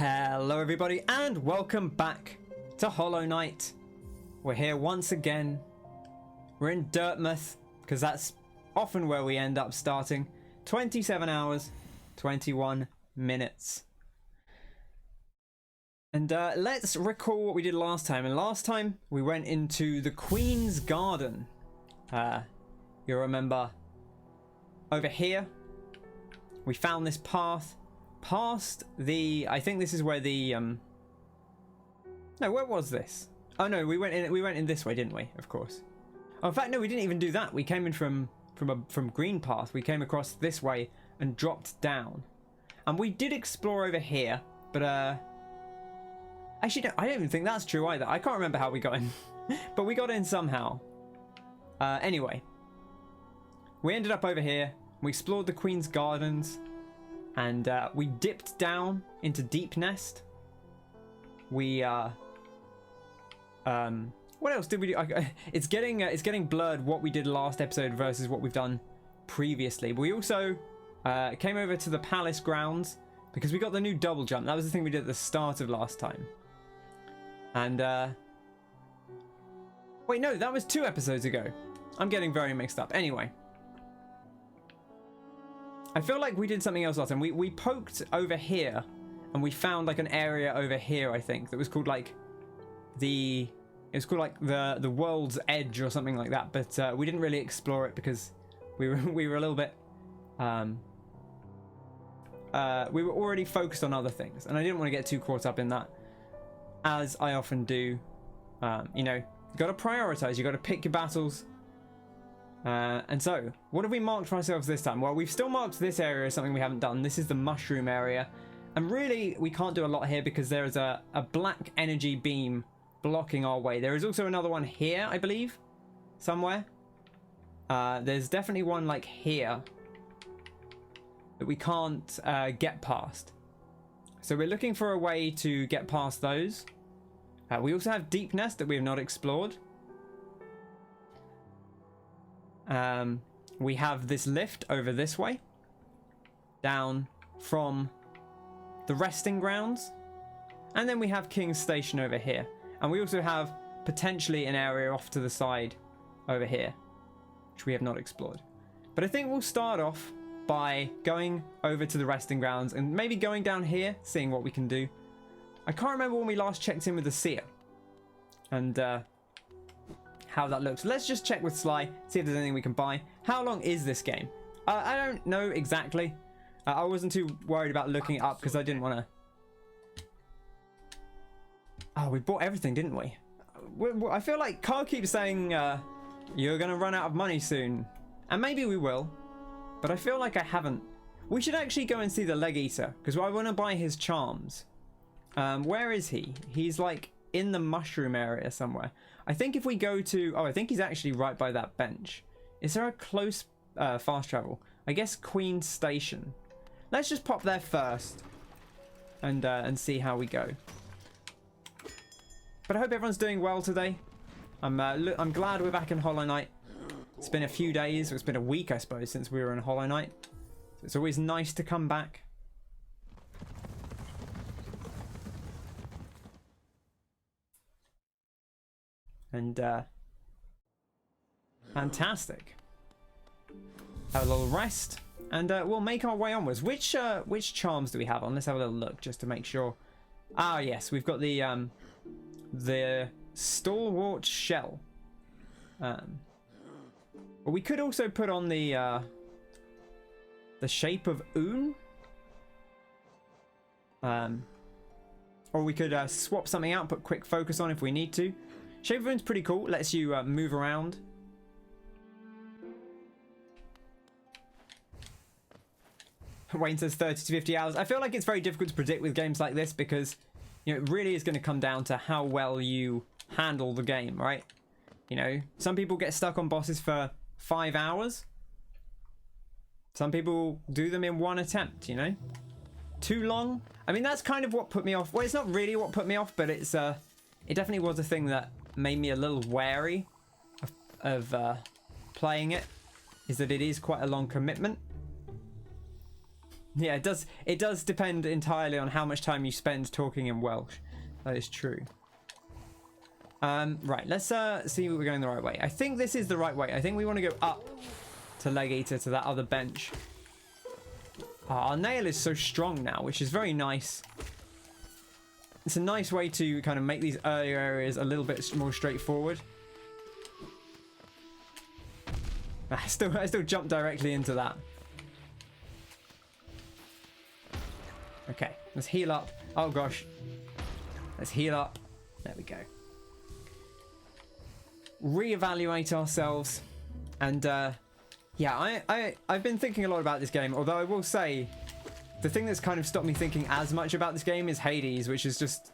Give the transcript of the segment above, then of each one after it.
Hello everybody and welcome back to Hollow Knight. We're here once again. We're in Deepnest because that's often where we end up starting. 27 hours, 21 minutes. And let's recall what we did last time. And last time we went into the Queen's Garden. You'll remember over here we found this path past the, I think this is where the no, where was this? Oh no, we went in this way, didn't we? Of course. Oh, in fact no, we didn't even do that. We came in from green path. We came across this way and dropped down. And we did explore over here, but actually no, I don't even think that's true either. I can't remember how we got in. But we got in somehow. Anyway, we ended up over here. We explored the Queen's Gardens. And we dipped down into Deepnest. We what else did we do? It's getting blurred what we did last episode versus what we've done previously. But we also came over to the palace grounds because we got the new double jump. That was the thing we did at the start of last time. And wait, no, that was 2 episodes ago. I'm getting very mixed up. Anyway, I feel like we did something else last time. We poked over here and we found like an area over here, I think, that was called like the world's edge or something like that, but we didn't really explore it because we were a little bit we were already focused on other things and I didn't want to get too caught up in that, as I often do. You know, you got to prioritize, you got to pick your battles. And so, what have we marked for ourselves this time? Well, we've still marked this area as something we haven't done. This is the mushroom area. And really, we can't do a lot here because there is a black energy beam blocking our way. There is also another one here, I believe, somewhere. There's definitely one like here that we can't get past. So we're looking for a way to get past those. We also have Deepnest that we have not explored. We have this lift over this way, down from the resting grounds, and then we have King's Station over here, and we also have potentially an area off to the side over here, which we have not explored. But I think we'll start off by going over to the resting grounds and maybe going down here, seeing what we can do. I can't remember when we last checked in with the seer, and how that looks. Let's just check with Sly, see if there's anything we can buy. How long is this game? I don't know exactly. I wasn't too worried about looking it up because I didn't want to. Oh, we bought everything, didn't we? I feel like Carl keeps saying you're gonna run out of money soon, and maybe we will, but I feel like I haven't. We should actually go and see the leg eater because I want to buy his charms. Where is he? He's like in the mushroom area somewhere. I think if we go to... Oh, I think he's actually right by that bench. Is there a close fast travel? I guess Queen's Station. Let's just pop there first and see how we go. But I hope everyone's doing well today. I'm glad we're back in Hollow Knight. It's been a few days. It's been a week, I suppose, since we were in Hollow Knight. So it's always nice to come back. And fantastic. Have a little rest, and we'll make our way onwards. Which charms do we have on? Let's have a little look just to make sure. Ah, yes, we've got the stalwart shell. But we could also put on the shape of Oon. Or we could swap something out, put quick focus on if we need to. Shape of Oon's pretty cool. Lets you move around. Wayne says 30 to 50 hours. I feel like it's very difficult to predict with games like this because, you know, it really is going to come down to how well you handle the game, right? You know, some people get stuck on bosses for 5 hours. Some people do them in 1 attempt, you know? Too long? I mean, that's kind of what put me off. Well, it's not really what put me off, but it's it definitely was a thing that made me a little wary of playing it, is that it is quite a long commitment. Yeah, it does depend entirely on how much time you spend talking in Welsh. That is true. Right, let's see if we're going the right way. I think this is the right way. I think we want to go up to Leg Eater, to that other bench. Our nail is so strong now, which is very nice. It's a nice way to kind of make these earlier areas a little bit more straightforward. I still jumped directly into that. Okay, let's heal up. Oh gosh. Let's heal up. There we go. Reevaluate ourselves. And yeah, I've been thinking a lot about this game, although I will say the thing that's kind of stopped me thinking as much about this game is Hades, which is just...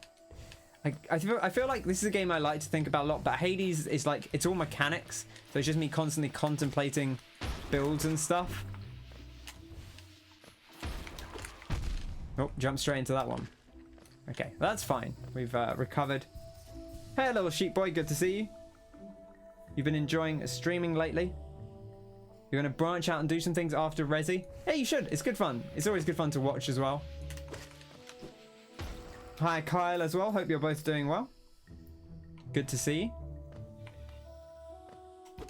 I feel like this is a game I like to think about a lot, but Hades is like, it's all mechanics, so it's just me constantly contemplating builds and stuff. Oh, jump straight into that one. Okay, well, that's fine. We've recovered. Hey, little sheep boy, good to see you. You've been enjoying streaming lately? You're going to branch out and do some things after Resi? Yeah, you should. It's good fun. It's always good fun to watch as well. Hi, Kyle, as well. Hope you're both doing well. Good to see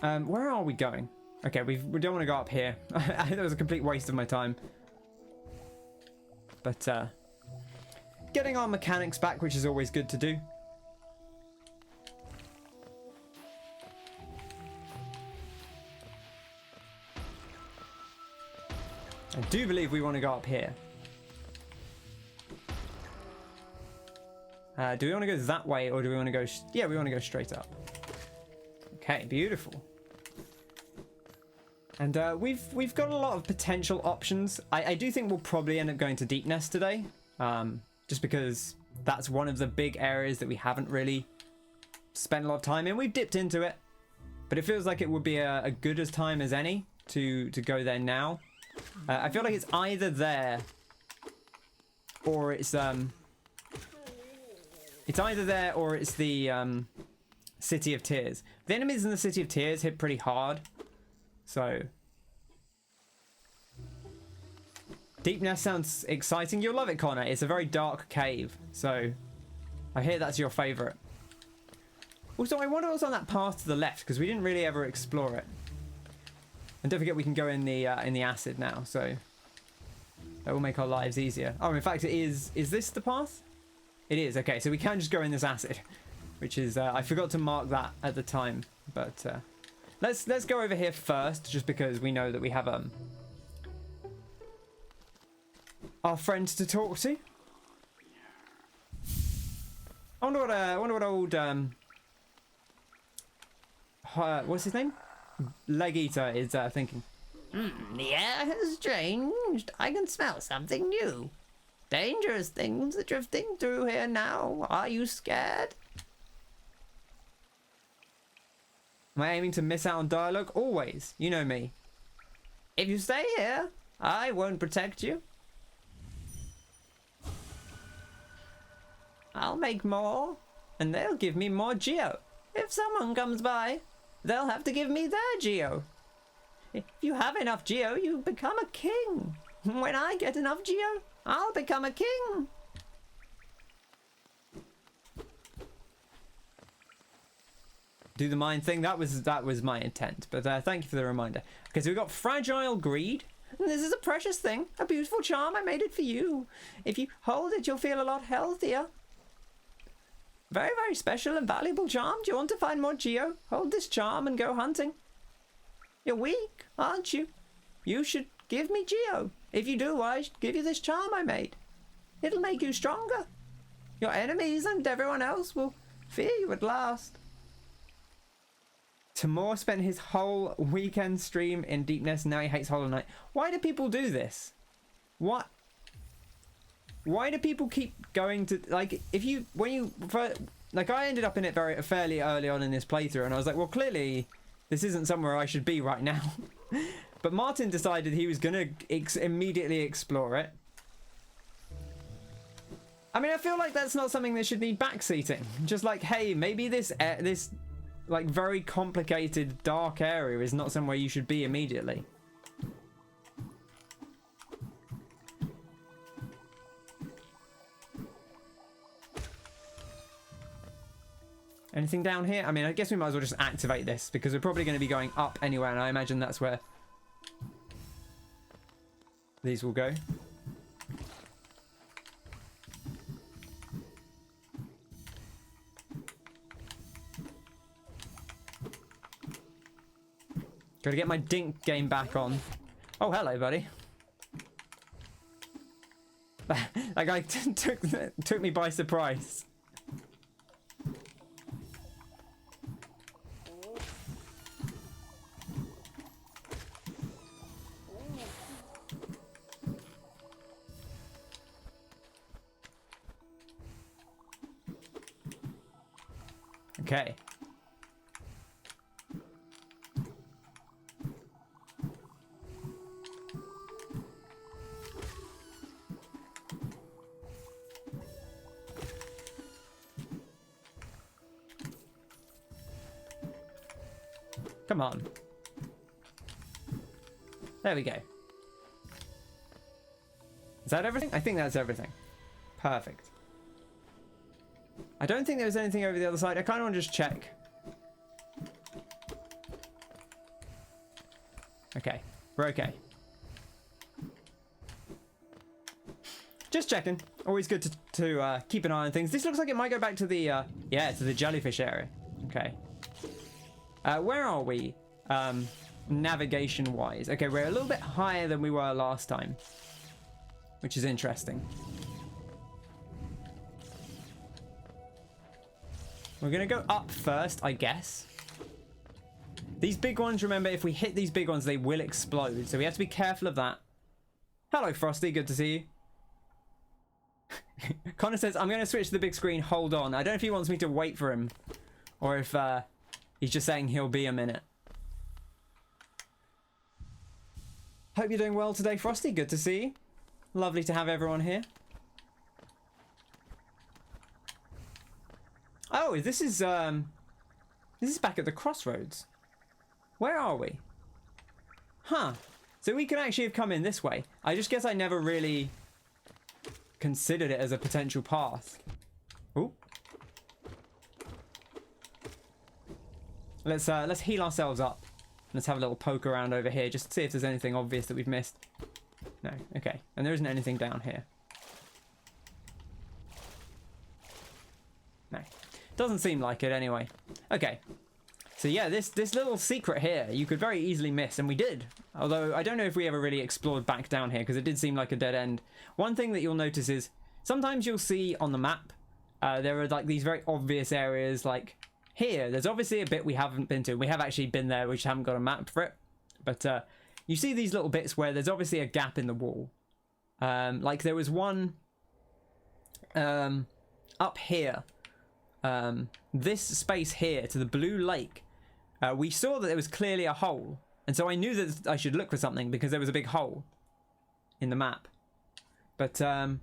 you. Where are we going? Okay, we don't want to go up here. That was a complete waste of my time. But, getting our mechanics back, which is always good to do. I do believe we want to go up here. Do we want to go that way, or do we want to go... Yeah, we want to go straight up. Okay, beautiful. And we've got a lot of potential options. I do think we'll probably end up going to Deepnest today. Just because that's one of the big areas that we haven't really spent a lot of time in. We've dipped into it, but it feels like it would be a good as time as any to go there now. I feel like it's either there or it's either there or it's the City of Tears. The enemies in the City of Tears hit pretty hard, so Deepnest sounds exciting. You'll love it, Connor. It's a very dark cave, so I hear that's your favorite. Also, I wonder what's on that path to the left, because we didn't really ever explore it. And don't forget, we can go in the acid now, so that will make our lives easier. Oh, in fact, it is. Is this the path? It is. Okay, so we can just go in this acid, which is. I forgot to mark that at the time, but let's go over here first, just because we know that we have our friends to talk to. I wonder what old what's his name? Leg Eater is thinking. The air has changed. I can smell something new. Dangerous things are drifting through here now. Are you scared? Am I aiming to miss out on dialogue? Always. You know me. If you stay here, I won't protect you. I'll make more, and they'll give me more geo. If someone comes by, they'll have to give me their geo. If you have enough geo, you become a king. When I get enough geo, I'll become a king. Do the mind thing. That was my intent, but thank you for the reminder. Okay, so we've got Fragile Greed. This is a precious thing, a beautiful charm. I made it for you. If you hold it, you'll feel a lot healthier. Very, very special and valuable charm. Do you want to find more geo? Hold this charm and go hunting. You're weak, aren't you? You should give me geo. If you do, I should give you this charm I made. It'll make you stronger. Your enemies and everyone else will fear you at last. Tamor spent his whole weekend stream in Deepnest, and now he hates Hollow Knight. Why do people do this? What? Why do people keep going to, like, like, I ended up in it fairly early on in this playthrough, and I was like, well, clearly this isn't somewhere I should be right now. But Martin decided he was gonna immediately explore it. I mean, I feel like that's not something that should need backseating. Just like, hey, maybe this like very complicated dark area is not somewhere you should be immediately. Anything down here? I mean, I guess we might as well just activate this because we're probably going to be going up anyway, and I imagine that's where these will go. Gotta get my dink game back on. Oh, hello, buddy. That guy took me by surprise. Okay. Come on. There we go. Is that everything? I think that's everything. Perfect. I don't think there was anything over the other side. I kind of want to just check. Okay. We're okay. Just checking. Always good to keep an eye on things. This looks like it might go back to the, yeah, to the jellyfish area. Okay. Where are we? Navigation-wise. Okay, we're a little bit higher than we were last time. Which is interesting. We're going to go up first, I guess. These big ones, remember, if we hit these big ones, they will explode. So we have to be careful of that. Hello, Frosty. Good to see you. Connor says, I'm going to switch to the big screen. Hold on. I don't know if he wants me to wait for him. Or if he's just saying he'll be a minute. Hope you're doing well today, Frosty. Good to see you. Lovely to have everyone here. Oh, this is back at the crossroads. Where are we? Huh. So we could actually have come in this way. I just guess I never really considered it as a potential path. Ooh. Let's heal ourselves up. Let's have a little poke around over here just to see if there's anything obvious that we've missed. No, okay. And there isn't anything down here. No. Doesn't seem like it anyway. Okay. So yeah, this little secret here, you could very easily miss, and we did. Although, I don't know if we ever really explored back down here, because it did seem like a dead end. One thing that you'll notice is, sometimes you'll see on the map, there are like these very obvious areas, like here. There's obviously a bit we haven't been to. We have actually been there, we just haven't got a map for it. But you see these little bits where there's obviously a gap in the wall. Like there was one up here. This space here to the blue lake, we saw that there was clearly a hole, and so I knew that I should look for something because there was a big hole in the map. But the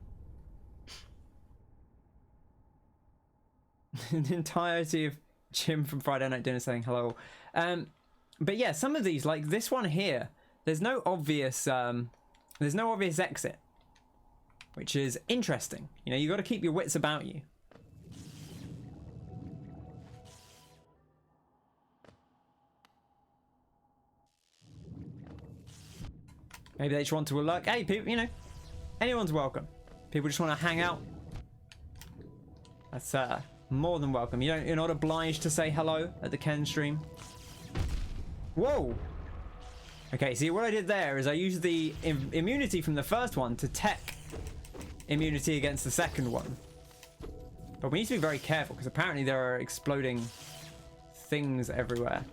entirety of Jim from Friday Night Dinner saying hello. But yeah, some of these, like this one here, there's no obvious exit, which is interesting. You know, you got to keep your wits about you. Maybe they just want to lurk. Hey, people, you know, anyone's welcome. People just want to hang out. That's more than welcome. You're not obliged to say hello at the Ken stream. Whoa. Okay, see what I did there is I used the immunity from the first one to tech immunity against the second one. But we need to be very careful because apparently there are exploding things everywhere.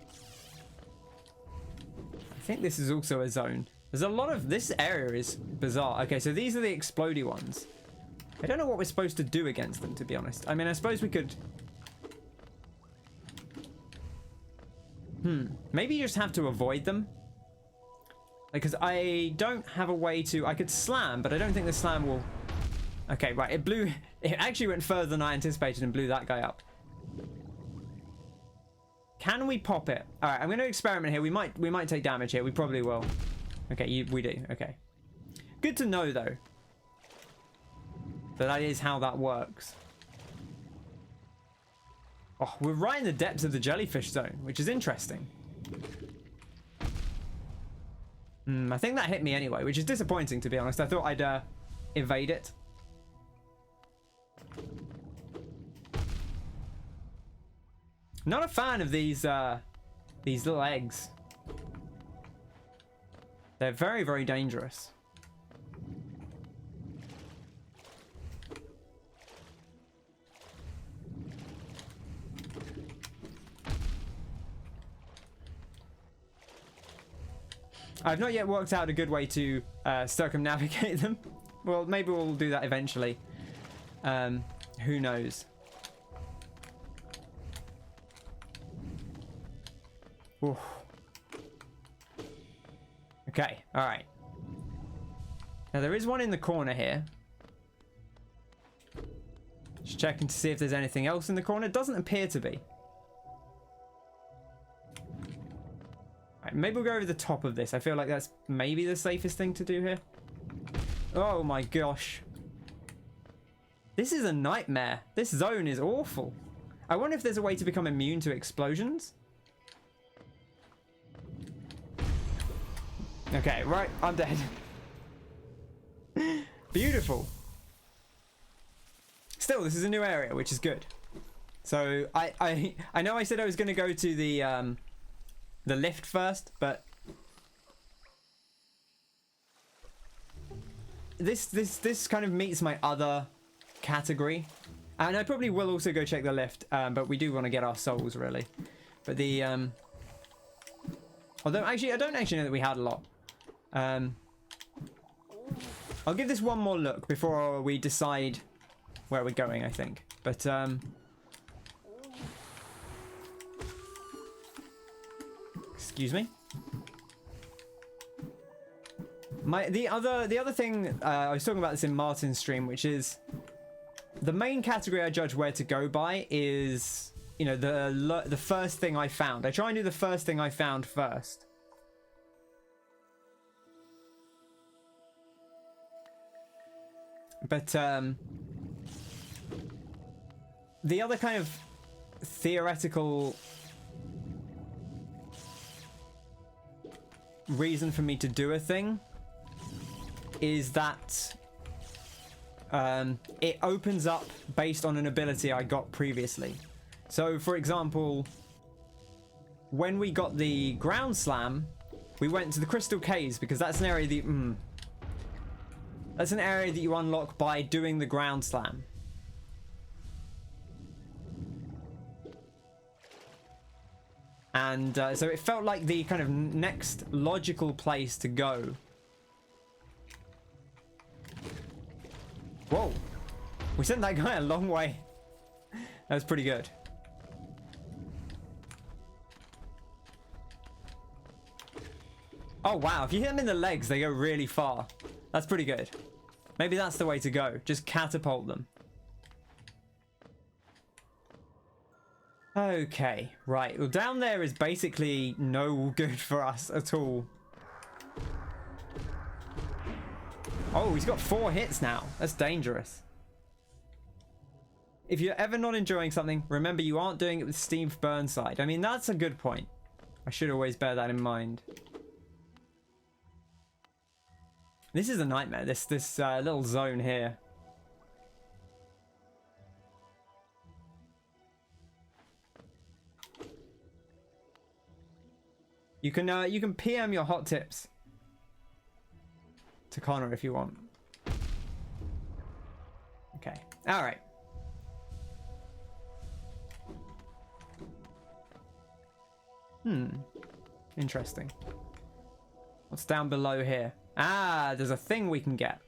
I think this is also a zone. There's a lot of... This area is bizarre. Okay, so these are the explodey ones. I don't know what we're supposed to do against them, to be honest. I mean, I suppose we could... Maybe you just have to avoid them. Because I don't have a way to... I could slam, but I don't think the slam will... Okay, right. It blew... It actually went further than I anticipated and blew that guy up. Can we pop it? All right, I'm going to experiment here. We might take damage here. We probably will. Okay, we do. Okay. Good to know, though. That is how that works. Oh, we're right in the depths of the jellyfish zone, which is interesting. I think that hit me anyway, which is disappointing, to be honest. I thought I'd evade it. Not a fan of these little eggs. They're very, very dangerous. I've not yet worked out a good way to circumnavigate them. Well, maybe we'll do that eventually. Who knows? Oof. Okay, alright. Now there is one in the corner here. Just checking to see if there's anything else in the corner. It doesn't appear to be. Right, maybe we'll go over the top of this. I feel like that's maybe the safest thing to do here. Oh my gosh. This is a nightmare. This zone is awful. I wonder if there's a way to become immune to explosions. Okay, right, I'm dead. Beautiful. Still, this is a new area, which is good. So I know I said I was going to go to the lift first, but this kind of meets my other category, and I probably will also go check the lift. But we do want to get our souls, really. But the although actually I don't actually know that we had a lot. I'll give this one more look before we decide where we're going, I think. But excuse me. The other thing I was talking about this in Martin's stream, which is the main category I judge where to go by is, you know, the first thing I found. I try and do the first thing I found first. But the other kind of theoretical reason for me to do a thing is that it opens up based on an ability I got previously. So, for example, when we got the ground slam, we went to the crystal caves because that's an area that that's an area that you unlock by doing the ground slam. And so it felt like the kind of next logical place to go. Whoa. We sent that guy a long way. That was pretty good. Oh wow, if you hit them in the legs, they go really far. That's pretty good. Maybe that's the way to go. Just catapult them. Okay, right. Well, down there is basically no good for us at all. Oh, he's got 4 hits now. That's dangerous. If you're ever not enjoying something, remember you aren't doing it with Steve Burnside. I mean, that's a good point. I should always bear that in mind. This is a nightmare, this little zone here. You can PM your hot tips to Connor if you want. Okay, all right. Interesting. What's down below here? Ah, there's a thing we can get.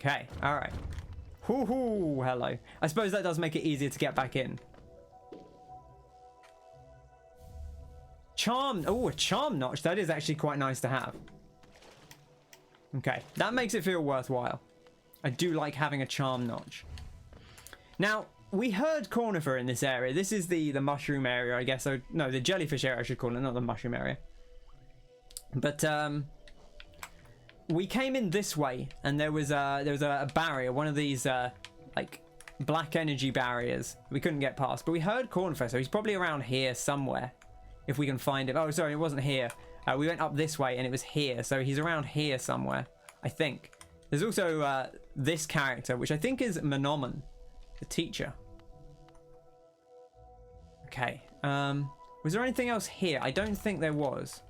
Okay, all right. Hoo-hoo, hello. I suppose that does make it easier to get back in. Charm. Oh, a charm notch. That is actually quite nice to have. Okay, that makes it feel worthwhile. I do like having a charm notch. Now, we heard Cornifer in this area. This is the mushroom area, I guess. So, no, the jellyfish area, I should call it, not the mushroom area. But we came in this way, and there was a barrier, one of these like black energy barriers we couldn't get past. But we heard Cornifer, so he's probably around here somewhere, if we can find him. Oh, sorry, it wasn't here. We went up this way, and it was here, so he's around here somewhere, I think. There's also this character, which I think is Menomen, the teacher. Okay. Was there anything else here? I don't think there was.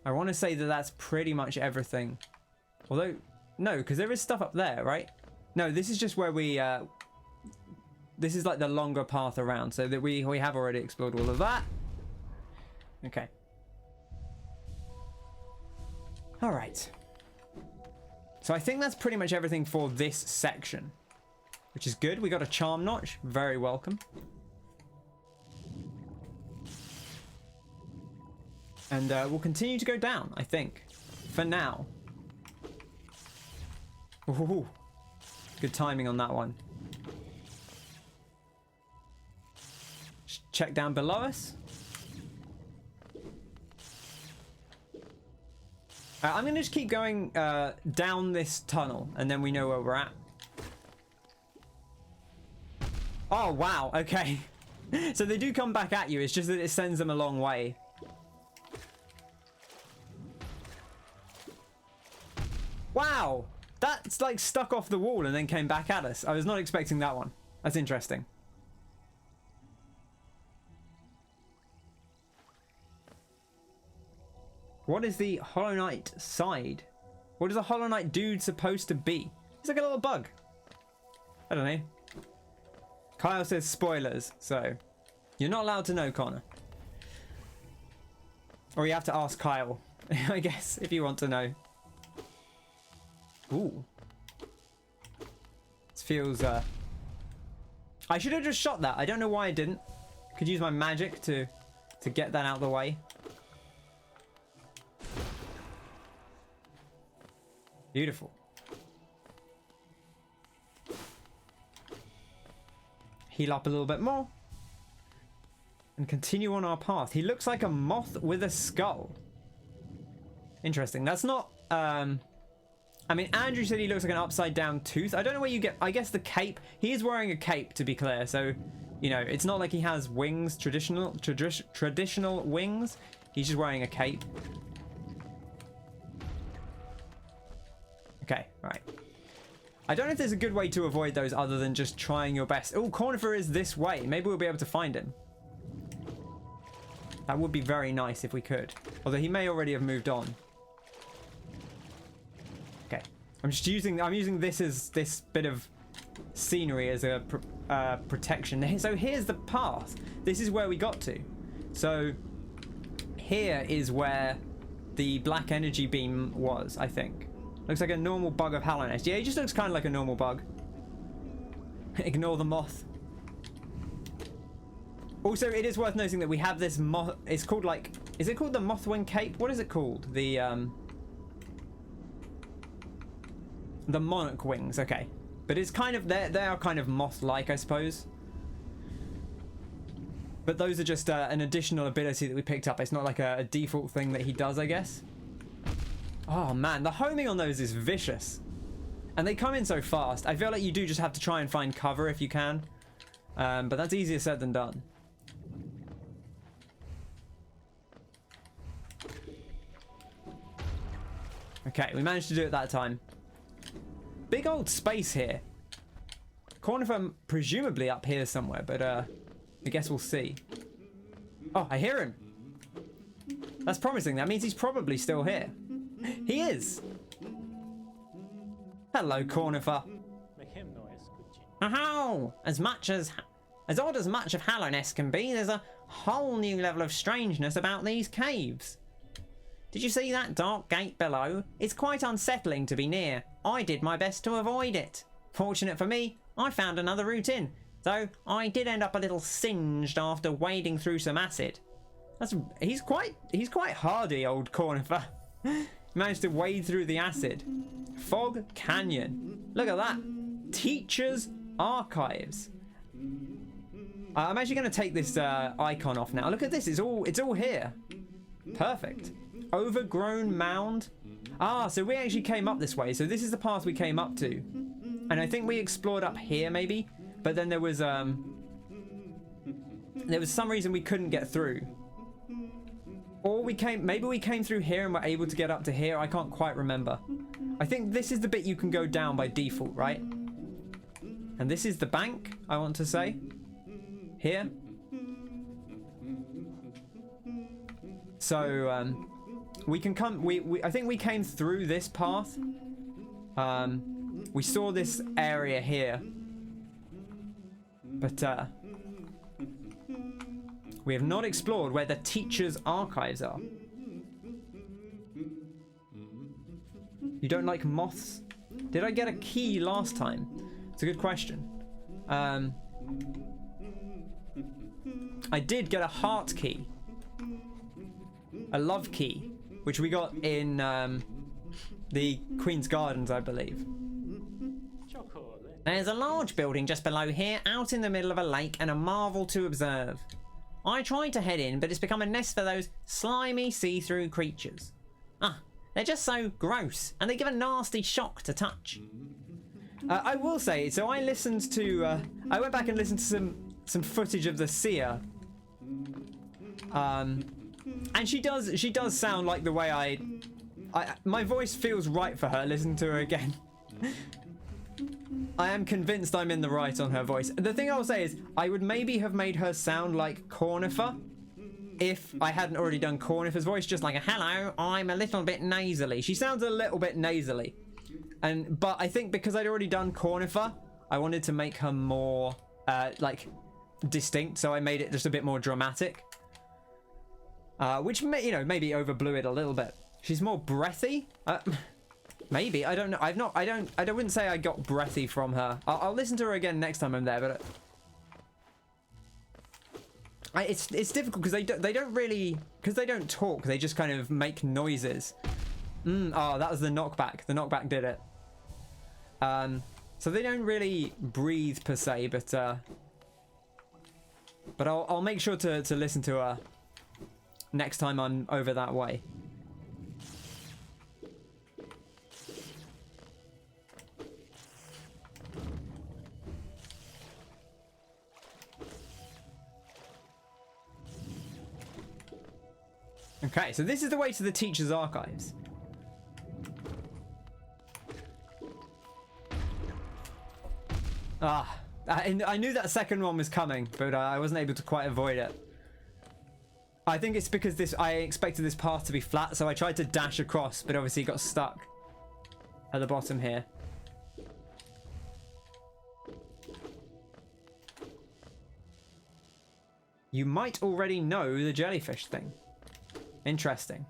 I want to say that that's pretty much everything. Although, no, because there is stuff up there, right? No, this is just where we... this is like the longer path around, so that we have already explored all of that. Okay. All right. So I think that's pretty much everything for this section, which is good. We got a charm notch. Very welcome. And we'll continue to go down, I think, for now. Ooh, good timing on that one. Check down below us. I'm going to just keep going down this tunnel, and then we know where we're at. Oh, wow. Okay. So they do come back at you. It's just that it sends them a long way. Wow. That's like stuck off the wall and then came back at us. I was not expecting that one. That's interesting. What is the Hollow Knight side? What is a Hollow Knight dude supposed to be? It's like a little bug. I don't know. Kyle says spoilers, so you're not allowed to know, Connor. Or you have to ask Kyle, I guess, if you want to know. Ooh. This feels, I should have just shot that. I don't know why I didn't. Could use my magic to get that out of the way. Beautiful. Heal up a little bit more. And continue on our path. He looks like a moth with a skull. Interesting. That's not... I mean, Andrew said he looks like an upside down tooth. I don't know where you get... I guess the cape. He is wearing a cape, to be clear. So, you know, it's not like he has wings, traditional wings. He's just wearing a cape. Okay, right. I don't know if there's a good way to avoid those other than just trying your best. Oh, Cornifer is this way. Maybe we'll be able to find him. That would be very nice if we could. Although he may already have moved on. Okay. I'm using this as this bit of scenery as a protection. So here's the path. This is where we got to. So here is where the black energy beam was, I think. Looks like a normal bug of Hallownest. Yeah, he just looks kind of like a normal bug. Ignore the moth. Also, it is worth noting that we have this moth. It's called like... Is it called the Mothwing Cape? What is it called? The Monarch Wings. Okay. But it's kind of... They are kind of moth-like, I suppose. But those are just an additional ability that we picked up. It's not like a default thing that he does, I guess. Oh man, the homing on those is vicious. And they come in so fast. I feel like you do just have to try and find cover if you can. But that's easier said than done. Okay, we managed to do it that time. Big old space here. Cornifer presumably up here somewhere, but I guess we'll see. Oh, I hear him. That's promising. That means he's probably still here. He is. Hello, Cornifer. Oh, as odd as much of Hallownest can be, there's a whole new level of strangeness about these caves. Did you see that dark gate below? It's quite unsettling to be near. I did my best to avoid it. Fortunate for me, I found another route in, though I did end up a little singed after wading through some acid. He's quite hardy, old Cornifer. Managed to wade through the acid. Fog Canyon. Look at that. Teacher's Archives. I'm actually going to take this icon off now. Look at this. It's all here. Perfect. overgrown mound. Ah, so we actually came up this way. So this is the path we came up to. And I think we explored up here maybe. But then there was some reason we couldn't get through. Or maybe we came through here and were able to get up to here. I can't quite remember. I think this is the bit you can go down by default, right? And this is the bank, I want to say. Here. So, we can come, I think we came through this path. We saw this area here. But, we have not explored where the teacher's archives are. You don't like moths? Did I get a key last time? It's a good question. I did get a heart key. A love key, which we got in the Queen's Gardens, I believe. There's a large building just below here, out in the middle of a lake, and a marvel to observe. I tried to head in, but it's become a nest for those slimy, see-through creatures. Ah, they're just so gross, and they give a nasty shock to touch. I will say, so I listened to, I went back and listened to some footage of the seer. And she does sound like the way my voice feels right for her. Listen to her again. I am convinced I'm in the right on her voice. The thing I will say is, I would maybe have made her sound like Cornifer if I hadn't already done Cornifer's voice, just like a hello, I'm a little bit nasally. She sounds a little bit nasally. But I think because I'd already done Cornifer, I wanted to make her more, like, distinct, so I made it just a bit more dramatic. Which, maybe overblew it a little bit. She's more breathy? Maybe, I don't know. I wouldn't say I got breathy from her. I'll listen to her again next time I'm there, but it's difficult because they don't really, because they don't talk. They just kind of make noises. Oh, that was the knockback. The knockback did it. So they don't really breathe per se, but I'll make sure to listen to her next time I'm over that way. Okay, so this is the way to the teacher's archives. I knew that second one was coming, but I wasn't able to quite avoid it. I think it's because I expected this path to be flat, so I tried to dash across, but obviously got stuck at the bottom here. You might already know the jellyfish thing. Interesting.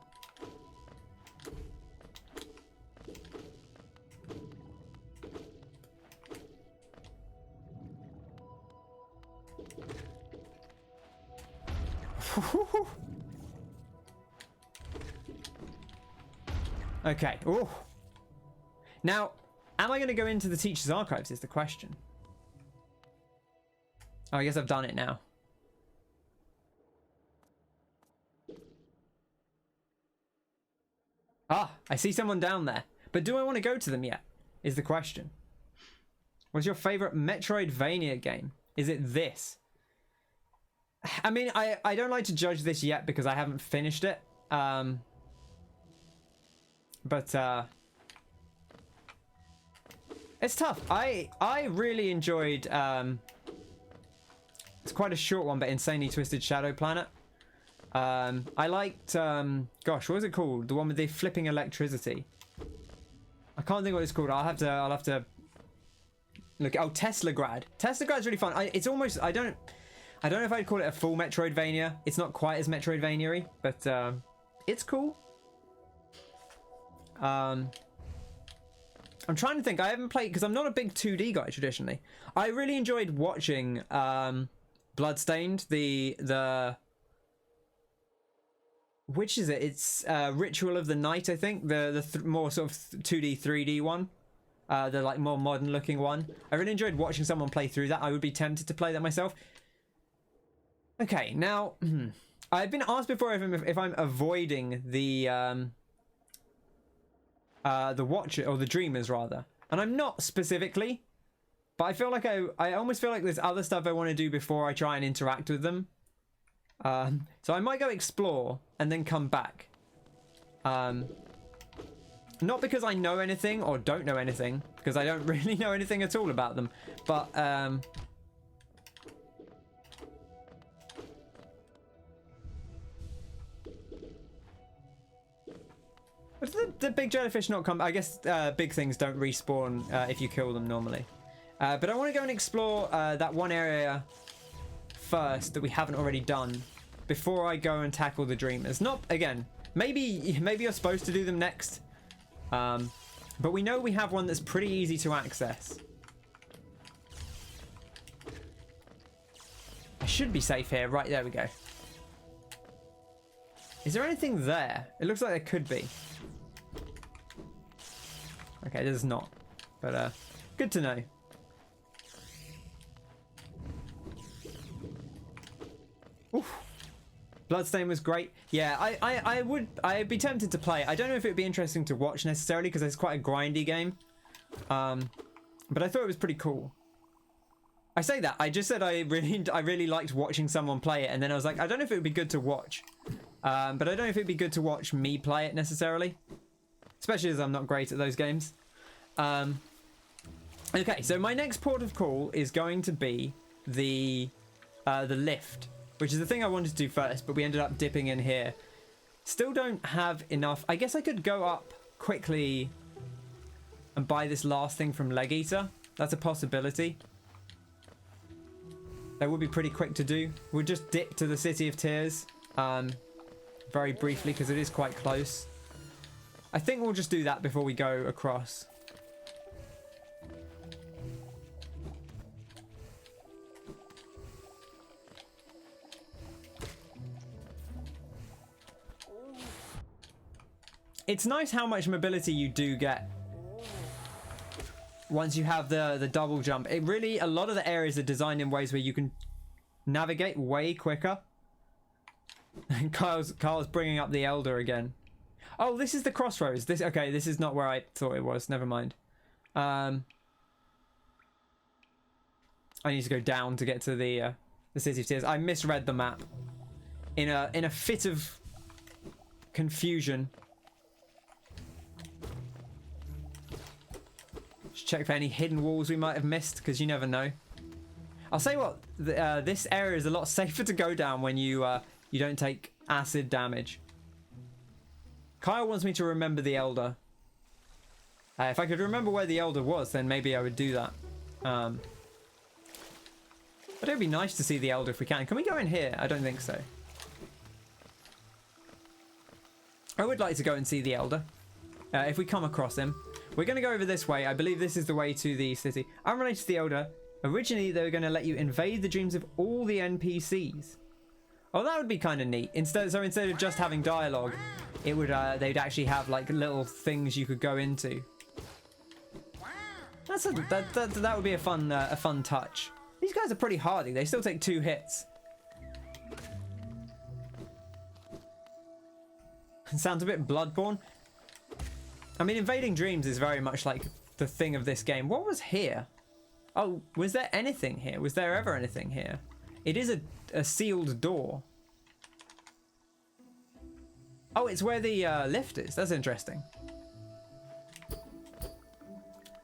Okay. Oh. Now, am I going to go into the teacher's archives is the question. Oh, I guess I've done it now. Ah, I see someone down there. But do I want to go to them yet? Is the question. What's your favorite Metroidvania game? Is it this? I mean, I don't like to judge this yet because I haven't finished it. But it's tough. I really enjoyed it's quite a short one, but Insanely Twisted Shadow Planet. I liked gosh, what was it called? The one with the flipping electricity. I can't think what it's called. I'll have to look. Oh, Teslagrad. Teslagrad's really fun. It's almost, I don't know if I'd call it a full Metroidvania. It's not quite as Metroidvania-y, but it's cool. I'm trying to think. I haven't played because I'm not a big 2D guy traditionally. I really enjoyed watching Bloodstained, the which is it? It's Ritual of the Night, I think. The more sort of 2D, 3D one. The like more modern looking one. I really enjoyed watching someone play through that. I would be tempted to play that myself. Okay, now I've been asked before if I'm avoiding the Watcher, or the Dreamers rather, and I'm not specifically, but I feel like I almost feel like there's other stuff I want to do before I try and interact with them. So I might go explore and then come back. Not because I know anything or don't know anything, because I don't really know anything at all about them, but does the big jellyfish not come? I guess big things don't respawn if you kill them normally. But I want to go and explore that one area first that we haven't already done before I go and tackle the Dreamers. Not, again, maybe you're supposed to do them next. But we know we have one that's pretty easy to access. I should be safe here. Right, there we go. Is there anything there? It looks like there could be. Okay, there's not. But, good to know. Oof. Bloodstain was great. Yeah, I'd be tempted to play. I don't know if it would be interesting to watch necessarily because it's quite a grindy game. But I thought it was pretty cool. I say that. I just said I really liked watching someone play it, and then I was like, I don't know if it would be good to watch. But I don't know if it'd be good to watch me play it necessarily. Especially as I'm not great at those games. Okay, so my next port of call is going to be the lift, which is the thing I wanted to do first, but we ended up dipping in here. Still don't have enough. I guess I could go up quickly and buy this last thing from Leg Eater. That's a possibility. That would be pretty quick to do. We'll just dip to the City of Tears very briefly because it is quite close. I think we'll just do that before we go across. It's nice how much mobility you do get once you have the double jump. It really, a lot of the areas are designed in ways where you can navigate way quicker. And Kyle's bringing up the Elder again. Oh, this is the crossroads. Okay, this is not where I thought it was. Never mind. I need to go down to get to the City of Tears. I misread the map in a fit of confusion. Just check for any hidden walls we might have missed, because you never know. I'll say what, this area is a lot safer to go down when you don't take acid damage. Kyle wants me to remember the Elder. If I could remember where the Elder was, then maybe I would do that. But it would be nice to see the Elder if we can. Can we go in here? I don't think so. I would like to go and see the Elder. If we come across him. We're going to go over this way. I believe this is the way to the city. Unrelated to the Elder. Originally, they were going to let you invade the dreams of all the NPCs. Oh, that would be kind of neat. Instead of just having dialogue, it would they'd actually have like little things you could go into. That would be a fun touch. These guys are pretty hardy. They still take 2 hits. Sounds a bit Bloodborne. I mean, invading dreams is very much like the thing of this game. What was here? Oh, was there anything here? Was there ever anything here? It is a sealed door. Oh, it's where the lift is. That's interesting.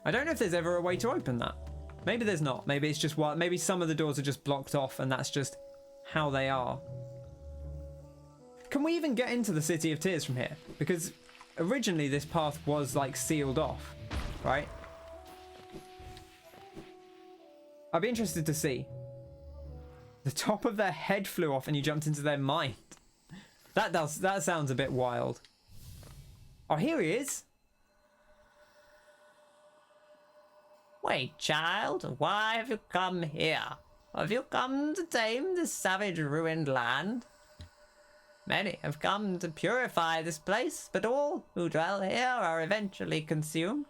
I don't know if there's ever a way to open that. Maybe there's not. Maybe it's just what. Maybe some of the doors are just blocked off, and that's just how they are. Can we even get into the City of Tears from here? Because originally this path was like sealed off, right? I'd be interested to see. The top of their head flew off and you jumped into their mind. That sounds a bit wild. Oh, here he is. Wait, child, why have you come here? Have you come to tame this savage, ruined land? Many have come to purify this place, but all who dwell here are eventually consumed.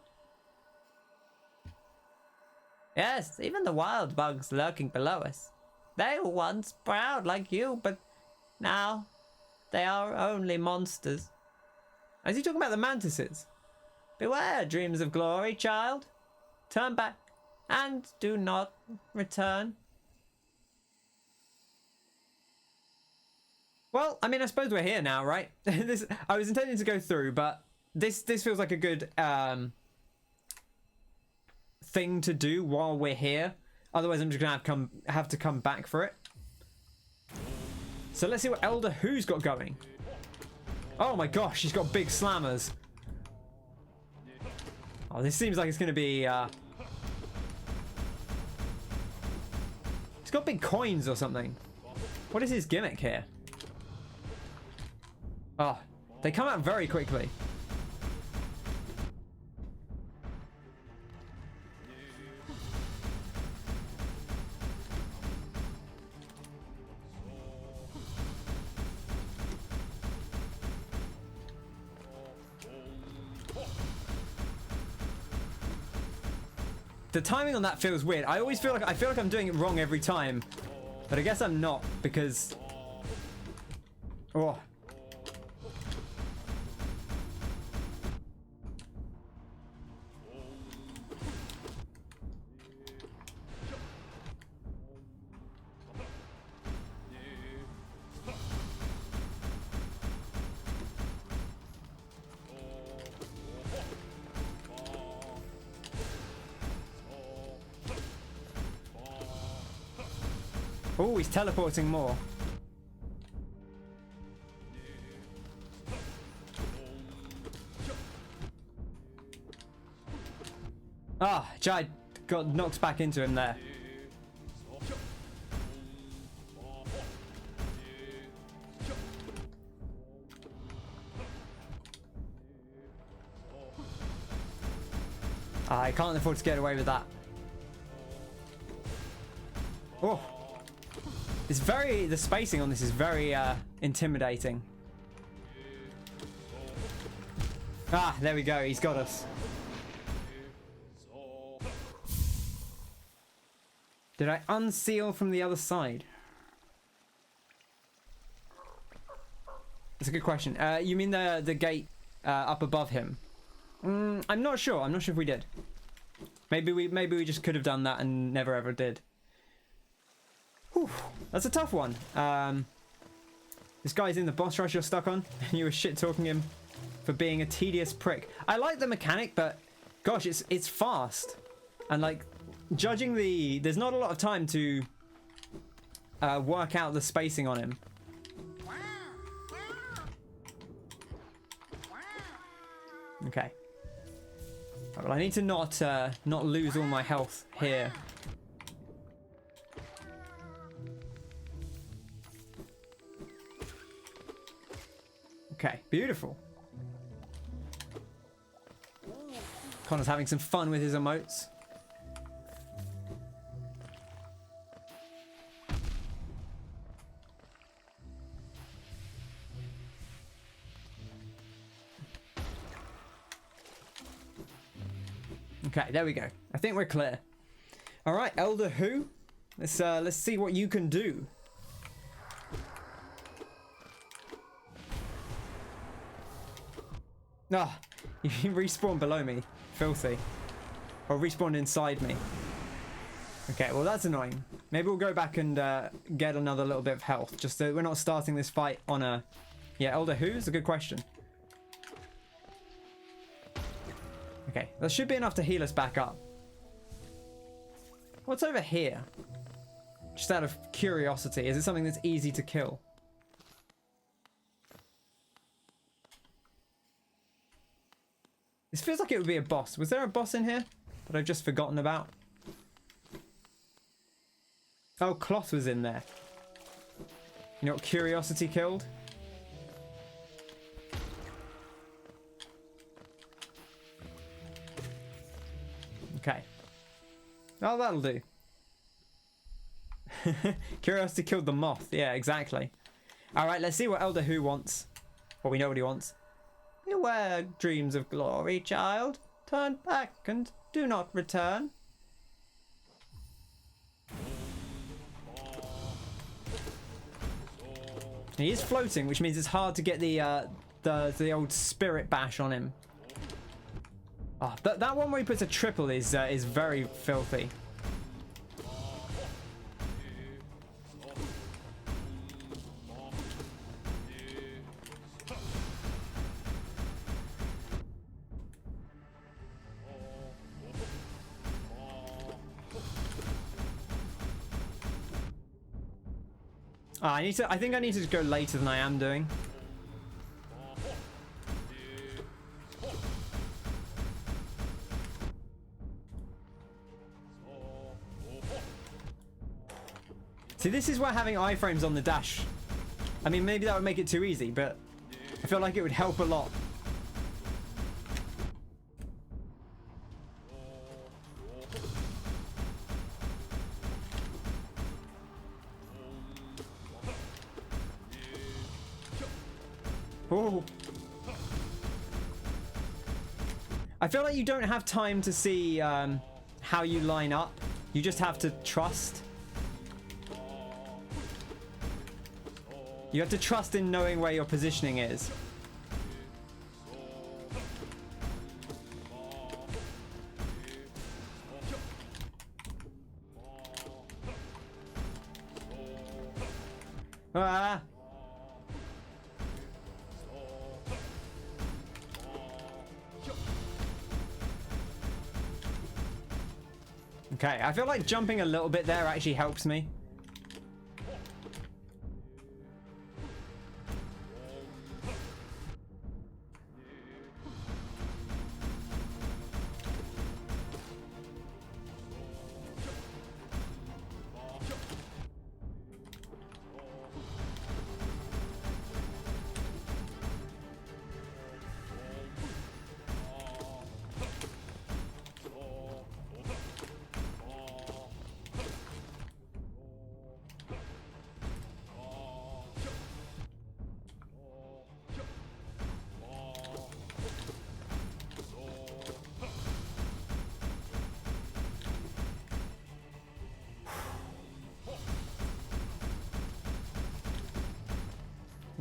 Yes, even the wild bugs lurking below us. They were once proud like you, but Now, they are only monsters. Is he talking about the mantises? Beware, dreams of glory, child. Turn back and do not return. Well, I mean, I suppose we're here now, right? I was intending to go through, but this feels like a good thing to do while we're here. Otherwise, I'm just gonna have to come back for it. So let's see what Elder Who's got going. Oh my gosh, he's got big slammers. Oh, this seems like it's gonna be. He's got big coins or something. What is his gimmick here? Oh, they come out very quickly. The timing on that feels weird. I always feel like I'm doing it wrong every time, but I guess I'm not because. Oh. Oh, he's teleporting more. Ah, Jai got knocked back into him there. I can't afford to get away with that. Oh. The spacing on this is very intimidating. Ah, there we go, he's got us. Did I unseal from the other side? That's a good question. You mean the gate up above him? I'm not sure. I'm not sure if we did. Maybe we just could have done that and never ever did. Whew, that's a tough one. This guy's in the boss rush you're stuck on, and you were shit-talking him for being a tedious prick. I like the mechanic, but gosh, it's fast. And like, judging there's not a lot of time to work out the spacing on him. Okay. Well, I need to not lose all my health here. Okay, beautiful. Connor's having some fun with his emotes. Okay, there we go. I think we're clear. All right, Elder Who? Let's see what you can do. Ah, you respawned below me. Filthy. Or respawned inside me. Okay, well that's annoying. Maybe we'll go back and get another little bit of health. Just so we're not starting this fight on a... Yeah, Elder Who is a good question. Okay, that should be enough to heal us back up. What's over here? Just out of curiosity, is it something that's easy to kill? This feels like it would be a boss. Was there a boss in here that I've just forgotten about? Oh, Cloth was in there. You know what curiosity killed? Okay. Oh, that'll do. Curiosity killed the moth. Yeah, exactly. Alright, let's see what Elder Who wants. Well, we know what he wants. Beware, dreams of glory, child. Turn back and do not return. He is floating, which means it's hard to get the old spirit bash on him. Oh, that one where he puts a triple is very filthy. I think I need to go later than I am doing. See, this is where having iframes on the dash, I mean, maybe that would make it too easy, but I feel like it would help a lot. Oh. I feel like you don't have time to see how you line up. You just have to trust. You have to trust in knowing where your positioning is. Ah. Okay, I feel like jumping a little bit there actually helps me.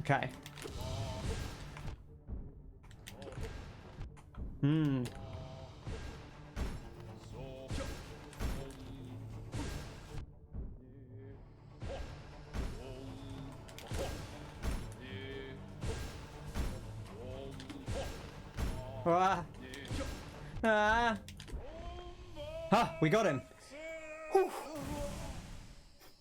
Okay. Ah. Ah. Ah, we got him. Whew.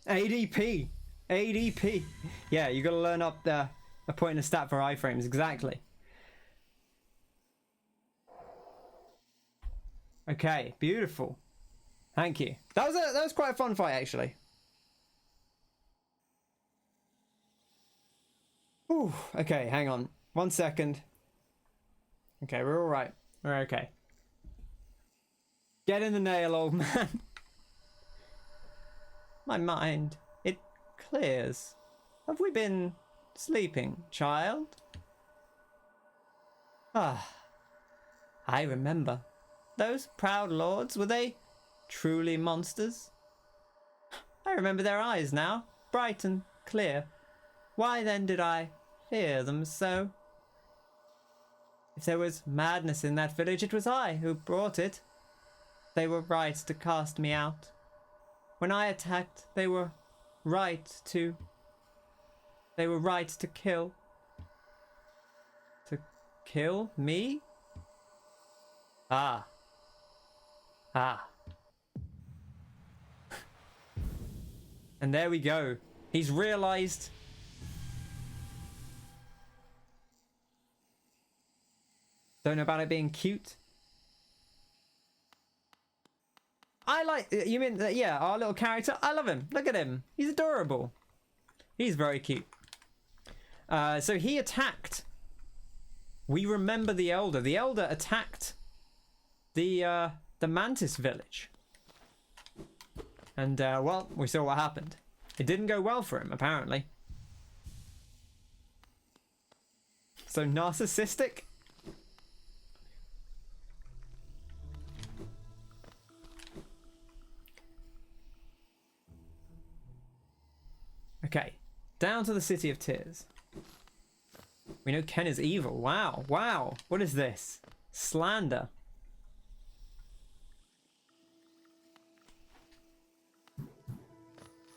ADP. ADP. Yeah, you got to learn up a point and a stat for iframes. Exactly. Okay, beautiful. Thank you. That was quite a fun fight, actually. Ooh, okay, hang on. 1 second. Okay, we're all right. We're okay. Get in the nail, old man. My mind, it clears. Have we been sleeping, child? Ah, I remember. Those proud lords, were they truly monsters? I remember their eyes now, bright and clear. Why then did I fear them so? If there was madness in that village, it was I who brought it. They were right to cast me out. When I attacked, they were right to kill. To kill me? Ah. Ah. And there we go. He's realized. Don't know about it being cute. I like, you mean, yeah, our little character? I love him. Look at him. He's adorable. He's very cute. So he attacked. We remember the Elder. The Elder attacked the Mantis village. And, well, we saw what happened. It didn't go well for him, apparently. So narcissistic? Okay, down to the City of Tears. We know Ken is evil. Wow, wow. What is this? Slander.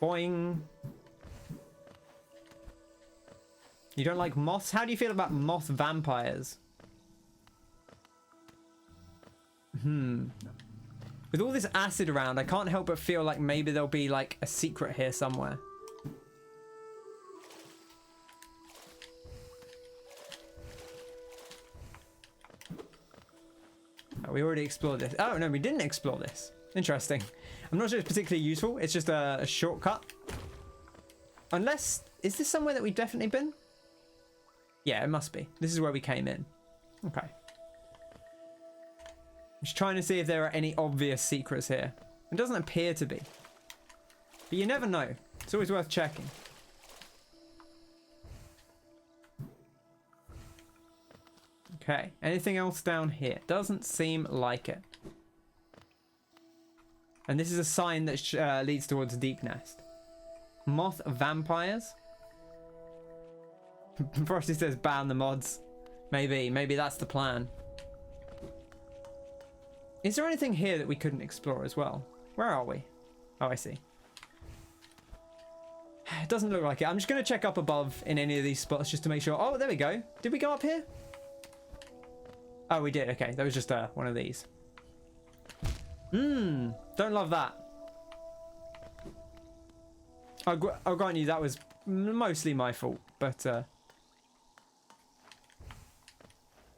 Boing. You don't like moths? How do you feel about moth vampires? With all this acid around, I can't help but feel like maybe there'll be like a secret here somewhere. Oh, we already explored this. Oh, no, we didn't explore this. Interesting. I'm not sure it's particularly useful. It's just a shortcut. Unless... Is this somewhere that we've definitely been? Yeah, it must be. This is where we came in. Okay. I'm just trying to see if there are any obvious secrets here. It doesn't appear to be. But you never know. It's always worth checking. Okay. Anything else down here? Doesn't seem like it. And this is a sign that leads towards Deepnest. Moth vampires? Frosty says ban the mods. Maybe that's the plan. Is there anything here that we couldn't explore as well? Where are we? Oh, I see. It doesn't look like it. I'm just going to check up above in any of these spots just to make sure. Oh, there we go. Did we go up here? Oh, we did. Okay, that was just one of these. Don't love that. I'll grant you that was mostly my fault, but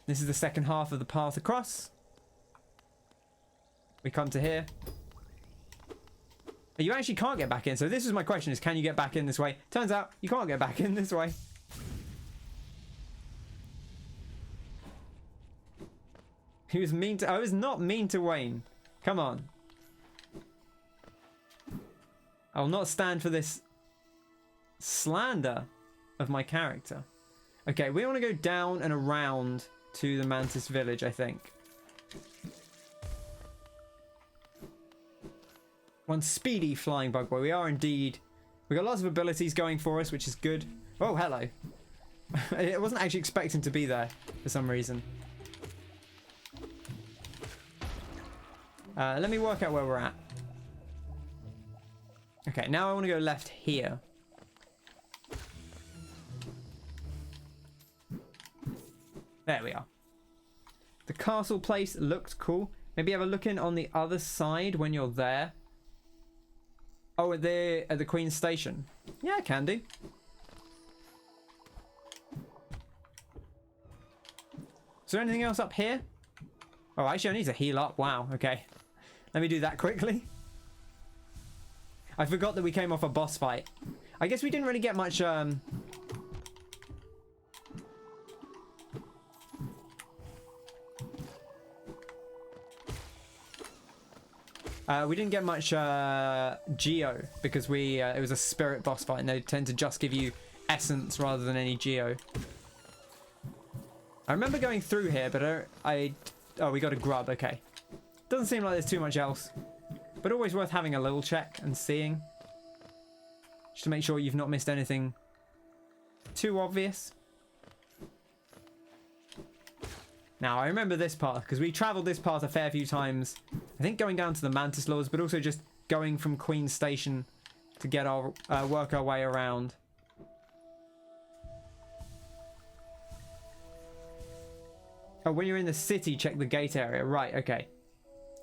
this is the second half of the path across. We come to here. You actually can't get back in. So this is my question: is can you get back in this way? Turns out you can't get back in this way. He was mean to... I was not mean to Wayne. Come on. I will not stand for this slander of my character. Okay, we want to go down and around to the Mantis village, I think. One speedy flying bug boy. We are indeed. We got lots of abilities going for us, which is good. Oh, hello. I wasn't actually expecting to be there for some reason. Let me work out where we're at. Okay, now I want to go left here. There we are. The castle place looked cool. Maybe have a look in on the other side when you're there. Oh, at the Queen's Station. Yeah, I can do. Is there anything else up here? Oh, actually, I need to heal up. Wow, okay. Let me do that quickly. I forgot that we came off a boss fight. I guess we didn't really get much... we didn't get much geo because it was a spirit boss fight and they tend to just give you essence rather than any geo. I remember going through here, but oh, we got a grub. Okay, doesn't seem like there's too much else, but always worth having a little check and seeing, just to make sure you've not missed anything too obvious. Now, I remember this path, because we travelled this path a fair few times. I think going down to the Mantis Lords, but also just going from Queen's Station to get our work our way around. Oh, when you're in the city, check the gate area. Right, okay.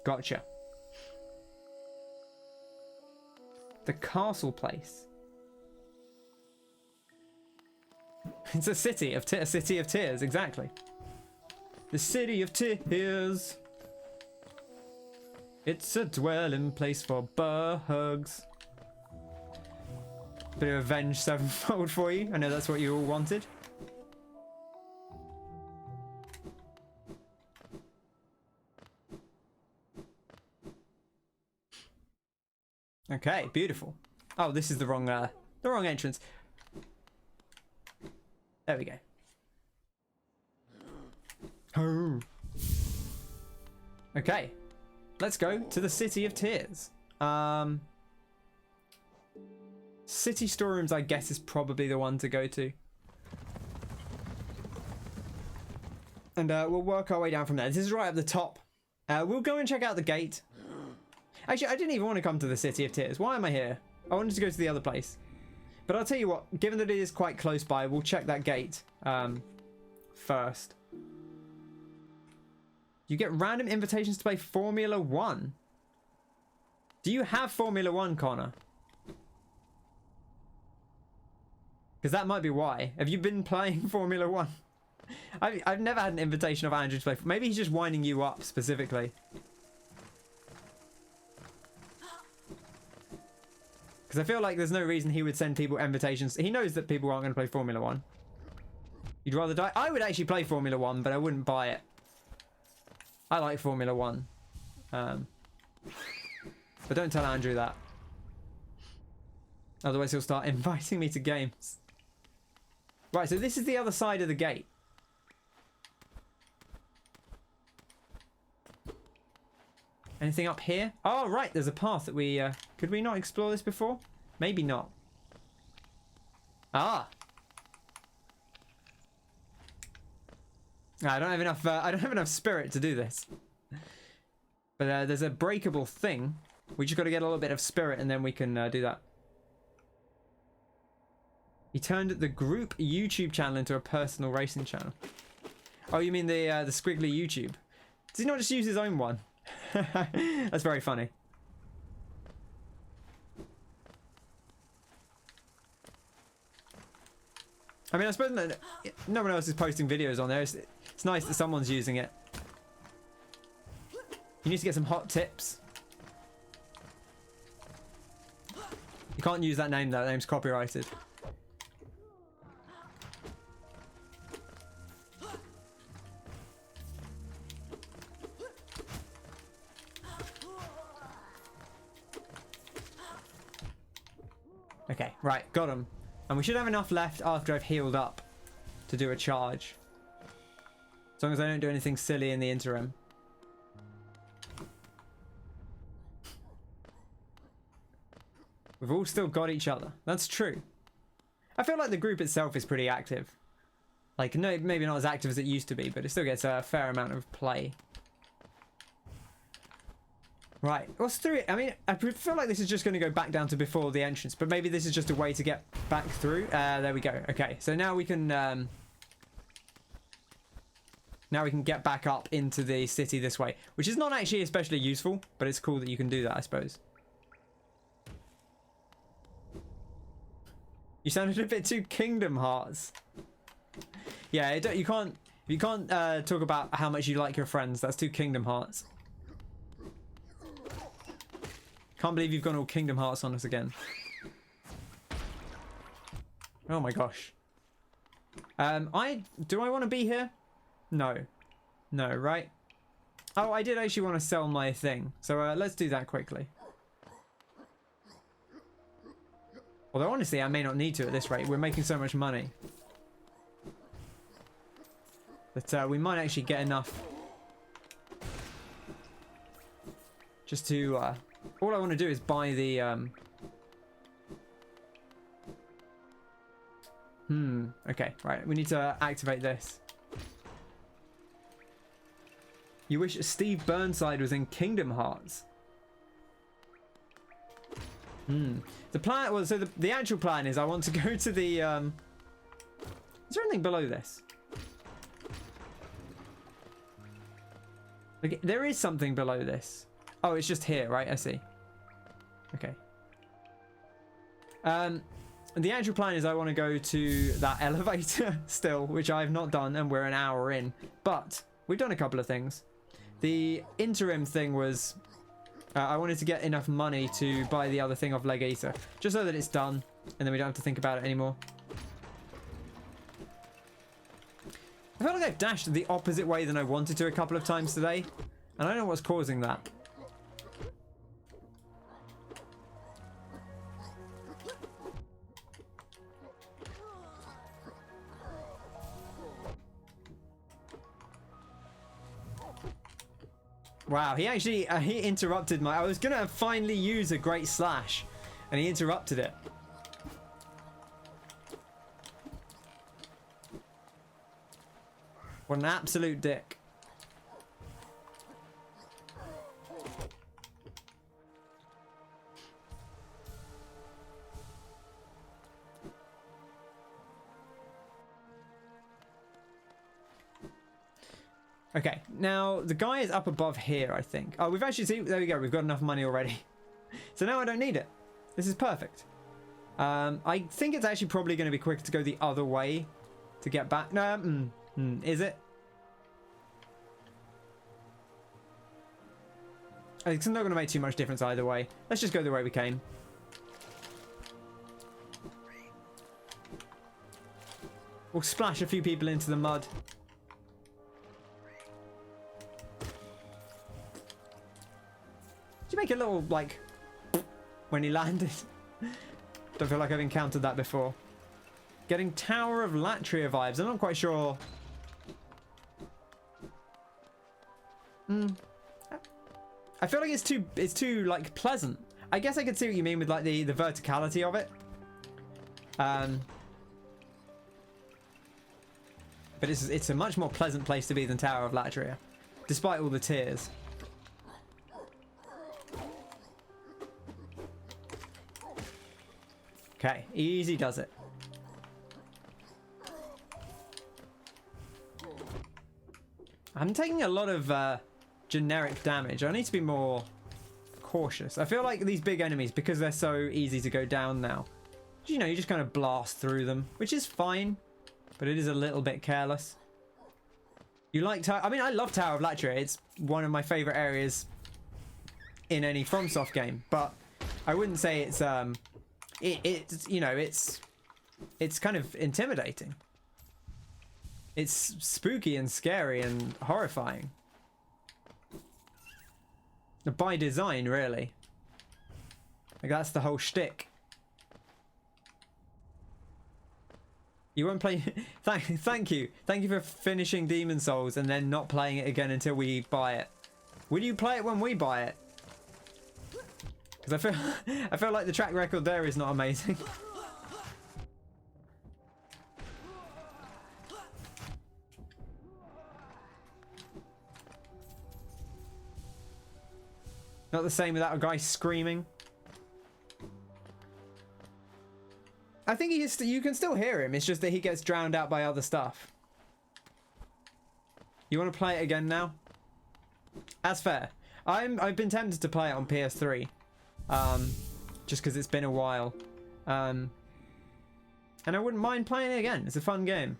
Gotcha. The castle place. It's a city of tears, exactly. The City of Tears. It's a dwelling place for bugs. Bit of Avenged Sevenfold for you. I know that's what you all wanted. Okay, beautiful. Oh, this is the wrong entrance. There we go. Oh. Okay, let's go to the City of Tears. City storerooms, I guess, is probably the one to go to. And we'll work our way down from there. This is right up the top. We'll go and check out the gate. Actually, I didn't even want to come to the City of Tears. Why am I here? I wanted to go to the other place. But I'll tell you what, given that it is quite close by, we'll check that gate first. You get random invitations to play Formula 1. Do you have Formula 1, Connor? Because that might be why. Have you been playing Formula 1? I've never had an invitation of Andrew to play. Maybe he's just winding you up specifically. Because I feel like there's no reason he would send people invitations. He knows that people aren't going to play Formula 1. You'd rather die? I would actually play Formula 1, but I wouldn't buy it. I like Formula 1. But don't tell Andrew that. Otherwise he'll start inviting me to games. Right, so this is the other side of the gate. Anything up here? Oh, right, there's a path that we... could we not explore this before? Maybe not. Ah! I don't have enough spirit to do this. But there's a breakable thing. We just got to get a little bit of spirit and then we can do that. He turned the group YouTube channel into a personal racing channel. Oh, you mean the squiggly YouTube? Does he not just use his own one? That's very funny. I mean, I suppose no one else is posting videos on there. It's nice that someone's using it. You need to get some hot tips. You can't use that name though. That name's copyrighted. Okay, right, got him. And we should have enough left after I've healed up to do a charge. As long as I don't do anything silly in the interim. We've all still got each other. That's true. I feel like the group itself is pretty active. Like, no, maybe not as active as it used to be, but it still gets a fair amount of play. Right, what's through it? I mean, I feel like this is just going to go back down to before the entrance, but maybe this is just a way to get back through. There we go. Okay, so now we can get back up into the city this way, which is not actually especially useful, but it's cool that you can do that, I suppose. You sounded a bit too Kingdom Hearts. Yeah, you can't talk about how much you like your friends. That's too Kingdom Hearts. Can't believe you've gone all Kingdom Hearts on us again. Oh my gosh. Do I want to be here? No. No, right? Oh, I did actually want to sell my thing. So let's do that quickly. Although honestly, I may not need to at this rate. We're making so much money. But we might actually get enough. Just to... all I want to do is buy the... Okay, right. We need to activate this. You wish Steve Burnside was in Kingdom Hearts. The plan... Well, so the actual plan is I want to go to the... Is there anything below this? Okay, there is something below this. Oh, it's just here, right? I see. Okay. The actual plan is I want to go to that elevator still, which I've not done, and we're an hour in. But we've done a couple of things. The interim thing was I wanted to get enough money to buy the other thing off Legator, just so that it's done, and then we don't have to think about it anymore. I feel like I've dashed the opposite way than I wanted to a couple of times today, and I don't know what's causing that. Wow, he actually he interrupted my... I was gonna finally use a great slash, and he interrupted it. What an absolute dick. Okay, now the guy is up above here, I think. Oh, we've actually seen, there we go, we've got enough money already. So now I don't need it. This is perfect. I think it's actually probably going to be quicker to go the other way to get back. No, is it? It's not going to make too much difference either way. Let's just go the way we came. We'll splash a few people into the mud. Did you make a little, like, when he landed? Don't feel like I've encountered that before. Getting Tower of Latria vibes. I'm not quite sure. I feel like it's too like pleasant. I guess I could see what you mean with like the verticality of it. But it's a much more pleasant place to be than Tower of Latria, despite all the tears. Okay, easy does it. I'm taking a lot of generic damage. I need to be more cautious. I feel like these big enemies, because they're so easy to go down now, you know, you just kind of blast through them, which is fine, but it is a little bit careless. You like I mean, I love Tower of Latria. It's one of my favorite areas in any FromSoft game, but I wouldn't say it's it's you know, it's kind of intimidating. It's spooky and scary and horrifying. By design, really. Like, that's the whole shtick. You won't play... Thank you. Thank you for finishing Demon Souls and then not playing it again until we buy it. Will you play it when we buy it? Because I feel like the track record there is not amazing. Not the same without a guy screaming. I think you can still hear him. It's just that he gets drowned out by other stuff. You want to play it again now? That's fair. I've been tempted to play it on PS3, just because it's been a while, and I wouldn't mind playing it again. It's a fun game.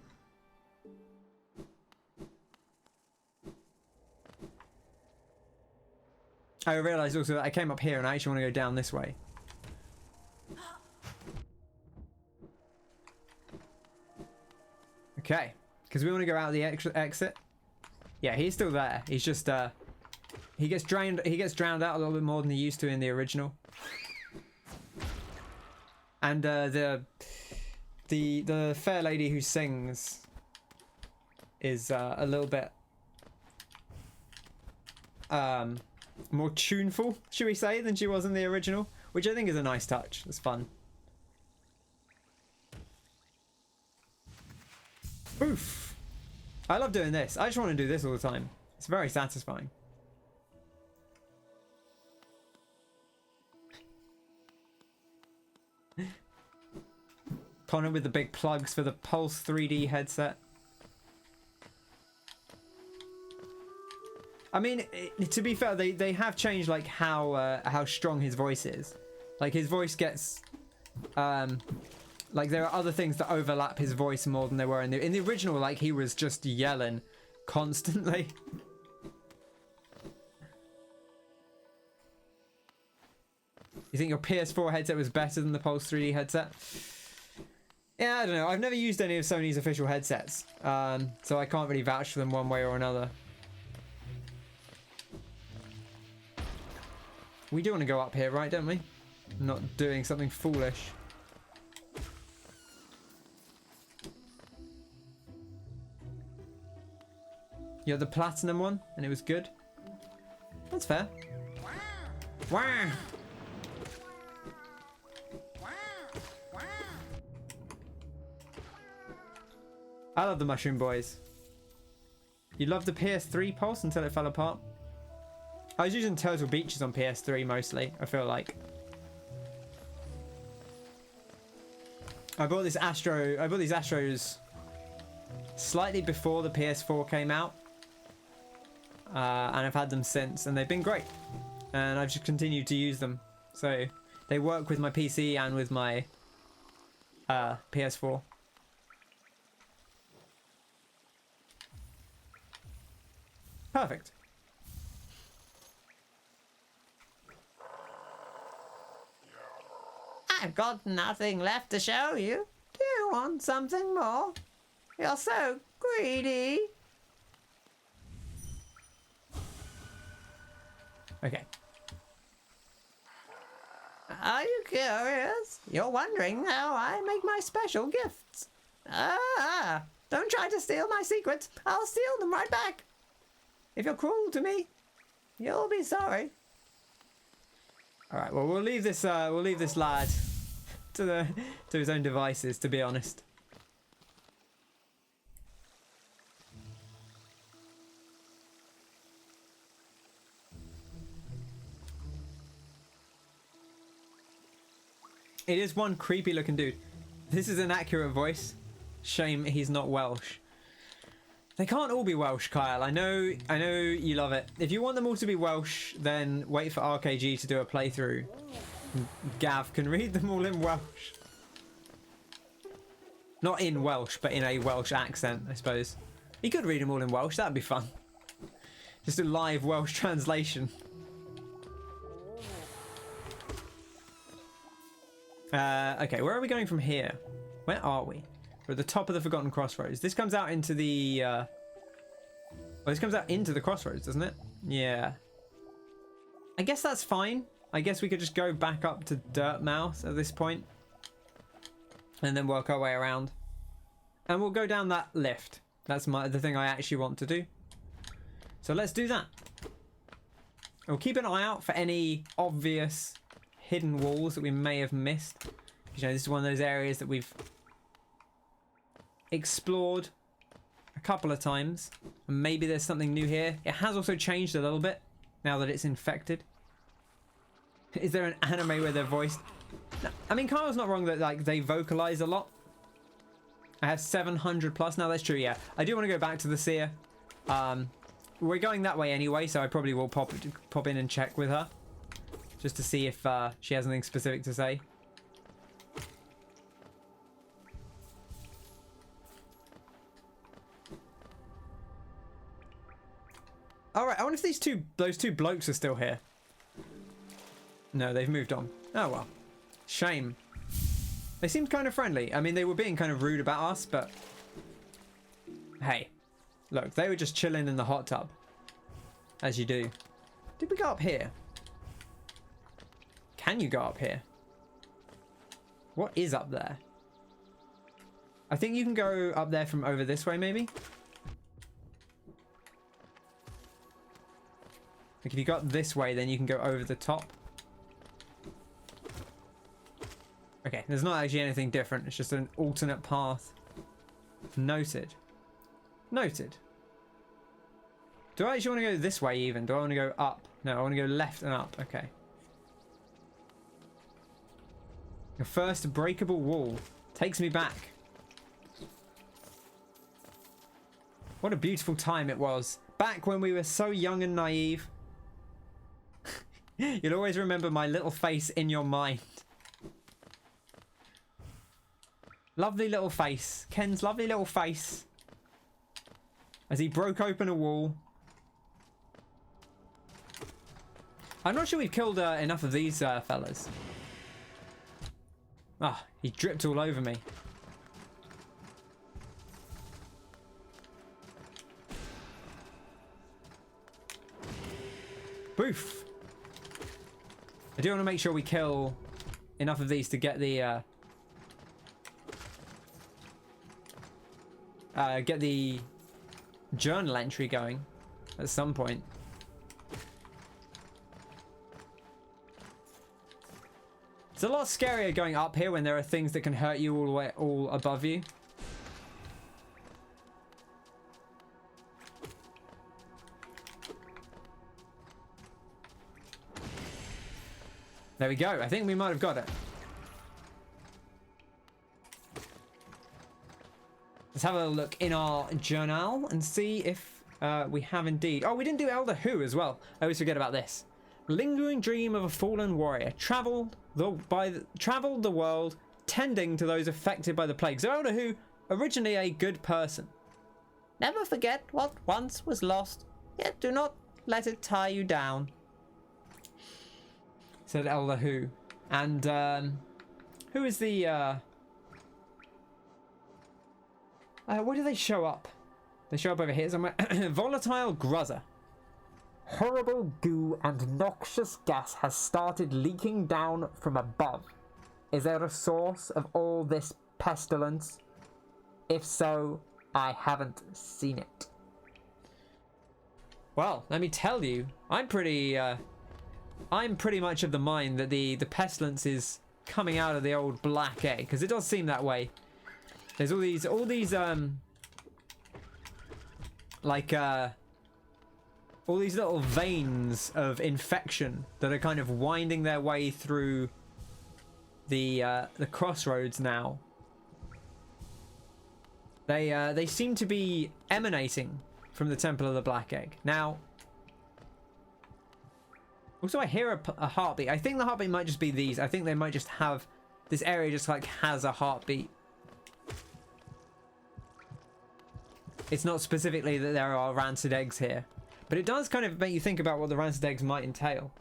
I realised also that I came up here and I actually want to go down this way. Okay, because we want to go out the exit. Yeah, he's still there. He's just he gets drowned out a little bit more than he used to in the original. And the fair lady who sings is a little bit more tuneful, should we say, than she was in the original, which I think is a nice touch. It's fun. Oof. I love doing this. I just want to do this all the time. It's very satisfying. Connor with the big plugs for the Pulse 3D headset. I mean, to be fair, they have changed like how strong his voice is. Like his voice gets like there are other things that overlap his voice more than there were in the original. Like he was just yelling constantly. You think your PS4 headset was better than the Pulse 3D headset? Yeah, I don't know. I've never used any of Sony's official headsets, so I can't really vouch for them one way or another. We do want to go up here, right, don't we? Not doing something foolish. You had the platinum one, and it was good. That's fair. Wow. I love the Mushroom Boys. You loved the PS3 pulse until it fell apart. I was using Turtle Beaches on PS3 mostly, I feel like. I bought these Astros slightly before the PS4 came out. And I've had them since, and they've been great. And I've just continued to use them. So they work with my PC and with my PS4. Perfect. I've got nothing left to show you. Do you want something more? You're so greedy. Okay. Are you curious? You're wondering how I make my special gifts. Don't try to steal my secrets. I'll steal them right back. If you're cruel to me, you'll be sorry. All right. Well, we'll leave this lad to his own devices, to be honest. It is one creepy looking dude. This is an accurate voice. Shame he's not Welsh. They can't all be Welsh, Kyle. I know you love it. If you want them all to be Welsh, then wait for RKG to do a playthrough. Gav can read them all in Welsh. Not in Welsh, but in a Welsh accent, I suppose. He could read them all in Welsh. That'd be fun. Just a live Welsh translation. Okay, where are we going from here? Where are we? We're at the top of the Forgotten Crossroads. This comes out into the... Well, this comes out into the crossroads, doesn't it? Yeah. I guess that's fine. I guess we could just go back up to Dirtmouth at this point. And then work our way around. And we'll go down that lift. That's the thing I actually want to do. So let's do that. We'll keep an eye out for any obvious hidden walls that we may have missed. You know, this is one of those areas that we've explored a couple of times, and maybe there's something new here. It has also changed a little bit now that it's infected. Is there an anime where they're voiced? No, I mean, Kyle's not wrong that like they vocalize a lot. I have 700 plus now. That's true. Yeah, I do want to go back to the seer. We're going that way anyway, so I probably will pop in and check with her just to see if she has anything specific to say. Alright, I wonder if those two blokes are still here. No, they've moved on. Oh well. Shame. They seemed kind of friendly. I mean, they were being kind of rude about us, but... Hey. Look, they were just chilling in the hot tub. As you do. Did we go up here? Can you go up here? What is up there? I think you can go up there from over this way, maybe? Like if you got this way, then you can go over the top. Okay, there's not actually anything different. It's just an alternate path. Noted. Noted. Do I actually want to go this way even? Do I want to go up? No, I want to go left and up. Okay. Your first breakable wall takes me back. What a beautiful time it was. Back when we were so young and naive. You'll always remember my little face in your mind. Lovely little face. Ken's lovely little face. As he broke open a wall. I'm not sure we've killed enough of these fellas. Ah, he dripped all over me. Boof. I do want to make sure we kill enough of these to get the journal entry going at some point. It's a lot scarier going up here when there are things that can hurt you all above you. There we go. I think we might have got it. Let's have a look in our journal and see if we have indeed. Oh, we didn't do Elder Who as well. I always forget about this. Lingering dream of a fallen warrior. Traveled the world, tending to those affected by the plague. So Elder Who, originally a good person. Never forget what once was lost, yet do not let it tie you down. Said Elder Who. And who is the where do they show up? They show up over here somewhere. Volatile Gruzzer. Horrible goo and noxious gas has started leaking down from above. Is there a source of all this pestilence? If so, I haven't seen it. Well, let me tell you, I'm pretty much of the mind that the pestilence is coming out of the old black egg, because it does seem that way. There's all these all these little veins of infection that are kind of winding their way through the crossroads now. They seem to be emanating from the Temple of the Black Egg. Now, also I hear a heartbeat. I think the heartbeat might just be these. I think they might just have, this area just like has a heartbeat. It's not specifically that there are rancid eggs here, but it does kind of make you think about what the rancid eggs might entail.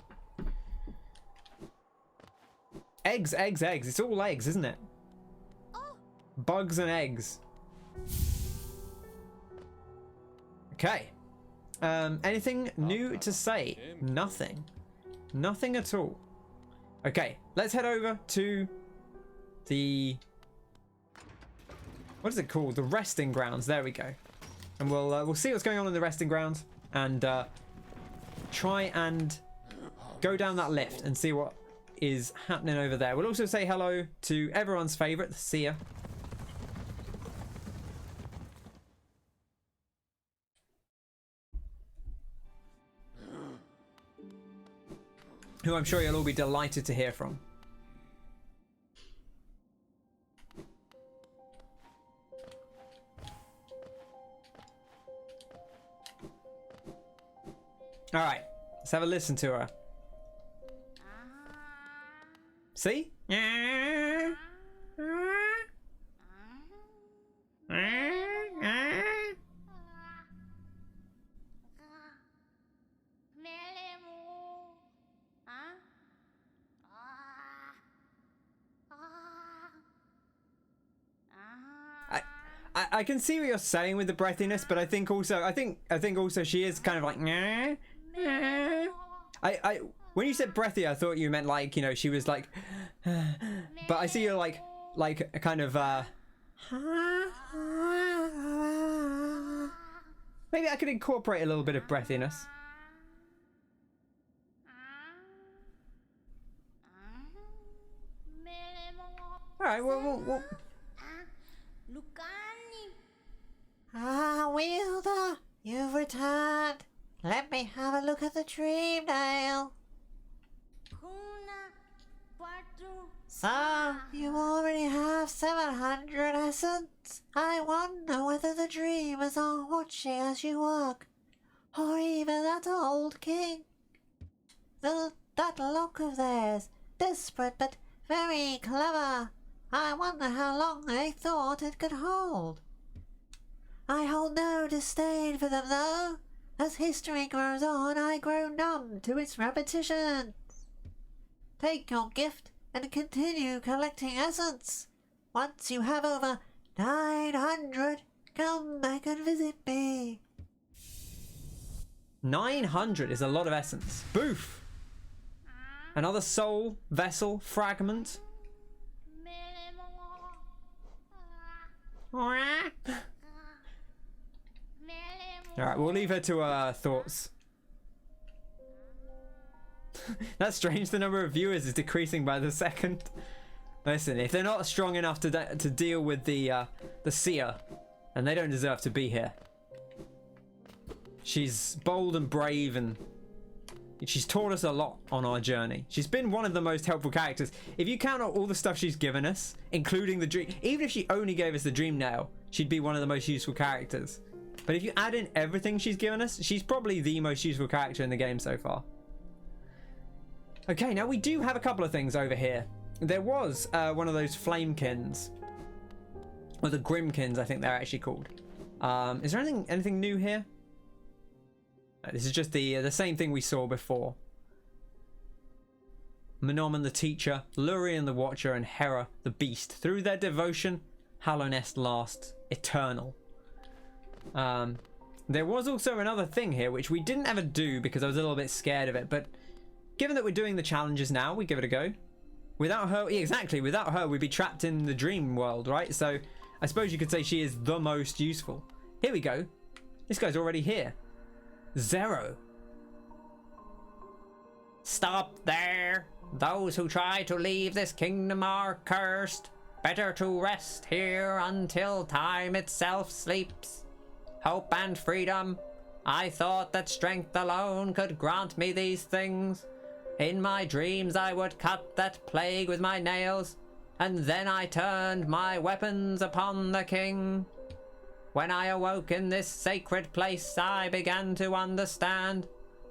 Eggs, eggs, eggs. It's all eggs, isn't it? Bugs and eggs. Okay. Anything new to say? Nothing. Nothing at all. Okay, let's head over to the... what is it called? The resting grounds. There we go. And we'll see what's going on in the resting grounds and try and go down that lift and see what is happening over there. We'll also say hello to everyone's favourite, the seer. Who I'm sure you'll all be delighted to hear from. All right, let's have a listen to her. See? I can see what you're saying with the breathiness, but I think also she is kind of like when you said breathy, I thought you meant like, you know, she was like but I see you're like a kind of maybe I could incorporate a little bit of breathiness. All right, well. Ah, Wielder, you've returned. Let me have a look at the dream nail. So, you already have 700 essence. I wonder whether the dreamers are watching as you work, or even that old king. That look of theirs, desperate but very clever. I wonder how long they thought it could hold. I hold no disdain for them, though. As history grows on, I grow numb to its repetitions. Take your gift and continue collecting essence. Once you have over 900, come back and visit me. 900 is a lot of essence. Boof! Another soul, vessel, fragment. Alright, we'll leave her to her thoughts. That's strange, the number of viewers is decreasing by the second. Listen, if they're not strong enough to deal with the seer, then they don't deserve to be here. She's bold and brave and She's taught us a lot on our journey. She's been one of the most helpful characters. If you count out all the stuff she's given us, including the dream, even if she only gave us the dream nail, she'd be one of the most useful characters. But if you add in everything she's given us, she's probably the most useful character in the game so far. Okay, now we do have a couple of things over here. There was one of those flamekins, or the grimkins, I think they're actually called. Is there anything new here? This is just the same thing we saw before. Menomen the teacher, Lurien the watcher, and Hera the beast. Through their devotion, Hallownest lasts eternal. There was also another thing here which we didn't ever do because I was a little bit scared of it, but given that we're doing the challenges now, we give it a go. Without her, exactly, without her we'd be trapped in the dream world, right? So I suppose you could say she is the most useful. Here we go. This guy's already here. Zero. Stop there. Those who try to leave this kingdom are cursed. Better to rest here until time itself sleeps. Hope and freedom. I thought that strength alone could grant me these things. In my dreams I would cut that plague with my nails, and then I turned my weapons upon the king. When I awoke in this sacred place, I began to understand.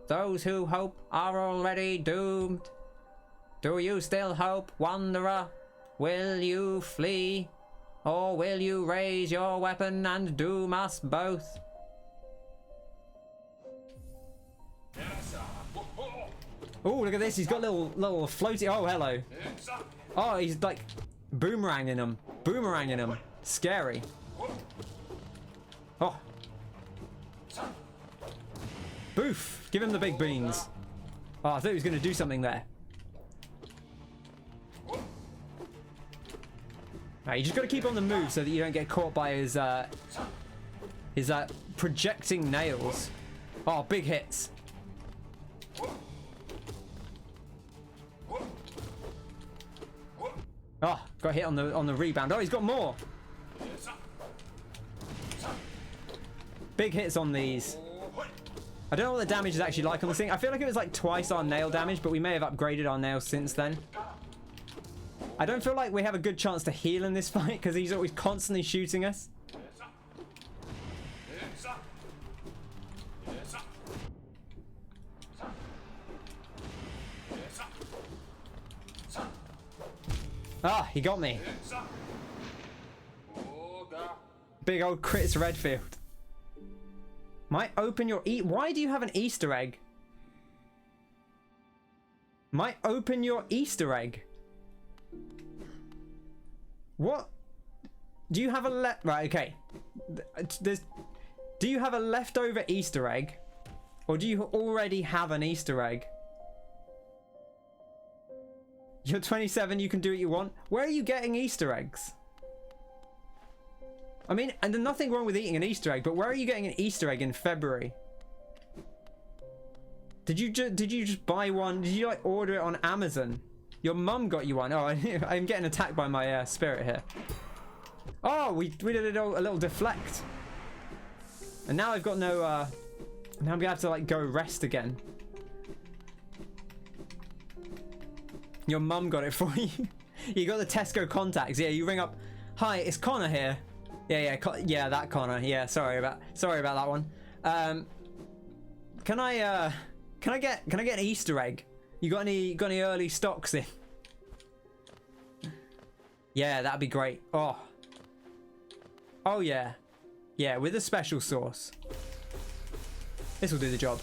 Those who hope are already doomed. Do you still hope, wanderer? Will you flee? Or will you raise your weapon and doom us both? Oh, look at this. He's got little floaty. Oh, hello. Oh, he's like boomeranging him. Boomeranging him. Scary. Oh. Boof. Give him the big beans. Oh, I thought he was going to do something there. Right, you just got to keep on the move so that you don't get caught by his projecting nails. Oh, big hits. Oh, got hit on the rebound. Oh, he's got more. Big hits on these. I don't know what the damage is actually like on this thing. I feel like it was like twice our nail damage, but we may have upgraded our nails since then. I don't feel like we have a good chance to heal in this fight because he's always constantly shooting us. Ah, he got me. Big old crits Redfield. Might open your why do you have an Easter egg? Might open your Easter egg. What? Do you have a right, okay. Do you have a leftover Easter egg? Or do you already have an Easter egg? You're 27, you can do what you want. Where are you getting Easter eggs? I mean, and there's nothing wrong with eating an Easter egg, but where are you getting an Easter egg in February? Did you just buy one? Did you like order it on Amazon? Your mum got you one. Oh, I'm getting attacked by my spirit here. Oh, we did a little deflect. And now I've got no, now I'm gonna have to like go rest again. Your mum got it for you. You got the Tesco contacts. Yeah, you ring up. Hi, it's Connor here. Yeah, that Connor. Yeah, sorry about that one. Can I get an Easter egg? You got any early stocks in? Yeah, that'd be great. Oh yeah, with a special sauce. This will do the job.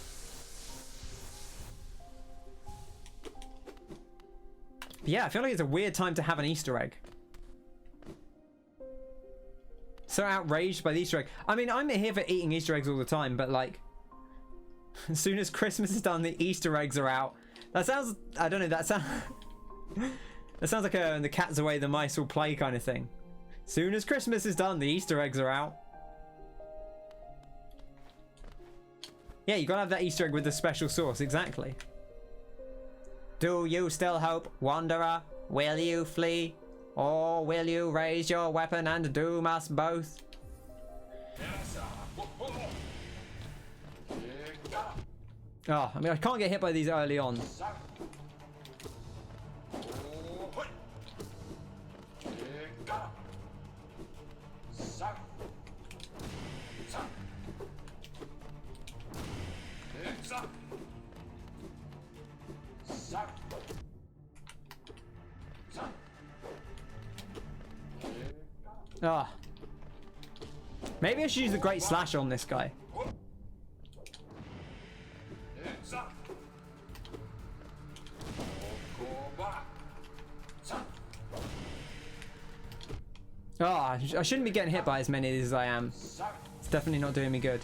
Yeah, I feel like it's a weird time to have an Easter egg. So outraged by the Easter egg. I mean, I'm here for eating Easter eggs all the time, but like, as soon as Christmas is done, the Easter eggs are out. That sounds, I don't know, that sounds like a the cat's away, the mice will play kind of thing. Soon as Christmas is done, the Easter eggs are out. Yeah, you gotta have that Easter egg with the special sauce, exactly. Do you still hope, wanderer? Will you flee? Or will you raise your weapon and doom us both? Oh, I mean, I can't get hit by these early on. Ah. Maybe I should use the Great Slash on this guy. Oh, I shouldn't be getting hit by as many as I am. It's definitely not doing me good.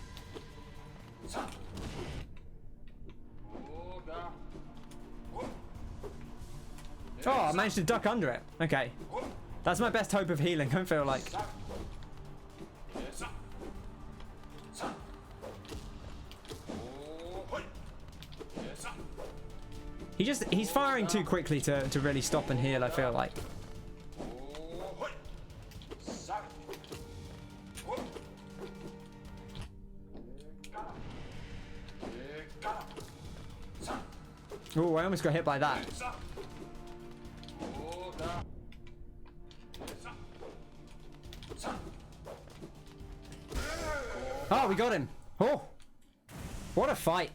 Oh, I managed to duck under it. Okay. That's my best hope of healing, I feel like. He's firing too quickly to really stop and heal, I feel like. Oh, I almost got hit by that. Oh, we got him. Oh, what a fight.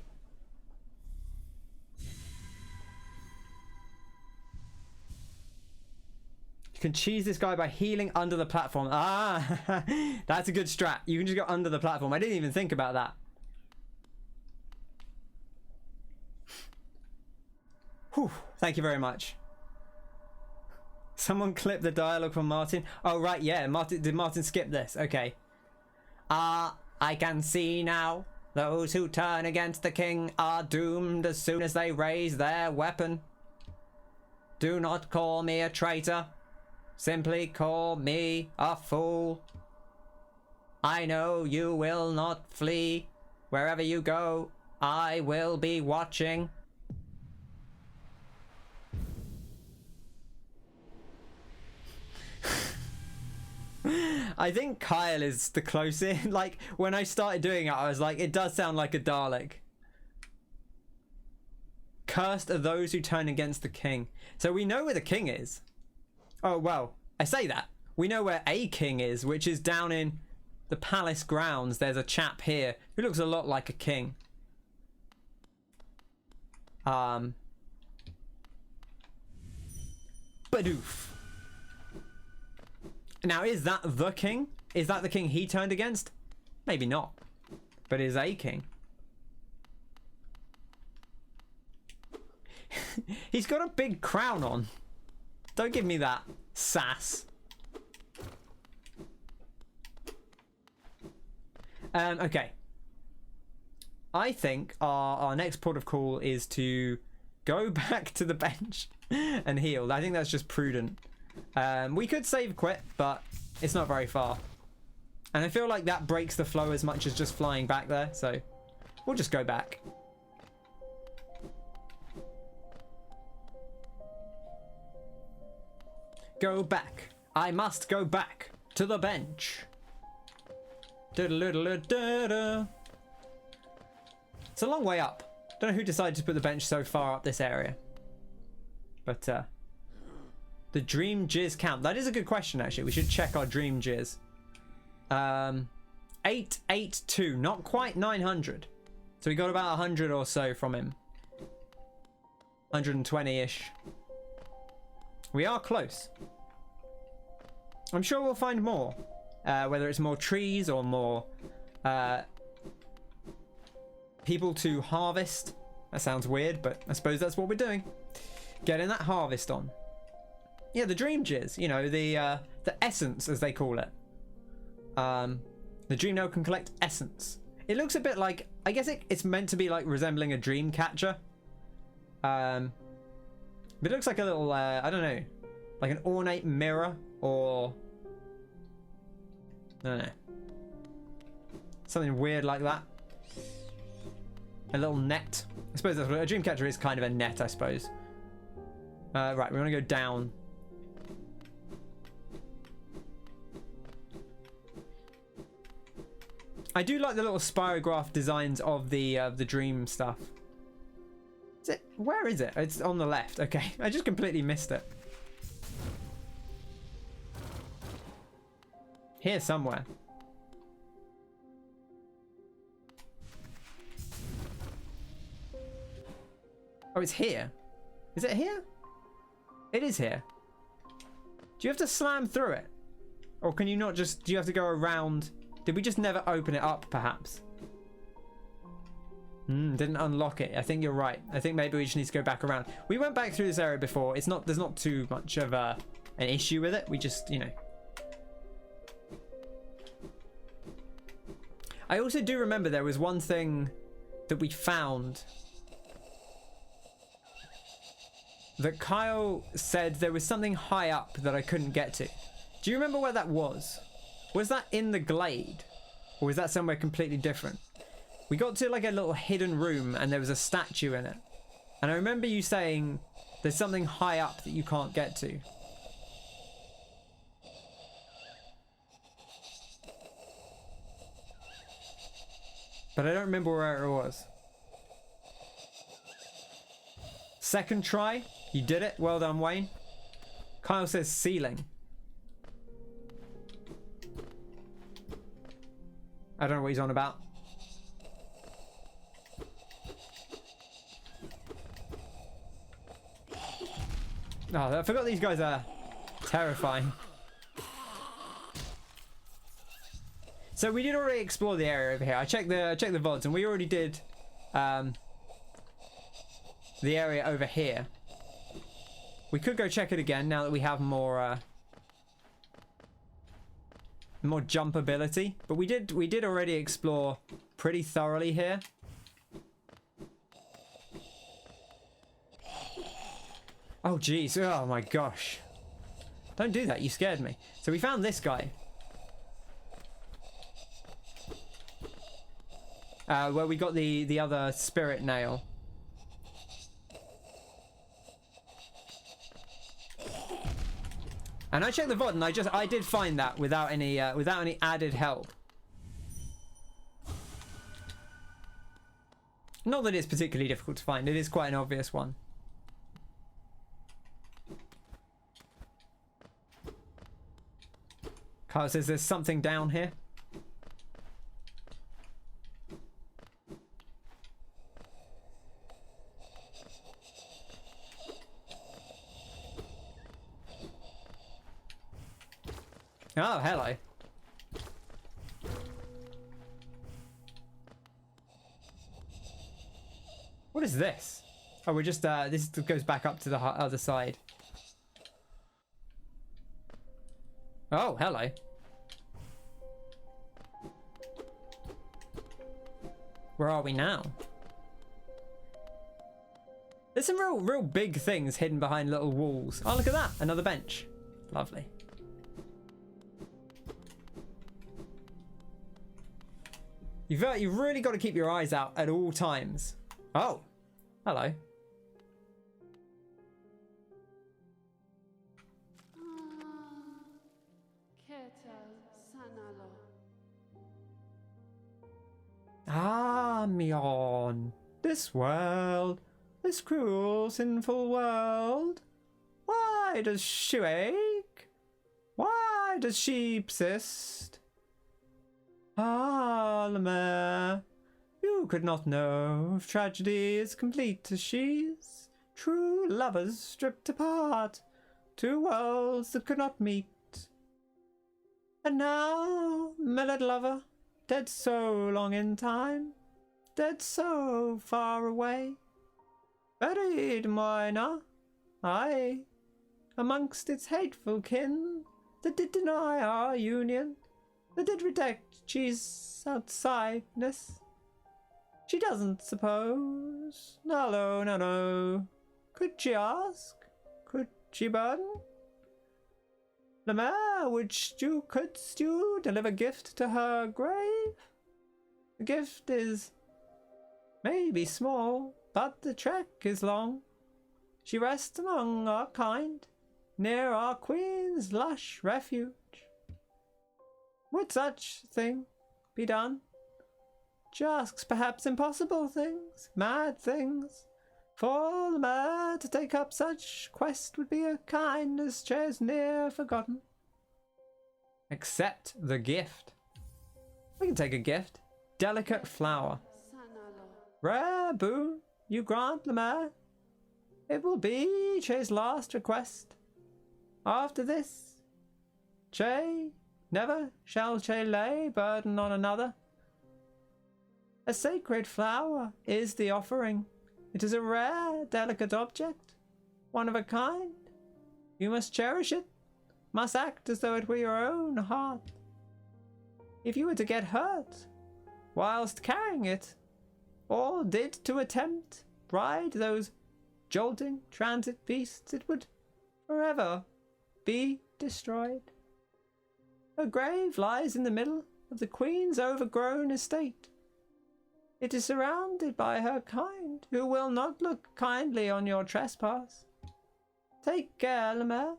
You can cheese this guy by healing under the platform. Ah, that's a good strat. You can just go under the platform. I didn't even think about that. Whew, thank you very much. Someone clip the dialogue from Martin. Oh, right, yeah. Did Martin skip this? Okay. I can see now. Those who turn against the king are doomed as soon as they raise their weapon. Do not call me a traitor. Simply call me a fool. I know you will not flee. Wherever you go, I will be watching. I think Kyle is the closest. Like, when I started doing it, I was like, it does sound like a Dalek. Cursed are those who turn against the king. So we know where the king is. Oh, well, I say that. We know where a king is, which is down in the palace grounds. There's a chap here who looks a lot like a king. Badoof. Now, is that the king? Is that the king he turned against? Maybe not. But is a king. He's got a big crown on. Don't give me that sass. Okay. I think our next port of call is to go back to the bench and heal. I think that's just prudent. We could save quit, but it's not very far. And I feel like that breaks the flow as much as just flying back there, so we'll just go back. Go back. I must go back to the bench. It's a long way up. Don't know who decided to put the bench so far up this area. But, the dream jizz count. That is a good question, actually. We should check our dream jizz. 882. Not quite 900. So we got about 100 or so from him. 120-ish. We are close. I'm sure we'll find more. Whether it's more trees or more people to harvest. That sounds weird, but I suppose that's what we're doing. Getting that harvest on. Yeah, the dream jizz. You know, the essence, as they call it. The dream node can collect essence. It looks a bit like, I guess it's meant to be like resembling a dream catcher. But it looks like a little, I don't know, like an ornate mirror or, I don't know, something weird like that. A little net. I suppose that's what a dream catcher is, kind of a net, I suppose. Right, we want to go down. I do like the little spirograph designs of the dream stuff. Is it? Where is it? It's on the left. Okay, I just completely missed it. Here somewhere. Oh, it's here. Is it here? It is here. Do you have to slam through it? Or can you not just... Do you have to go around... Did we just never open it up, perhaps? Didn't unlock it. I think you're right. I think maybe we just need to go back around. We went back through this area before. It's not... There's not too much of an issue with it. We just, you know... I also do remember there was one thing that we found that Kyle said there was something high up that I couldn't get to. Do you remember where that was? Was that in the glade? Or was that somewhere completely different? We got to like a little hidden room and there was a statue in it. And I remember you saying there's something high up that you can't get to. But I don't remember where it was. Second try. You did it. Well done, Wayne. Kyle says ceiling. I don't know what he's on about. Oh, I forgot these guys are terrifying. So we did already explore the area over here. I checked the VODs and we already did the area over here. We could go check it again now that we have more jump ability. But we did already explore pretty thoroughly here. Oh geez, oh my gosh. Don't do that, you scared me. So we found this guy. Where we got the other spirit nail. And I checked the VOD and I did find that without any added help. Not that it's particularly difficult to find, it is quite an obvious one. Kyle says there's something down here. Oh, hello. What is this? Oh, we're just, this goes back up to the other side. Oh, hello. Where are we now? There's some real big things hidden behind little walls. Oh, look at that. Another bench. Lovely. You've really got to keep your eyes out at all times. Oh, hello. Ah, Mion. This world, this cruel, sinful world. Why does she ache? Why does she persist? Ah, Lemaire, you could not know if tragedy is complete as she's. True lovers stripped apart, two worlds that could not meet. And now, mellowed lover, dead so long in time, dead so far away, buried minor, aye, amongst its hateful kin that did deny our union, that did reject she's outsideness. She doesn't suppose. No. Could she ask? Could she burden? Lemaire, couldst you deliver gift to her grave? The gift is maybe small, but the trek is long. She rests among our kind, near our queen's lush refuge. Would such thing be done? She asks perhaps impossible things, mad things, For the man to take up such quest would be a kindness che's near forgotten. Accept the gift. We can take a gift. Delicate flower. Rare boon you grant, Lemaire. It will be Che's last request. After this, Che never shall Che lay burden on another. A sacred flower is the offering. It is a rare, delicate object, one of a kind. You must cherish it, must act as though it were your own heart. If you were to get hurt whilst carrying it, or did to attempt ride those jolting transit beasts, it would forever be destroyed. Her grave lies in the middle of the Queen's overgrown estate. It is surrounded by her kind, who will not look kindly on your trespass. Take care, Lemaire.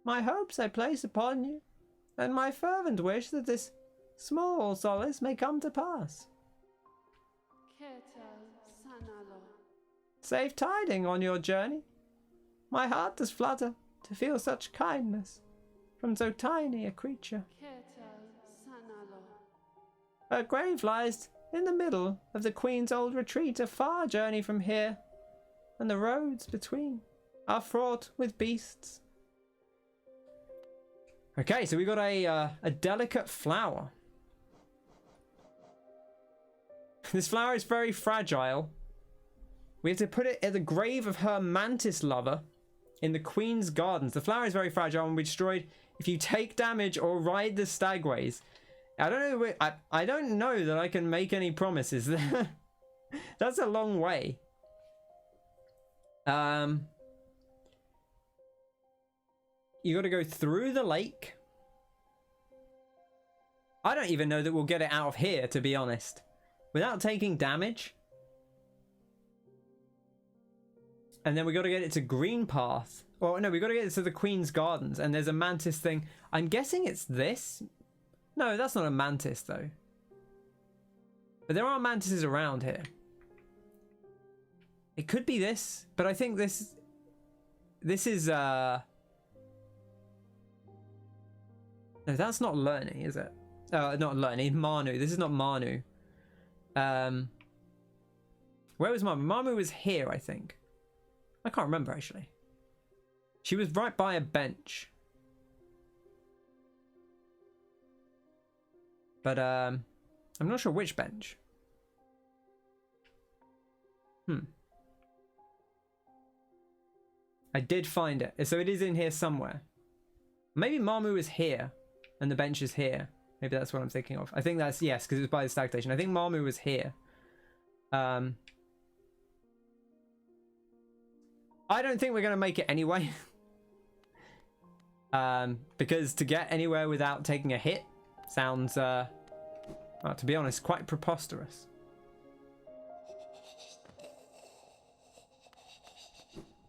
My hopes I place upon you, and my fervent wish that this small solace may come to pass. Safe tiding on your journey. My heart does flutter to feel such kindness from so tiny a creature. Her grave lies in the middle of the Queen's old retreat, a far journey from here, and the roads between are fraught with beasts. Okay, so we got a delicate flower. This flower is very fragile. We have to put it at the grave of her mantis lover in the Queen's Gardens. The flower is very fragile and will be destroyed if you take damage or ride the stagways. I don't know. I don't know that I can make any promises. That's a long way. You got to go through the lake. I don't even know that we'll get it out of here, to be honest, without taking damage. And then we got to get it to Green Path. Or no, we got to get it to the Queen's Gardens. And there's a mantis thing. I'm guessing it's this. No, that's not a mantis though. But there are mantises around here. It could be this, but I think this is no, that's not learning, is it? Not learning, Manu. This is not Manu. Where was Manu? Manu was here, I think. I can't remember actually. She was right by a bench. But I'm not sure which bench. I did find it. So it is in here somewhere. Maybe Mamu is here and the bench is here. Maybe that's what I'm thinking of. I think that's, yes, because it was by the stag station. I think Mamu was here. I don't think we're going to make it anyway. Because to get anywhere without taking a hit sounds, well, to be honest, quite preposterous.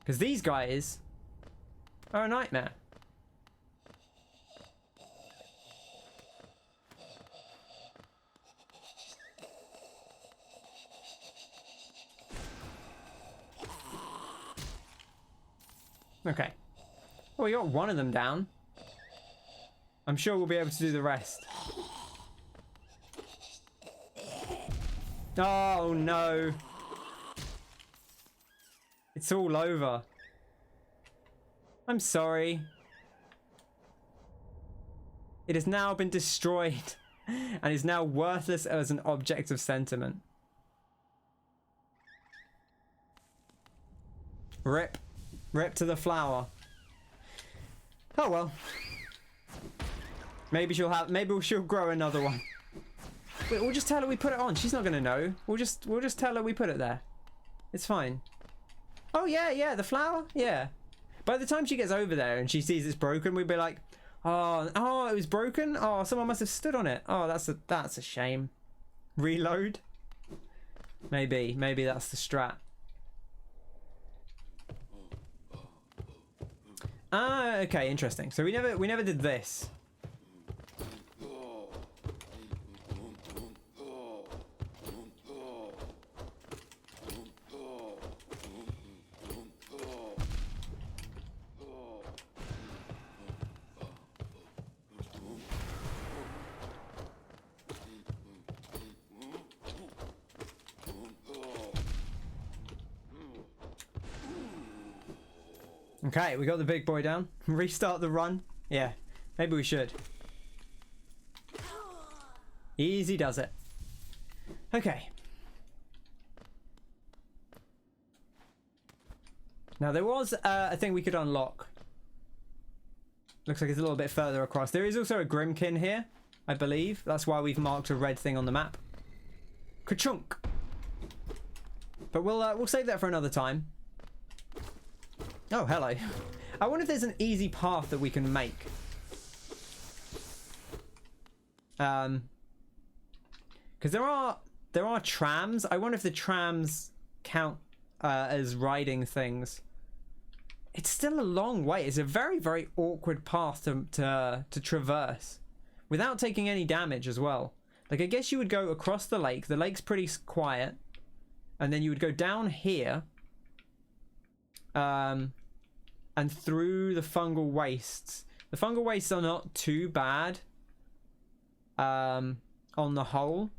Because these guys are a nightmare. Okay. Well, we got one of them down. I'm sure we'll be able to do the rest. Oh no. It's all over. I'm sorry. It has now been destroyed and is now worthless as an object of sentiment. Rip. Rip to the flower. Oh well. Maybe she'll grow another one. We'll just tell her we put it on. She's not gonna know. We'll just tell her we put it there. It's fine. Oh yeah, the flower? Yeah. By the time she gets over there and she sees it's broken, we'll be like, oh, it was broken? Oh, someone must have stood on it. Oh, that's a shame. Reload? Maybe that's the strat. Ah, okay, interesting. So we never did this. Okay, we got the big boy down. Restart the run. Yeah, maybe we should. Easy does it. Okay. Now there was a thing we could unlock. Looks like it's a little bit further across. There is also a Grimkin here, I believe. That's why we've marked a red thing on the map. Ka-chunk. But we'll save that for another time. Oh, hello. I wonder if there's an easy path that we can make. Because there are trams. I wonder if the trams count as riding things. It's still a long way. It's a very, very awkward path to traverse without taking any damage as well. Like, I guess you would go across the lake. The lake's pretty quiet. And then you would go down here. And through the fungal wastes. The fungal wastes are not too bad. On the whole.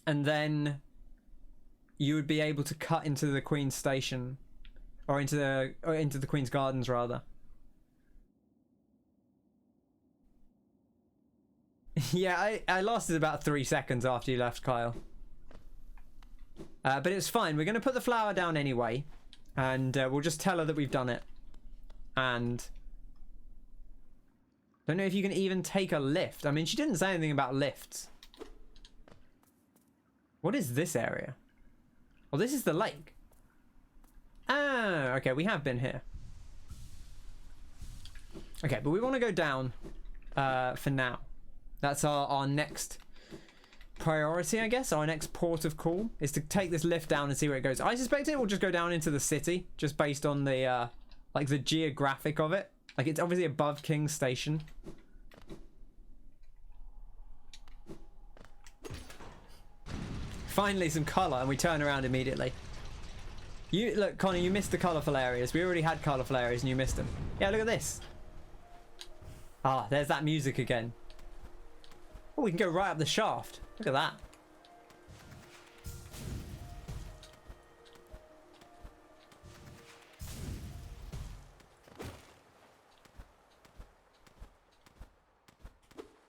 And then you would be able to cut into the Queen's Station. Or into the Queen's Gardens, rather. Yeah, I lasted about 3 seconds after you left, Kyle. But it's fine. We're going to put the flower down anyway. And we'll just tell her that we've done it. And don't know if you can even take a lift. I mean, she didn't say anything about lifts. What is this area? Well, this is the lake. Ah, okay, we have been here. Okay, but we want to go down for now. That's our next priority, I guess. Our next port of call is to take this lift down and see where it goes. I suspect it will just go down into the city, just based on the like the geographic of it. Like, it's obviously above King's Station. Finally some colour, and we turn around immediately. Look, Connor, you missed the colourful areas. We already had colourful areas and you missed them. Yeah, look at this. Ah, there's that music again. Oh, we can go right up the shaft. Look at that.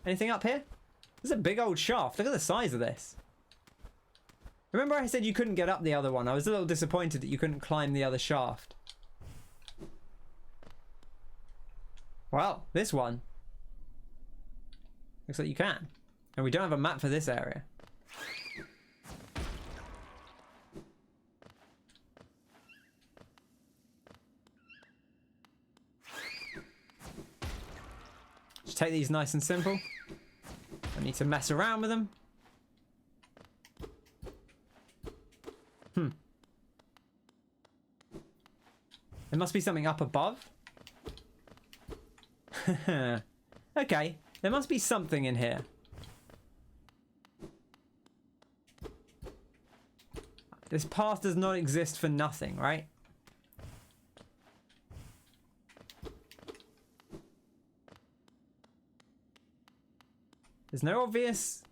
Anything up here? This is a big old shaft. Look at the size of this. Remember I said you couldn't get up the other one? I was a little disappointed that you couldn't climb the other shaft. Well, this one. Looks like you can. And we don't have a map for this area. Just take these nice and simple. Don't need to mess around with them. There must be something up above. Okay, there must be something in here. This path does not exist for nothing, right? There's no obvious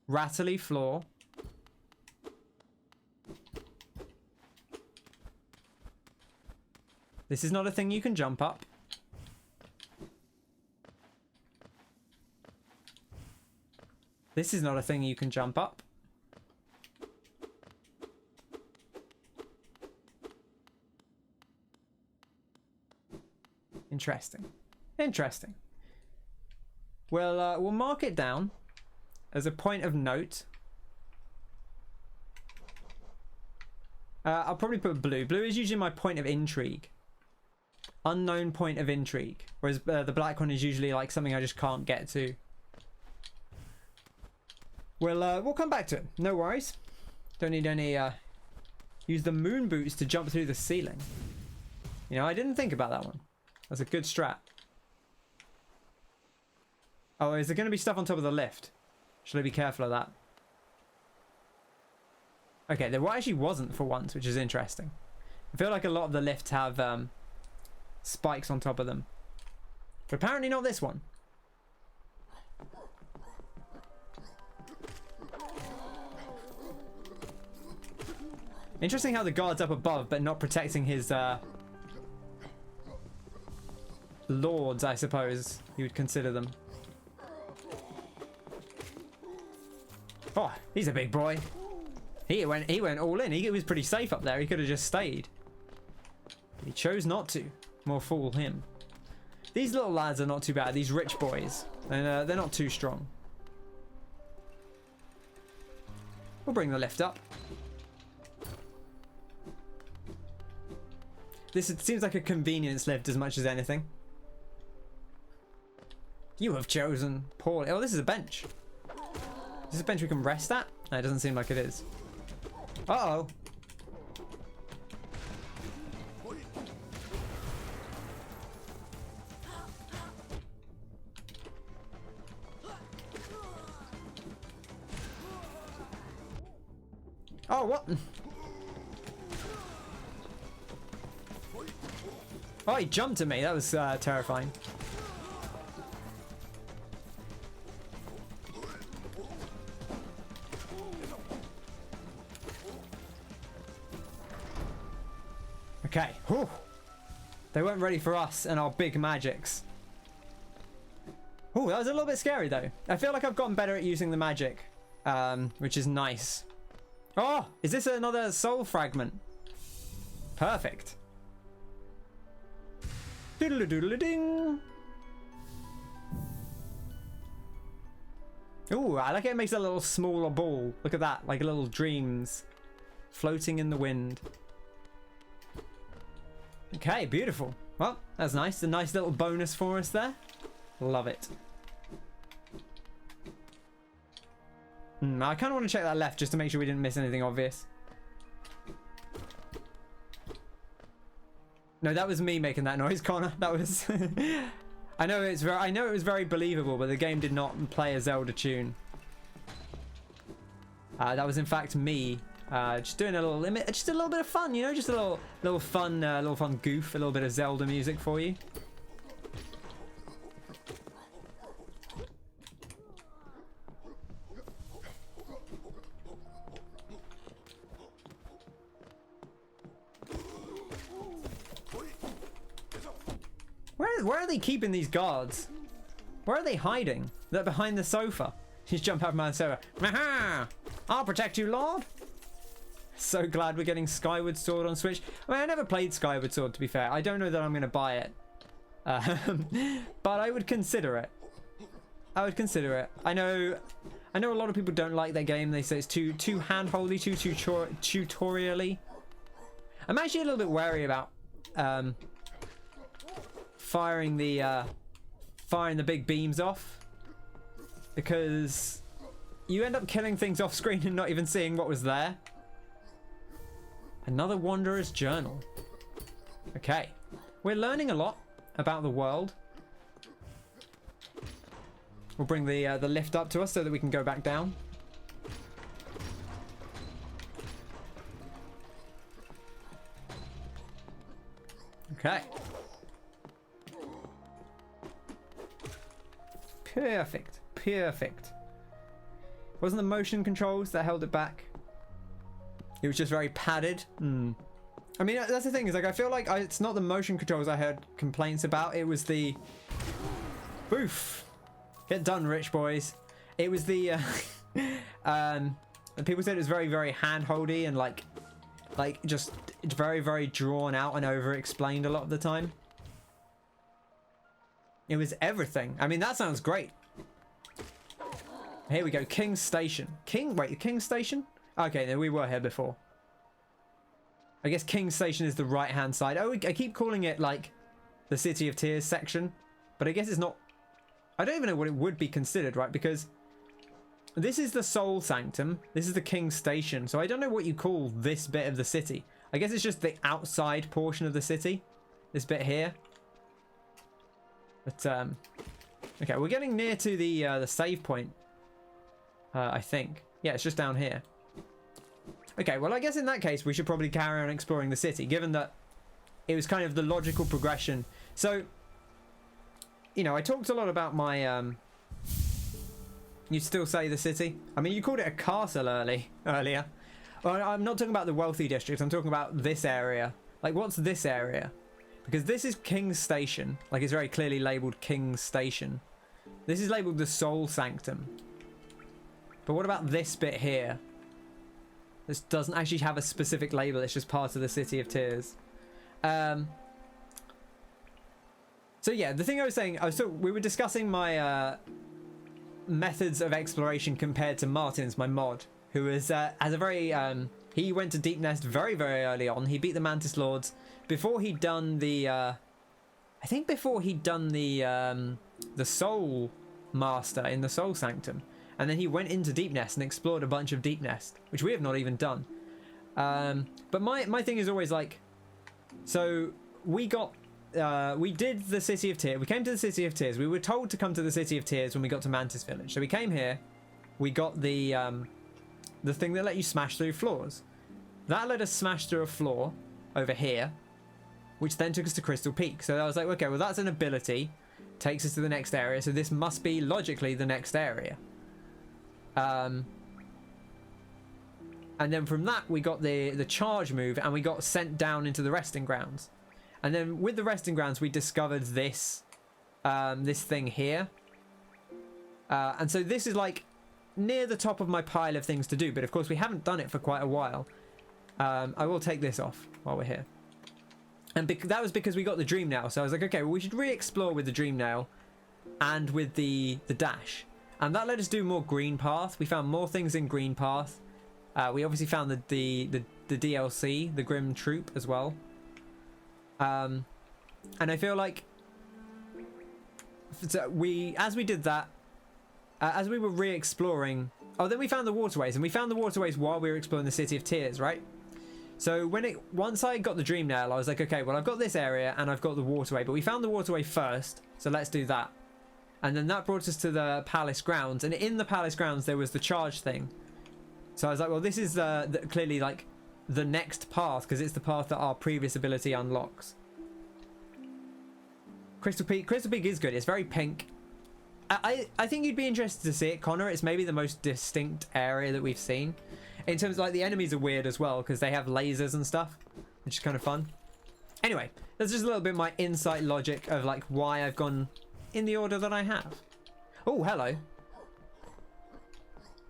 rattly floor. This is not a thing you can jump up. This is not a thing you can jump up. Interesting. Interesting. We'll mark it down as a point of note. I'll probably put blue. Blue is usually my point of intrigue. Unknown point of intrigue. Whereas the black one is usually like something I just can't get to. We'll come back to it. No worries. Don't need any use the moon boots to jump through the ceiling. You know, I didn't think about that one. That's a good strat. Oh, is there going to be stuff on top of the lift? Should I be careful of that? Okay, there actually wasn't for once, which is interesting. I feel like a lot of the lifts have spikes on top of them. But apparently not this one. Interesting how the guard's up above, but not protecting his lords, I suppose you would consider them. Oh, he's a big boy. He went all in. He was pretty safe up there. He could have just stayed. He chose not to. More fool him. These little lads are not too bad. These rich boys. And they're not too strong. We'll bring the lift up. Seems like a convenience lift as much as anything. You have chosen poorly. Oh, this is a bench. Is this a bench we can rest at? No, it doesn't seem like it is. Uh-oh. Oh, what? Oh, he jumped at me. That was terrifying. Okay. Whew. They weren't ready for us and our big magics. Oh, that was a little bit scary though. I feel like I've gotten better at using the magic, which is nice. Oh, is this another soul fragment? Perfect. Doodle-a-doodle-a-ding. Ooh, I like it. It makes a little smaller ball. Look at that, like little dreams floating in the wind. Okay, beautiful. Well, that's nice. A nice little bonus for us there. Love it. I kind of want to check that left just to make sure we didn't miss anything obvious. No, that was me making that noise, Connor. That was. I know it was very believable, but the game did not play a Zelda tune. That was in fact me, just doing a little just a little bit of fun, you know, just a little fun goof, a little bit of Zelda music for you. Where are they keeping these guards? Where are they hiding? They're behind the sofa. Just jump out behind the sofa. Aha! I'll protect you, Lord. So glad we're getting Skyward Sword on Switch. I mean, I never played Skyward Sword, to be fair. I don't know that I'm going to buy it. But I would consider it. I would consider it. I know a lot of people don't like that game. They say it's too hand-holdy, too tutorial-y. I'm actually a little bit wary about firing the big beams off, because you end up killing things off screen and not even seeing what was there. Another Wanderer's Journal. Okay, we're learning a lot about the world. We'll bring the lift up to us so that we can go back down. Okay. Perfect. Perfect. Wasn't the motion controls that held it back? It was just very padded. I mean, that's the thing, is like, I feel like it's not the motion controls I heard complaints about. It was the... Boof. Get done, rich boys. It was the... people said it was very, very hand-holdy and like just very, very drawn out and over-explained a lot of the time. It was everything. I mean, that sounds great. Here we go. King's Station. King's Station? Okay, then we were here before. I guess King's Station is the right-hand side. Oh, I keep calling it, like, the City of Tears section. But I guess it's not... I don't even know what it would be considered, right? Because this is the Soul Sanctum. This is the King's Station. So I don't know what you call this bit of the city. I guess it's just the outside portion of the city. This bit here. But, okay, we're getting near to the save point. I think. Yeah, it's just down here. Okay, well, I guess in that case, we should probably carry on exploring the city, given that it was kind of the logical progression. So, you know, I talked a lot about my, you'd still say the city? I mean, you called it a castle earlier. Well, I'm not talking about the wealthy districts. I'm talking about this area. Like, what's this area? Because this is King's Station. Like, it's very clearly labelled King's Station. This is labelled the Soul Sanctum. But what about this bit here? This doesn't actually have a specific label. It's just part of the City of Tears. So yeah, the thing I was saying, we were discussing my methods of exploration compared to Martin's, my mod, who is has a very he went to Deepnest very early on. He beat the Mantis Lords before he'd done the I think before he'd done the Soul Master in the Soul Sanctum, and then he went into Deepnest and explored a bunch of Deepnest, which we have not even done. But my thing is always like, so we did the City of Tears. We came to the City of Tears. We were told to come to the City of Tears when we got to Mantis Village. So we came here. We got the thing that let you smash through floors. That let us smash through a floor over here, which then took us to Crystal Peak. So I was like, okay, well, that's an ability. Takes us to the next area. So this must be logically the next area. And then from that, we got the charge move, and we got sent down into the resting grounds. And then with the resting grounds, we discovered this this thing here. And so this is like near the top of my pile of things to do. But of course, we haven't done it for quite a while. I will take this off while we're here. And that was because we got the Dream Nail. So I was like, okay, well, we should re-explore with the Dream Nail and with the dash. And that let us do more Green Path. We found more things in Green Path. We obviously found the DLC, the Grim Troop, as well. And I feel like as we did that, as we were re-exploring, then we found the waterways, and we found the waterways while we were exploring the City of Tears, right? So once I got the Dream Nail, I was like, okay, well, I've got this area and I've got the waterway, but we found the waterway first, so let's do that. And then that brought us to the palace grounds, and in the palace grounds there was the charge thing. So I was like, well, this is clearly like the next path, because it's the path that our previous ability unlocks. Crystal Peak is good. It's very pink. I think you'd be interested to see it, Connor. It's maybe the most distinct area that we've seen. In terms of, like, the enemies are weird as well, because they have lasers and stuff, which is kind of fun. Anyway, that's just a little bit my insight logic of, like, why I've gone in the order that I have. Oh, hello.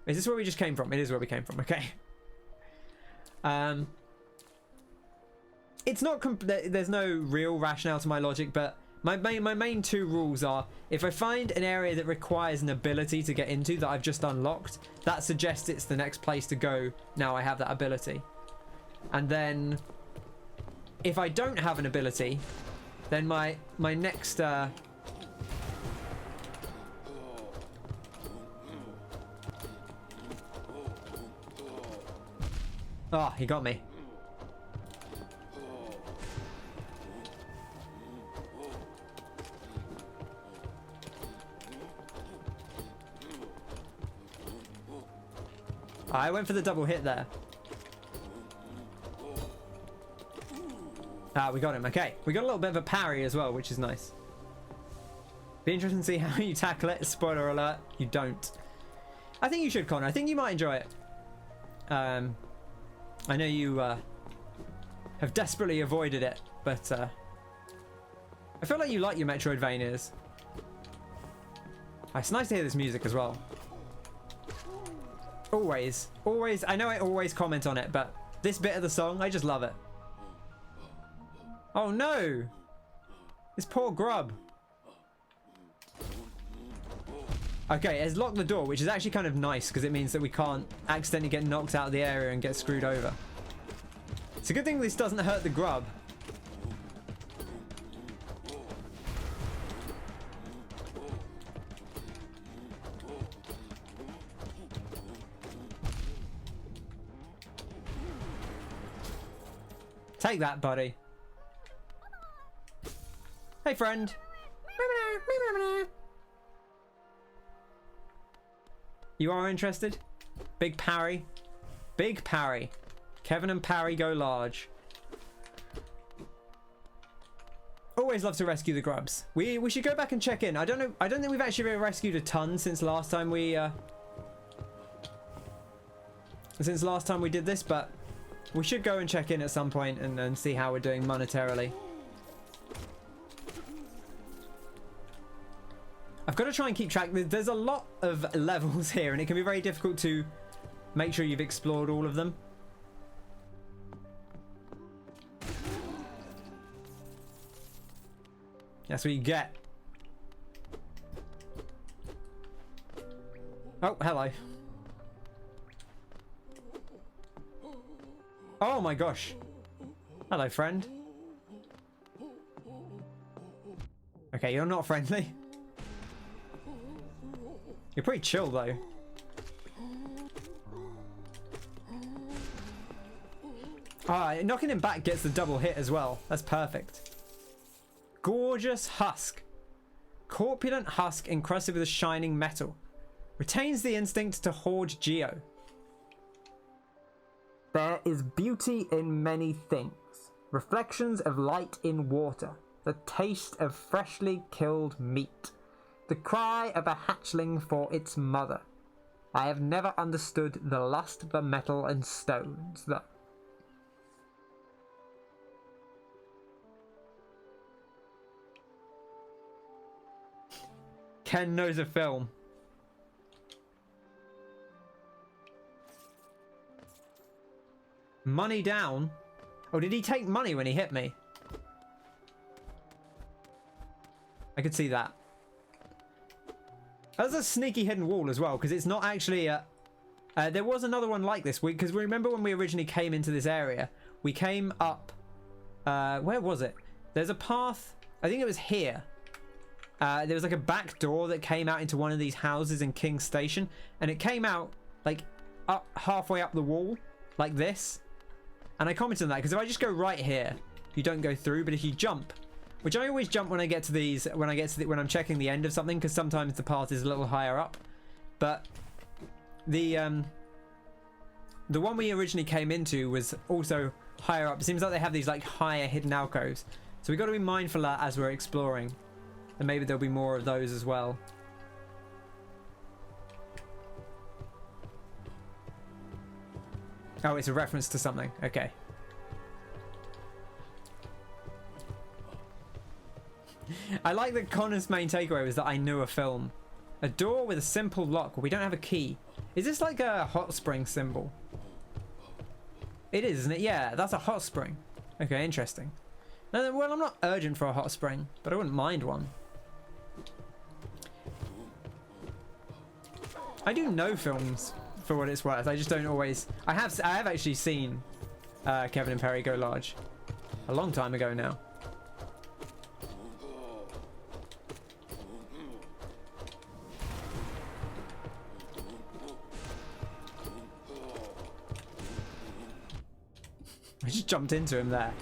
Is this where we just came from? It is where we came from, okay. It's not there's no real rationale to my logic, but my main two rules are, if I find an area that requires an ability to get into that I've just unlocked, that suggests it's the next place to go now I have that ability. And then if I don't have an ability, then my next oh, he got me. I went for the double hit there. Ah, we got him. Okay. We got a little bit of a parry as well, which is nice. Be interesting to see how you tackle it. Spoiler alert, you don't. I think you should, Connor. I think you might enjoy it. I know you have desperately avoided it, but I feel like you like your Metroidvanias. It's nice to hear this music as well. Always. I know I always comment on it, but this bit of the song, I just love it. Oh no! This poor grub. Okay, it's locked the door, which is actually kind of nice, because it means that we can't accidentally get knocked out of the area and get screwed over. It's a good thing this doesn't hurt the grub. Take that, buddy. Hey, friend. You are interested? Big parry. Big parry. Kevin and Parry go large. Always love to rescue the grubs. We should go back and check in. I don't think we've actually rescued a ton since last time we since last time we did this, but we should go and check in at some point and see how we're doing monetarily. I've got to try and keep track. There's a lot of levels here, and it can be very difficult to make sure you've explored all of them. That's what you get. Oh, hello. Oh my gosh. Hello, friend. Okay, you're not friendly. You're pretty chill, though. Ah, knocking him back gets the double hit as well. That's perfect. Gorgeous husk. Corpulent husk encrusted with a shining metal. Retains the instinct to hoard geo. There is beauty in many things. Reflections of light in water. The taste of freshly killed meat. The cry of a hatchling for its mother. I have never understood the lust for metal and stones, though. Ken knows a film. Money down? Oh, did he take money when he hit me? I could see that. There's a sneaky hidden wall as well, because it's not actually a... there was another one like this, because we remember when we originally came into this area, we came up... where was it? There's a path, I think it was here. There was like a back door that came out into one of these houses in King's Station, and it came out like up halfway up the wall, like this. And I commented on that, because if I just go right here, you don't go through, but if you jump... Which I always jump when I get to these, when I'm checking the end of something, because sometimes the path is a little higher up. But the one we originally came into was also higher up. It seems like they have these like higher hidden alcoves. So we've got to be mindful of that as we're exploring. And maybe there'll be more of those as well. Oh, it's a reference to something. Okay. I like that Connor's main takeaway was that I knew a film. A door with a simple lock. We don't have a key. Is this like a hot spring symbol? It is, isn't it? Yeah, that's a hot spring. Okay, interesting. No, well, I'm not urgent for a hot spring, but I wouldn't mind one. I do know films for what it's worth. I just don't always... I have actually seen Kevin and Perry Go Large a long time ago now. I just jumped into him there.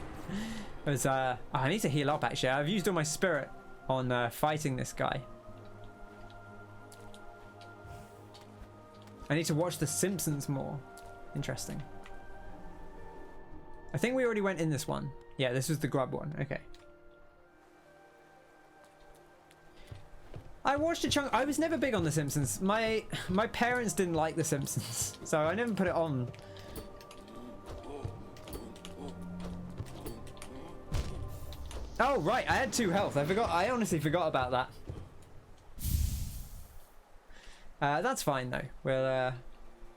It was, I need to heal up actually. I've used all my spirit on fighting this guy. I need to watch The Simpsons more. Interesting. I think we already went in this one. Yeah, this was the grub one. Okay. I watched a chunk. I was never big on The Simpsons. My parents didn't like The Simpsons, so I never put it on. Oh right, I had 2 health. I honestly forgot about that. That's fine though.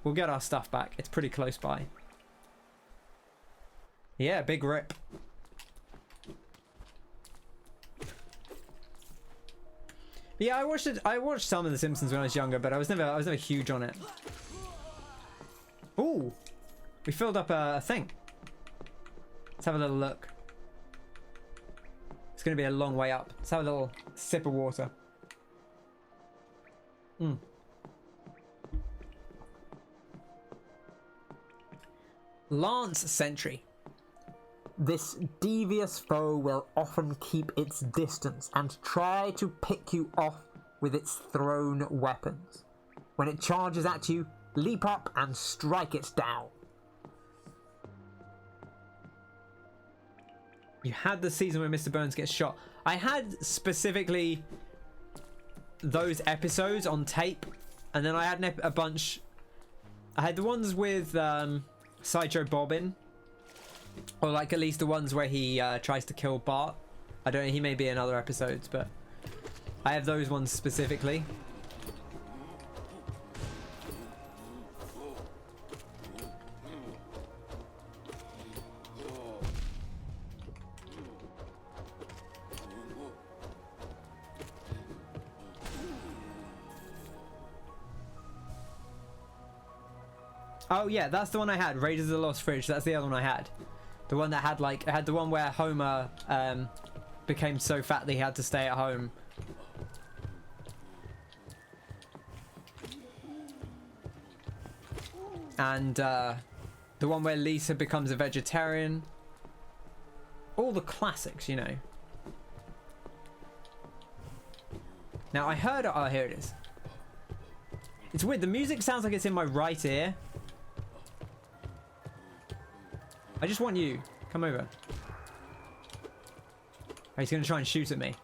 We'll get our stuff back. It's pretty close by. Yeah, big rip. Yeah, I watched some of The Simpsons when I was younger, but I was never huge on it. Ooh, we filled up a thing. Let's have a little look. It's going to be a long way up. Let's have a little sip of water. Lance Sentry. This devious foe will often keep its distance and try to pick you off with its thrown weapons. When it charges at you, leap up and strike it down. You had the season where Mr. Burns gets shot. I had specifically those episodes on tape, and then I had a bunch. I had the ones with Sideshow Bobbin, or like at least the ones where he tries to kill Bart. I don't know, he may be in other episodes, but I have those ones specifically. Oh yeah, that's the one I had. Raiders of the Lost Fridge. That's the other one I had. The one that had like, I had the one where Homer became so fat that he had to stay at home. And the one where Lisa becomes a vegetarian. All the classics, you know. Now I heard, oh here it is. It's weird, the music sounds like it's in my right ear. I just want you. Come over. Oh, he's going to try and shoot at me.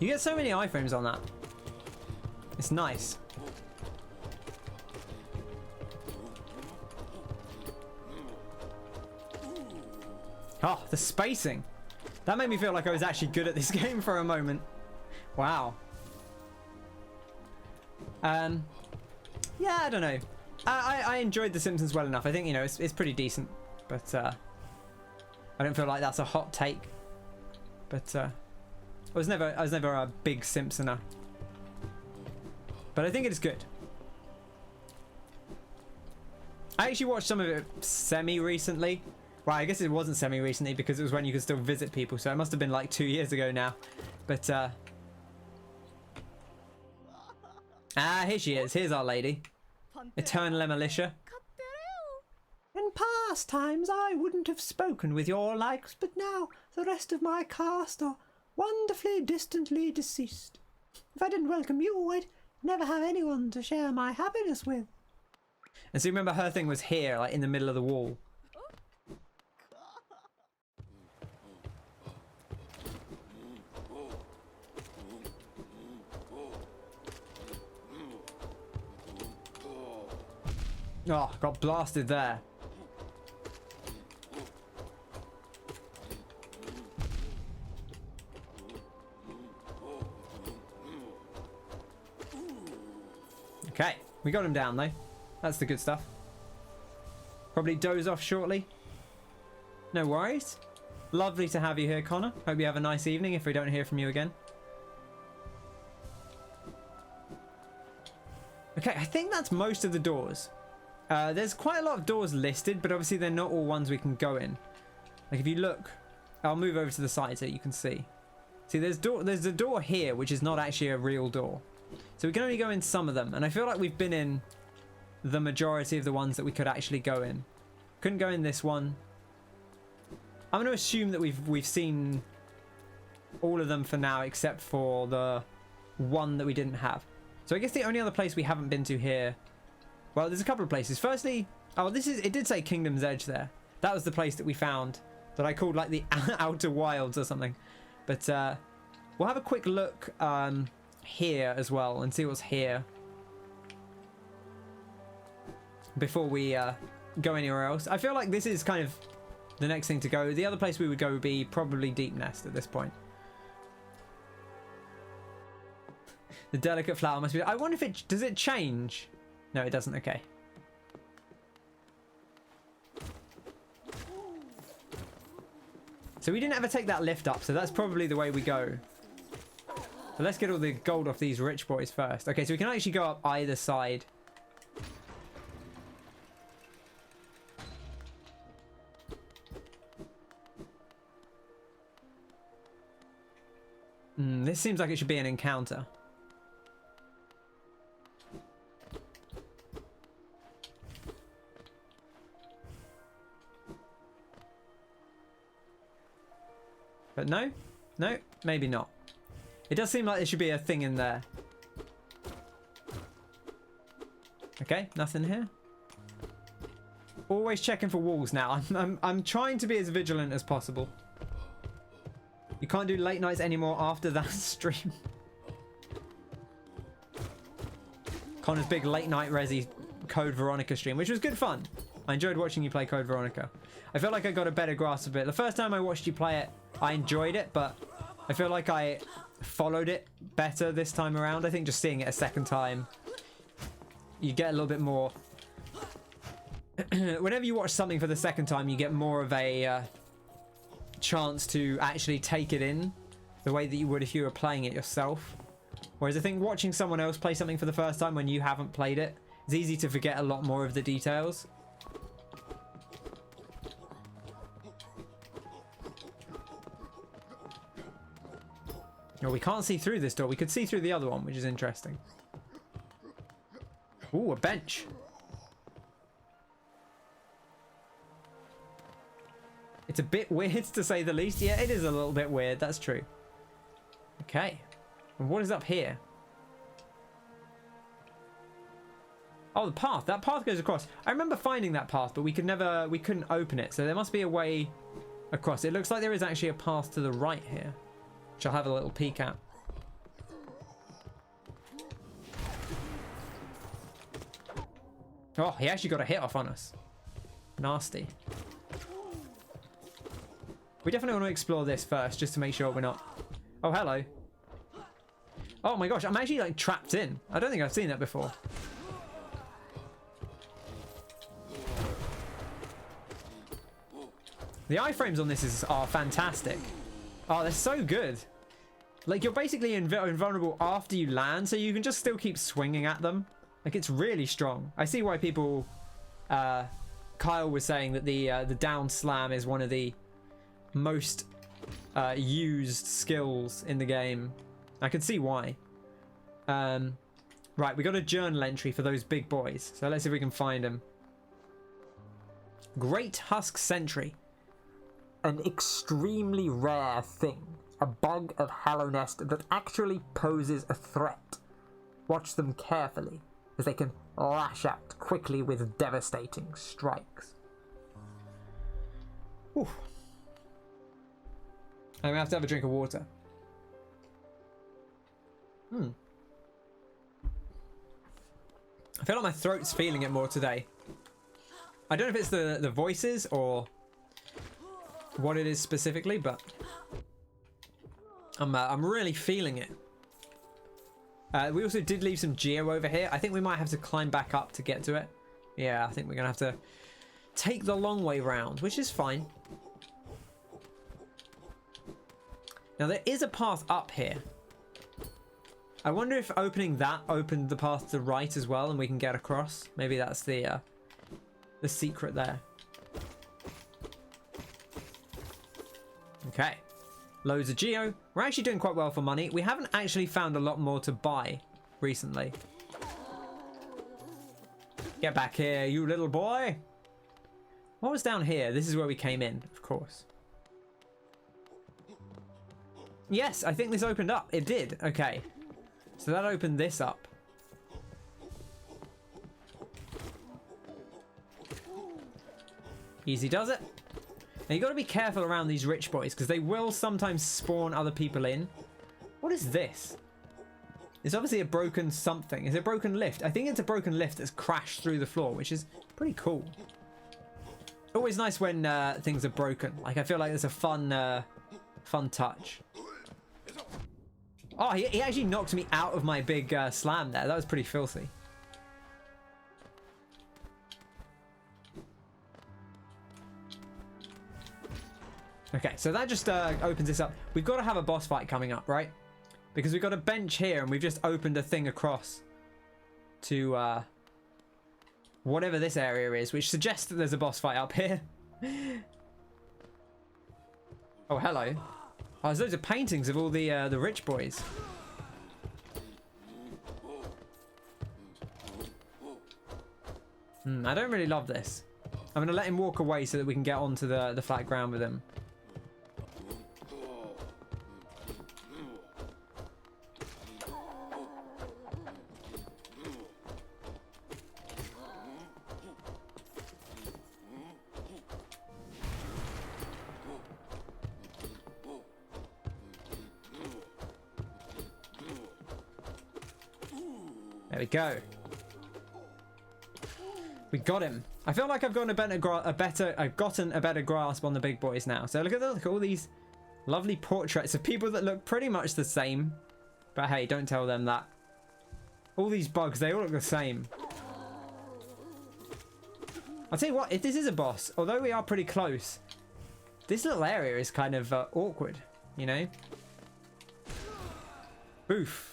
You get so many iframes on that. It's nice. Oh, the spacing. That made me feel like I was actually good at this game for a moment. Wow. Yeah, I don't know. I enjoyed The Simpsons well enough. I think, you know, it's pretty decent. But I don't feel like that's a hot take. But I was never a big Simpsoner. But I think it is good. I actually watched some of it semi-recently. Well, I guess it wasn't semi-recently because it was when you could still visit people, so it must have been like 2 years ago now. But, here she is. Here's our lady. Eternal Militia. In past times I wouldn't have spoken with your likes, but now the rest of my caste are wonderfully distantly deceased. If I didn't welcome you, I'd never have anyone to share my happiness with. And so you remember her thing was here, like in the middle of the wall. Oh, got blasted there. Okay, we got him down though. That's the good stuff. Probably doze off shortly. No worries. Lovely to have you here, Connor. Hope you have a nice evening if we don't hear from you again. Okay, I think that's most of the doors. There's quite a lot of doors listed, but obviously they're not all ones we can go in. Like if you look, I'll move over to the side so you can see. See, there's a door here, which is not actually a real door. So we can only go in some of them, and I feel like we've been in the majority of the ones that we could actually go in. Couldn't go in this one. I'm going to assume that we've seen all of them for now, except for the one that we didn't have. So I guess the only other place we haven't been to here. Well, there's a couple of places. Firstly, oh, it did say Kingdom's Edge there. That was the place that we found that I called like the Outer Wilds or something. But we'll have a quick look here as well and see what's here before we go anywhere else. I feel like this is kind of the next thing to go. The other place we would go would be probably Deepnest at this point. The delicate flower must be... I wonder if it... Does it change? No, it doesn't. Okay. So we didn't ever take that lift up, so that's probably the way we go. So let's get all the gold off these rich boys first. Okay, so we can actually go up either side. This seems like it should be an encounter. But no, maybe not. It does seem like there should be a thing in there. Okay, nothing here. always checking for walls now. I'm trying to be as vigilant as possible. You can't do late nights anymore after that stream. Connor's big late night Resi Code Veronica stream, which was good fun. I enjoyed watching you play Code Veronica. I feel like I got a better grasp of it. The first time I watched you play it, I enjoyed it, but I feel like I followed it better this time around. I think just seeing it a second time, you get a little bit more... Whenever you watch something for the second time, you get more of a chance to actually take it in the way that you would if you were playing it yourself. Whereas I think watching someone else play something for the first time when you haven't played it, it's easy to forget a lot more of the details. No, we can't see through this door. We could see through the other one, which is interesting. Ooh, a bench. It's a bit weird, to say the least. Yeah, it is a little bit weird. That's true. Okay. And what is up here? Oh, the path. That path goes across. I remember finding that path, but we couldn't open it. So there must be a way across. It looks like there is actually a path to the right here, which I'll have a little peek at. Oh, he actually got a hit off on us. Nasty. We definitely want to explore this first, just to make sure we're not... Oh, hello. Oh my gosh, I'm actually like trapped in. I don't think I've seen that before. The iframes on this are fantastic. Oh, they're so good. Like, you're basically invulnerable after you land, so you can just still keep swinging at them. Like, it's really strong. I see why people... Kyle was saying that the down slam is one of the most used skills in the game. I can see why. Right, we got a journal entry for those big boys. So let's see if we can find them. Great Husk Sentry. An extremely rare thing. A bug of Hallownest that actually poses a threat. Watch them carefully, as they can lash out quickly with devastating strikes. Whew. I'm gonna have to have a drink of water. I feel like my throat's feeling it more today. I don't know if it's the voices or what it is specifically, but I'm really feeling it. We also did leave some geo over here. I think we might have to climb back up to get to it. Yeah, I think we're gonna have to take the long way round, which is fine. Now there is a path up here. I wonder if opening that opened the path to the right as well and we can get across. Maybe that's the secret there. Okay. Loads of geo. We're actually doing quite well for money. We haven't actually found a lot more to buy recently. Get back here, you little boy. What was down here? This is where we came in, of course. Yes, I think this opened up. It did. Okay. So that opened this up. Easy does it. Now you got to be careful around these rich boys because they will sometimes spawn other people in. What is this? It's obviously a broken something. Is it a broken lift? I think it's a broken lift that's crashed through the floor, which is pretty cool. Always nice when things are broken. Like, I feel like it's a fun touch. Oh, he actually knocked me out of my big slam there. That was pretty filthy. Okay, so that just opens this up. We've got to have a boss fight coming up, right? Because we've got a bench here and we've just opened a thing across to whatever this area is, which suggests that there's a boss fight up here. Oh, hello. Oh, there's loads of paintings of all the rich boys. I don't really love this. I'm going to let him walk away so that we can get onto the flat ground with him. we go. We got him. I feel like I've gotten a better grasp on the big boys now. So look at all these lovely portraits of people that look pretty much the same. But hey, don't tell them that. All these bugs, they all look the same. I'll tell you what, if this is a boss, although we are pretty close, this little area is kind of awkward, you know? Boof.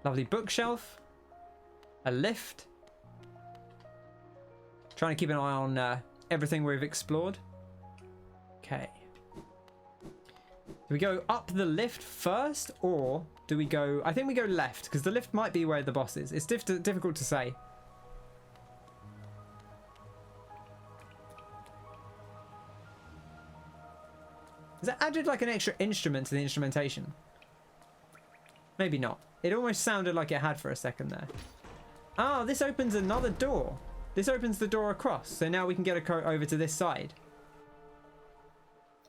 Lovely bookshelf. A lift. Trying to keep an eye on everything we've explored. Okay. Do we go up the lift first, or do we go... I think we go left, because the lift might be where the boss is. It's difficult to say. Has it added like an extra instrument to the instrumentation? Maybe not. It almost sounded like it had for a second there. Ah, this opens another door. This opens the door across, so now we can get over to this side.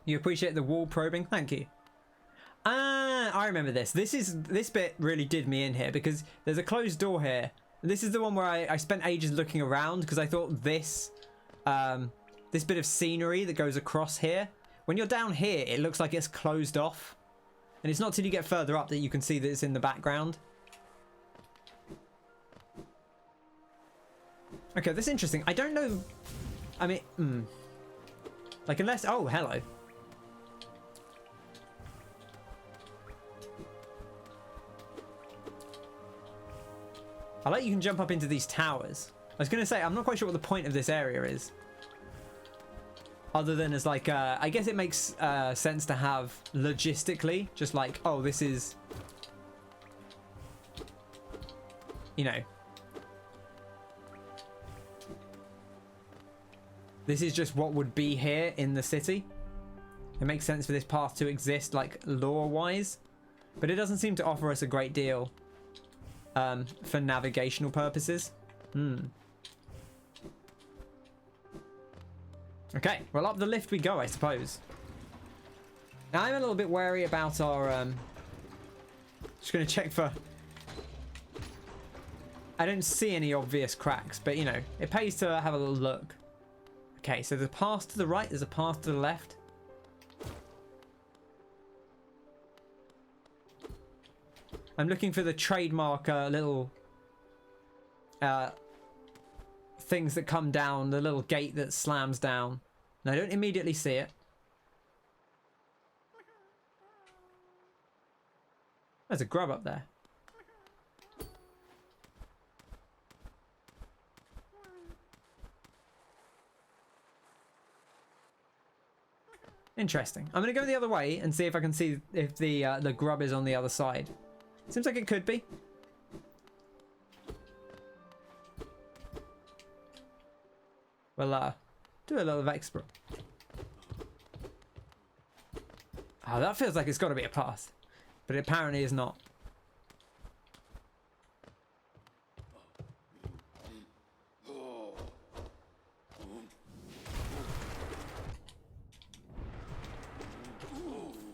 You appreciate the wall probing? Thank you. Ah, I remember this. This bit really did me in here because there's a closed door here. This is the one where I spent ages looking around because I thought this bit of scenery that goes across here, when you're down here, it looks like it's closed off. And it's not till you get further up that you can see that it's in the background. Okay, that's interesting. I don't know. I mean, like unless... Oh, hello. I like you can jump up into these towers. I was going to say, I'm not quite sure what the point of this area is. Other than as like, I guess it makes sense to have logistically, just like, oh, this is, you know, this is just what would be here in the city. It makes sense for this path to exist, like lore-wise, but it doesn't seem to offer us a great deal for navigational purposes. Okay, well up the lift we go, I suppose. Now I'm a little bit wary about our... just going to check for... I don't see any obvious cracks, but you know, it pays to have a little look. Okay, so there's a path to the right, there's a path to the left. I'm looking for the trademark little things that come down, the little gate that slams down. And I don't immediately see it. There's a grub up there. Interesting. I'm going to go the other way and see if I can see if the grub is on the other side. Seems like it could be. We'll do a little extra. Oh, that feels like it's got to be a path, but it apparently is not.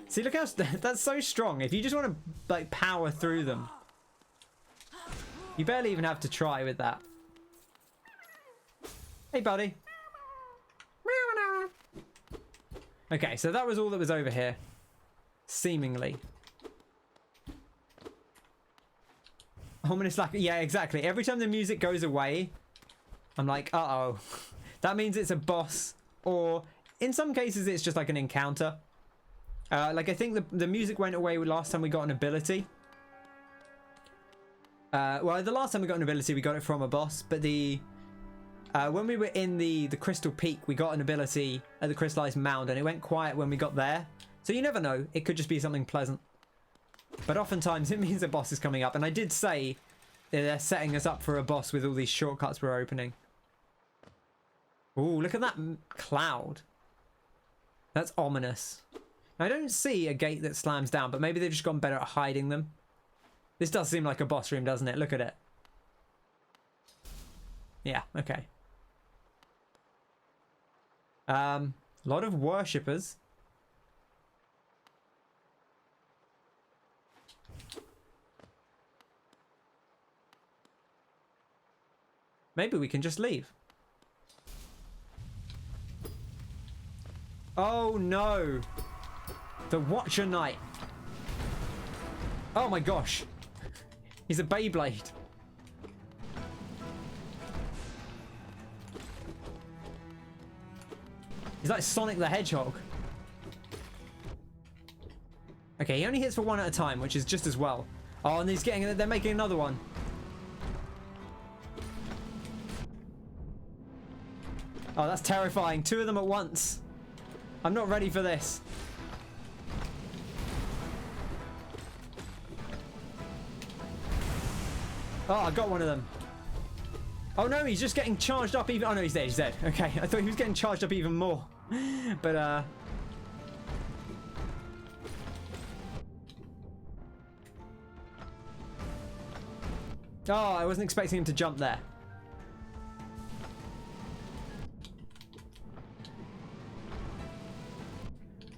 See, look how that's so strong. If you just want to like power through them, you barely even have to try with that. Hey, buddy. Okay, so that was all that was over here, seemingly. Ominous lack. Yeah, exactly. Every time the music goes away, I'm like, uh-oh. That means it's a boss, or in some cases, it's just like an encounter. Like I think the music went away last time we got an ability. Well, the last time we got an ability, we got it from a boss, but when we were in the Crystal Peak, we got an ability at the Crystallized Mound, and it went quiet when we got there. So you never know. It could just be something pleasant. But oftentimes, it means a boss is coming up. And I did say that they're setting us up for a boss with all these shortcuts we're opening. Ooh, look at that cloud. That's ominous. Now, I don't see a gate that slams down, but maybe they've just gotten better at hiding them. This does seem like a boss room, doesn't it? Look at it. Yeah, okay. A lot of worshippers. Maybe we can just leave. Oh no! The Watcher Knight. Oh my gosh. He's a Beyblade. He's like Sonic the Hedgehog. Okay, he only hits for one at a time, which is just as well. Oh, and they're making another one. Oh, that's terrifying. Two of them at once. I'm not ready for this. Oh, I got one of them. Oh no, he's just getting charged up even. Oh no, he's dead. He's dead. Okay, I thought he was getting charged up even more. But oh, I wasn't expecting him to jump there.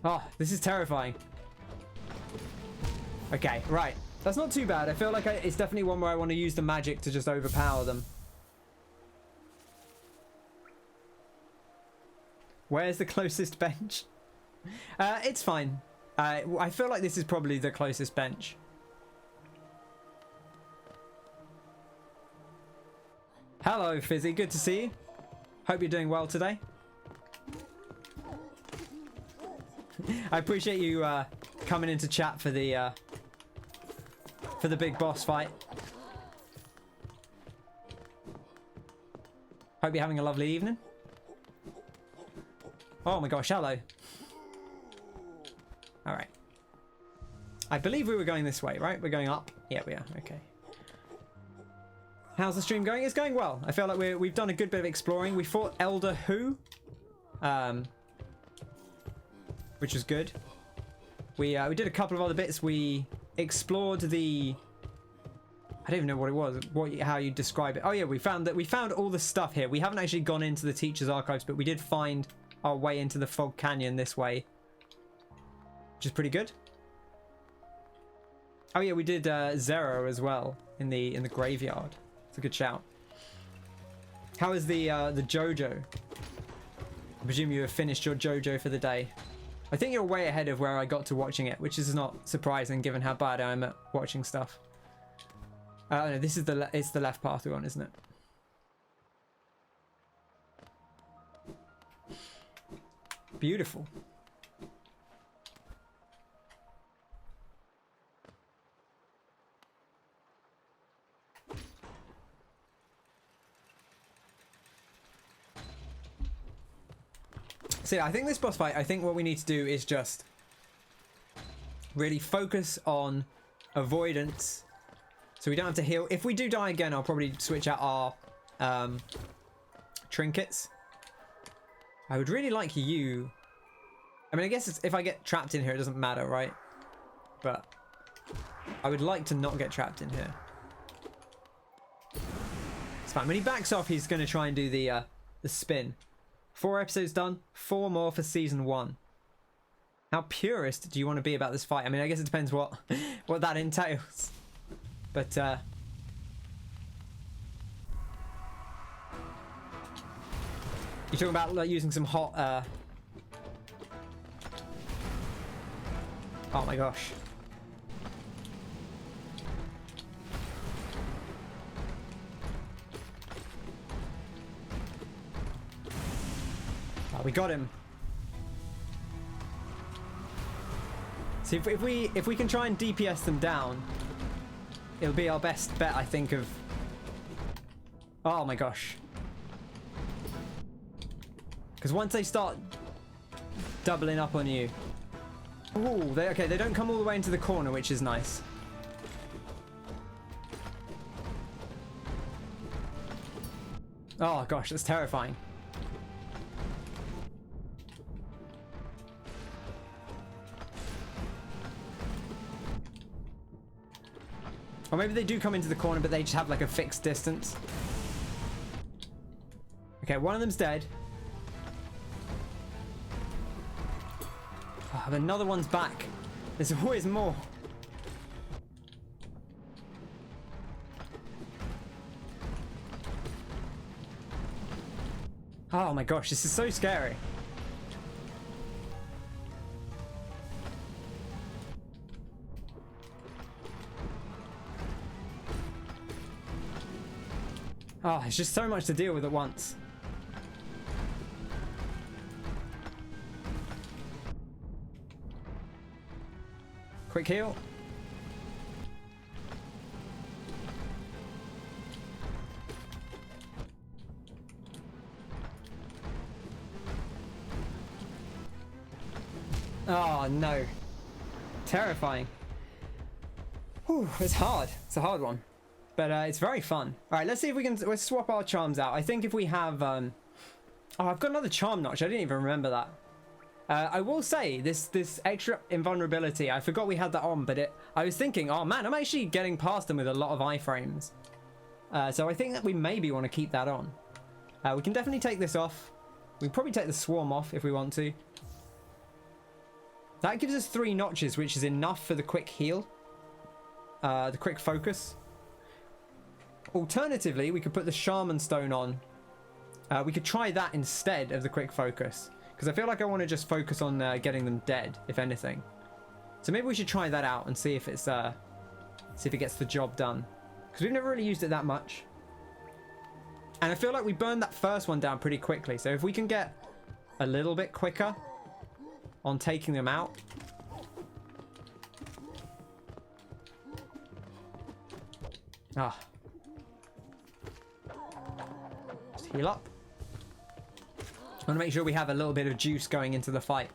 Oh, this is terrifying. Okay, right. That's not too bad. I feel like it's definitely one where I want to use the magic to just overpower them. Where's the closest bench? It's fine. I feel like this is probably the closest bench. Hello, Fizzy. Good to see you. Hope you're doing well today. I appreciate you coming into chat for the big boss fight. Hope you're having a lovely evening. Oh my gosh, hello. Alright. I believe we were going this way, right? We're going up? Yeah, we are. Okay. How's the stream going? It's going well. I feel like we've done a good bit of exploring. We fought Elder Who, which was good. We did a couple of other bits. We explored the... I don't even know what it was. How you describe it. Oh yeah, we found all the stuff here. We haven't actually gone into the teacher's archives, but we did find our way into the Fog Canyon this way, which is pretty good. Oh yeah, we did Zero as well in the graveyard. It's a good shout. How is the JoJo? I presume you have finished your JoJo for the day. I think you're way ahead of where I got to watching it, which is not surprising given how bad I am at watching stuff. No, this is it's the left path we're on, isn't it? Beautiful. So yeah, I think this boss fight, I think what we need to do is just really focus on avoidance so we don't have to heal. If we do die again, I'll probably switch out our trinkets. I would really like you... I mean, I guess if I get trapped in here, it doesn't matter, right? But I would like to not get trapped in here. It's fine. When he backs off, he's going to try and do the spin. 4 episodes done, 4 more for season 1. How purist do you want to be about this fight? I mean, I guess it depends what that entails. But you're talking about like using some hot oh my gosh. We got him. See, if we can try and DPS them down, it'll be our best bet, I think, of... Oh my gosh. Because once they start doubling up on you... Ooh, okay, they don't come all the way into the corner, which is nice. Oh gosh, that's terrifying. Or maybe they do come into the corner, but they just have like a fixed distance. Okay, one of them's dead. Oh, another one's back. There's always more. Oh my gosh, this is so scary. Oh, it's just so much to deal with at once. Quick heal. Oh no. Terrifying. Whew, it's hard. It's a hard one. But it's very fun. Alright, let's see if we can... Let's swap our charms out. I think if we have... Oh, I've got another charm notch. I didn't even remember that. I will say, this extra invulnerability, I forgot we had that on, but I was thinking, oh man, I'm actually getting past them with a lot of iframes. So I think that we maybe want to keep that on. We can definitely take this off. We can probably take the swarm off if we want to. That gives us 3 notches, which is enough for the quick heal. The quick focus. Alternatively, we could put the Shaman Stone on. We could try that instead of the quick focus. Because I feel like I want to just focus on getting them dead, if anything. So maybe we should try that out and see if it's see if it gets the job done. Because we've never really used it that much. And I feel like we burned that first one down pretty quickly. So if we can get a little bit quicker on taking them out. Ah. Just heal up. I want to make sure we have a little bit of juice going into the fight.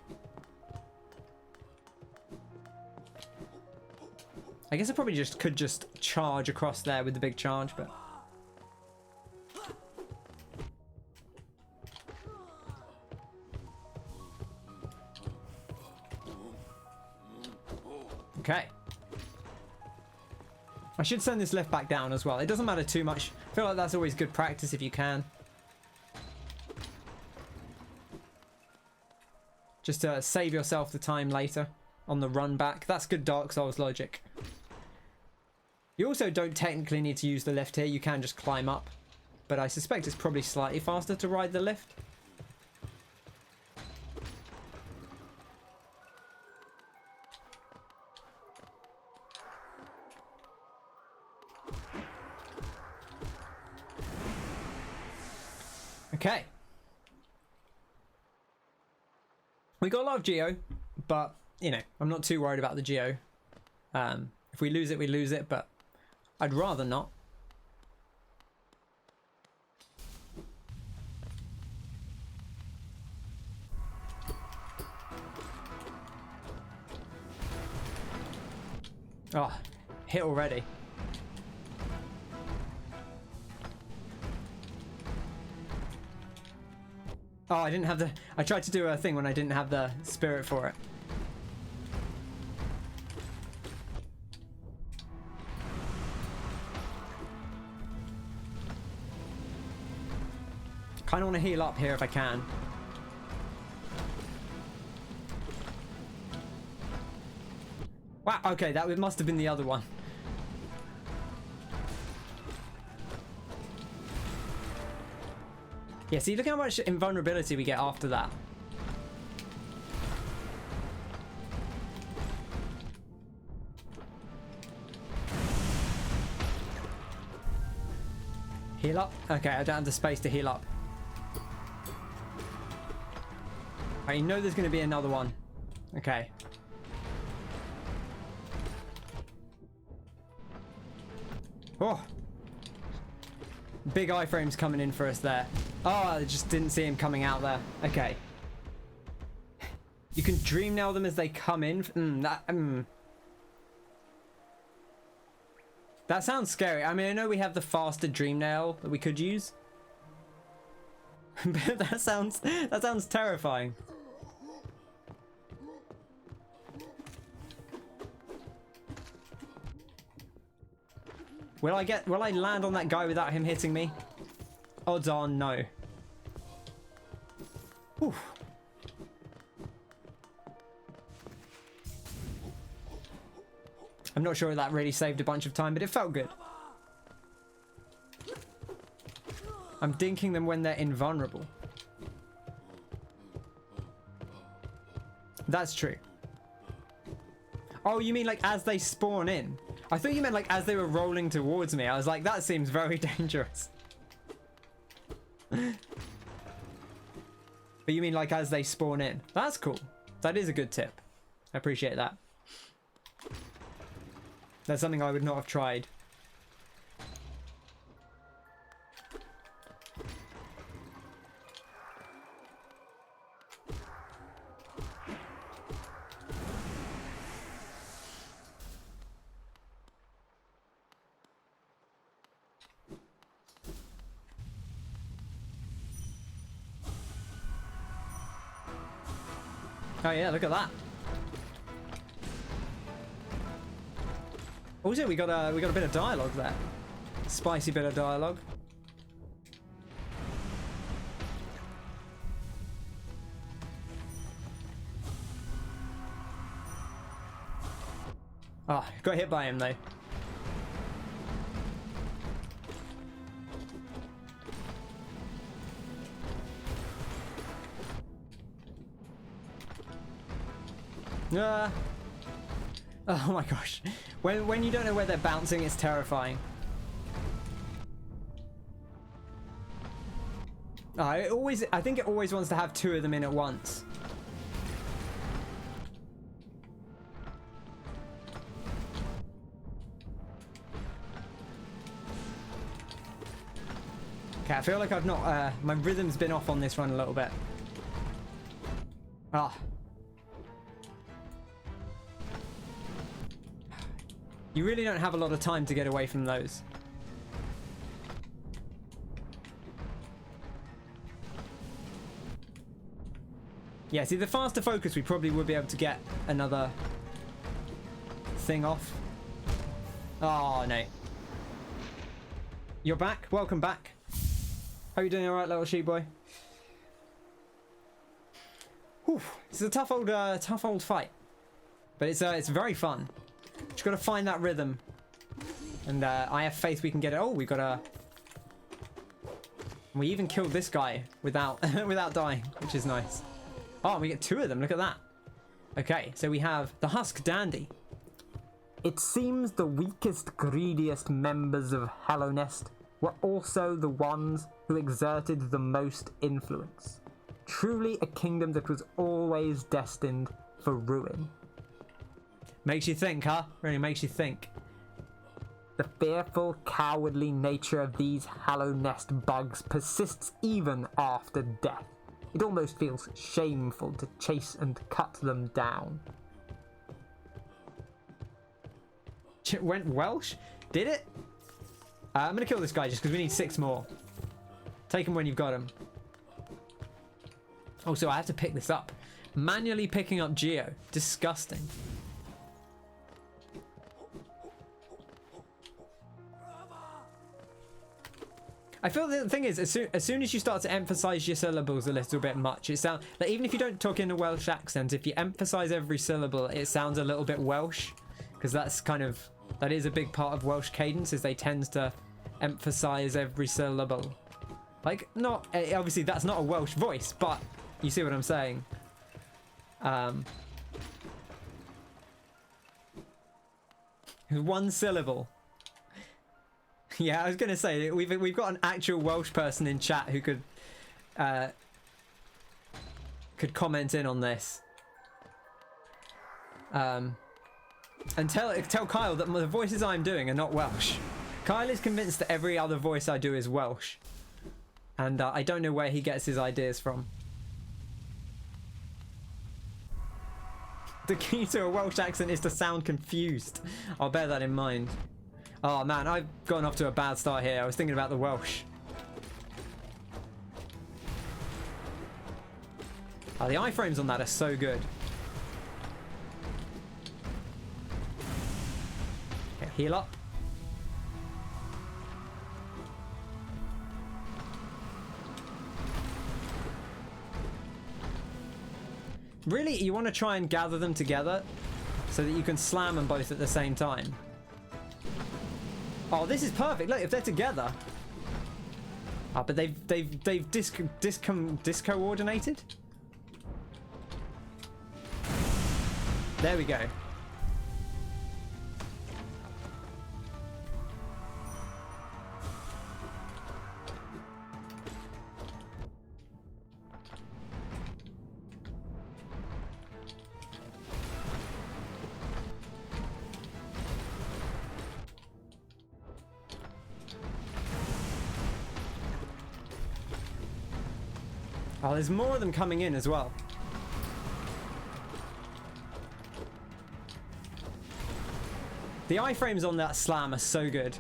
I guess I probably could just charge across there with the big charge, but... Okay. I should send this lift back down as well. It doesn't matter too much. I feel like that's always good practice if you can. Just to save yourself the time later on the run back. That's good Dark Souls logic. You also don't technically need to use the lift here. You can just climb up. But I suspect it's probably slightly faster to ride the lift. Okay. We got a lot of geo, but, you know, I'm not too worried about the geo. If we lose it, we lose it, but I'd rather not. Oh, hit already. Oh, I didn't have the... I tried to do a thing when I didn't have the spirit for it. Kind of want to heal up here if I can. Wow, okay, that must have been the other one. Yeah, see, look how much invulnerability we get after that. Heal up? Okay, I don't have the space to heal up. I know there's going to be another one. Okay. Oh. Big iframes coming in for us there. Oh, I just didn't see him coming out there. Okay. You can dream nail them as they come in. That sounds scary. I mean, I know we have the faster dream nail that we could use. But that sounds terrifying. Will I land on that guy without him hitting me? Odds are no. Whew. I'm not sure that really saved a bunch of time, but it felt good. I'm dinking them when they're invulnerable. That's true. Oh, you mean like as they spawn in? I thought you meant like as they were rolling towards me. I was like, that seems very dangerous. But you mean like as they spawn in? That's cool. That is a good tip. I appreciate that. That's something I would not have tried. Oh yeah, look at that. Also, we got a bit of dialogue there. Spicy bit of dialogue. Ah, oh, got hit by him though. Oh my gosh. When you don't know where they're bouncing, it's terrifying. I think it always wants to have two of them in at once. Okay, I feel like I've not, my rhythm's been off on this run a little bit. Ah. You really don't have a lot of time to get away from those. Yeah, see, the faster focus, we probably would be able to get another thing off. Oh, no. You're back? Welcome back. How you doing alright, little sheep boy? Whew. It's a tough old fight. But it's very fun. Just got to find that rhythm, and I have faith we can get it. Oh, we got a. We even killed this guy without without dying, which is nice. Oh, we get two of them. Look at that. Okay, so we have the Husk Dandy. It seems the weakest, greediest members of Hallownest were also the ones who exerted the most influence. Truly a kingdom that was always destined for ruin. Makes you think, huh? Really makes you think. The fearful, cowardly nature of these Hallownest bugs persists even after death. It almost feels shameful to chase and cut them down. It went Welsh? Did it? I'm gonna kill this guy just because we need 6 more. Take him when you've got him. Oh, so I have to pick this up. Manually picking up Geo. Disgusting. I feel the thing is, as soon as you start to emphasize your syllables a little bit much, it sounds like, even if you don't talk in a Welsh accent, if you emphasize every syllable, it sounds a little bit Welsh, because that is a big part of Welsh cadence, is they tend to emphasize every syllable. Like, not obviously that's not a Welsh voice, but you see what I'm saying. One syllable. Yeah, I was gonna say we've got an actual Welsh person in chat who could comment in on this. And tell Kyle that the voices I'm doing are not Welsh. Kyle is convinced that every other voice I do is Welsh, and I don't know where he gets his ideas from. The key to a Welsh accent is to sound confused. I'll bear that in mind. Oh man, I've gone off to a bad start here. I was thinking about the Welsh. Oh, the iframes on that are so good. Okay, heal up. Really, you want to try and gather them together so that you can slam them both at the same time. Oh, this is perfect. Look, if they're together. Oh, but they've discoordinated. There we go. Oh, there's more of them coming in as well. The iframes on that slam are so good.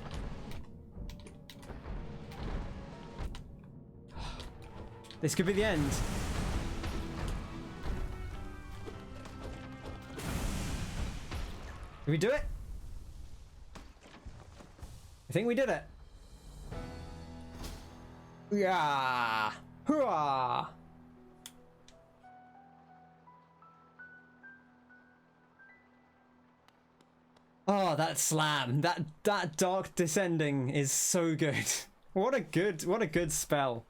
This could be the end. Did we do it? I think we did it. Yeah. Hooah! Oh, that slam. That dark descending is so good. What a good spell.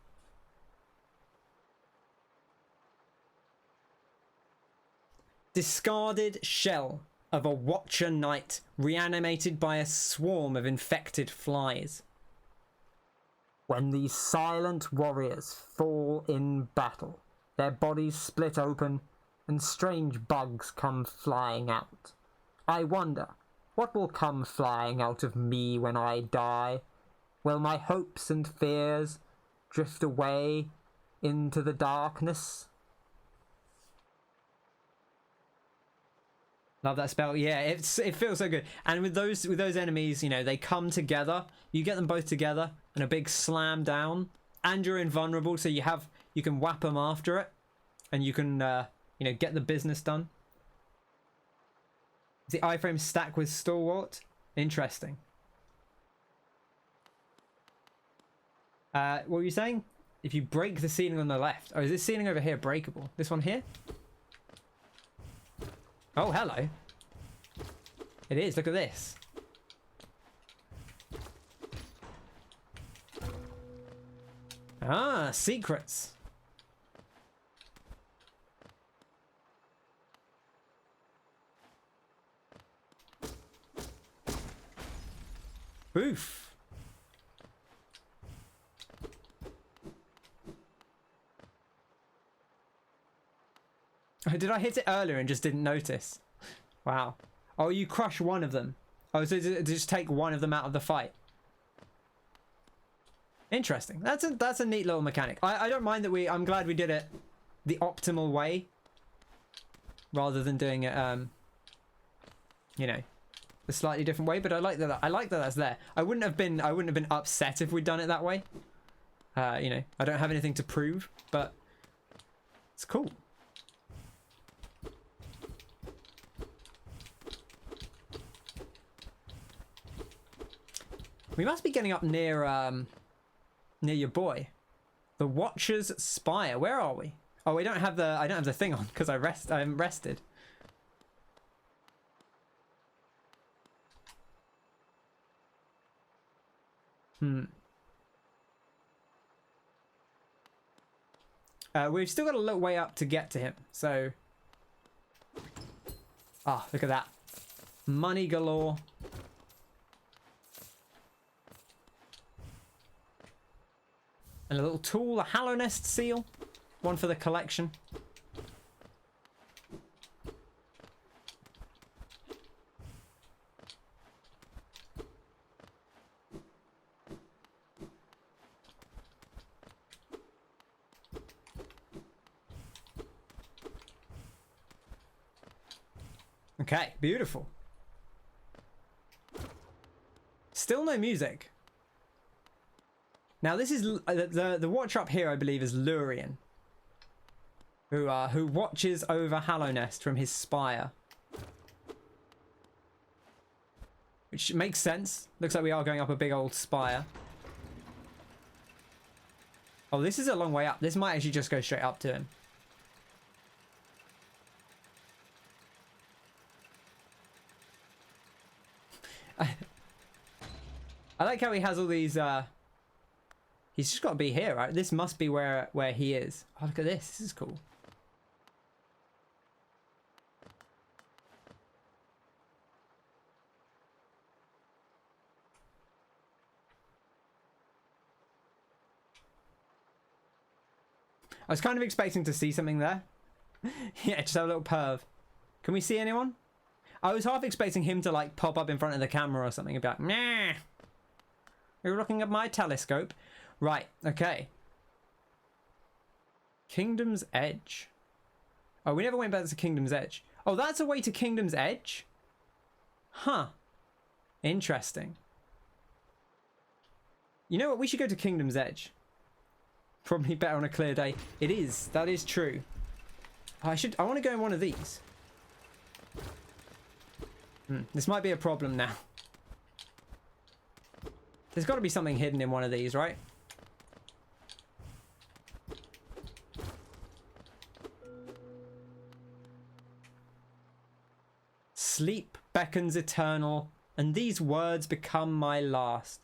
Discarded shell of a Watcher Knight reanimated by a swarm of infected flies. When these silent warriors fall in battle, their bodies split open and strange bugs come flying out. I wonder, what will come flying out of me when I die? Will my hopes and fears drift away into the darkness? Love that spell. Yeah, it feels so good. And with those enemies, you know, they come together. You get them both together and a big slam down, and you're invulnerable, so you can whap them after it, and you can you know, get the business done. The iframe stack with stalwart. Interesting. What were you saying? If you break the ceiling on the left. Oh, is this ceiling over here breakable? This one here? Oh, hello. It is. Look at this. Ah, secrets. Oof. Oh, did I hit it earlier and just didn't notice? Wow. Oh, you crush one of them. Oh, so just take one of them out of the fight. Interesting. That's a neat little mechanic. I don't mind that I'm glad we did it the optimal way, rather than doing it you know, a slightly different way. But I like that that's there. I wouldn't have been upset if we'd done it that way. You know, I don't have anything to prove, but it's cool. We must be getting up near your boy, the Watcher's Spire. Where are we? Oh, I don't have the thing on because I'm rested. We've still got a little way up to get to him, so. Ah, look at that, money galore. And a little tool, a Hallownest seal. One for the collection. Okay, beautiful. Still no music. Now this is the watcher up here, I believe, is Lurian, who watches over Hallownest from his spire, which makes sense. Looks like we are going up a big old spire. Oh, this is a long way up. This might actually just go straight up to him. I like how he has all these. He's just got to be here, right? This must be where he is. Oh, look at this. This is cool. I was kind of expecting to see something there. Yeah, just have a little perv. Can we see anyone? I was half expecting him to like pop up in front of the camera or something and be like, nah. You're looking at my telescope. Right, okay. Kingdom's Edge. Oh, we never went back to Kingdom's Edge. Oh, that's a way to Kingdom's Edge? Huh. Interesting. You know what? We should go to Kingdom's Edge. Probably better on a clear day. It is. That is true. I want to go in one of these. This might be a problem now. There's got to be something hidden in one of these, right? Sleep beckons eternal, and these words become my last.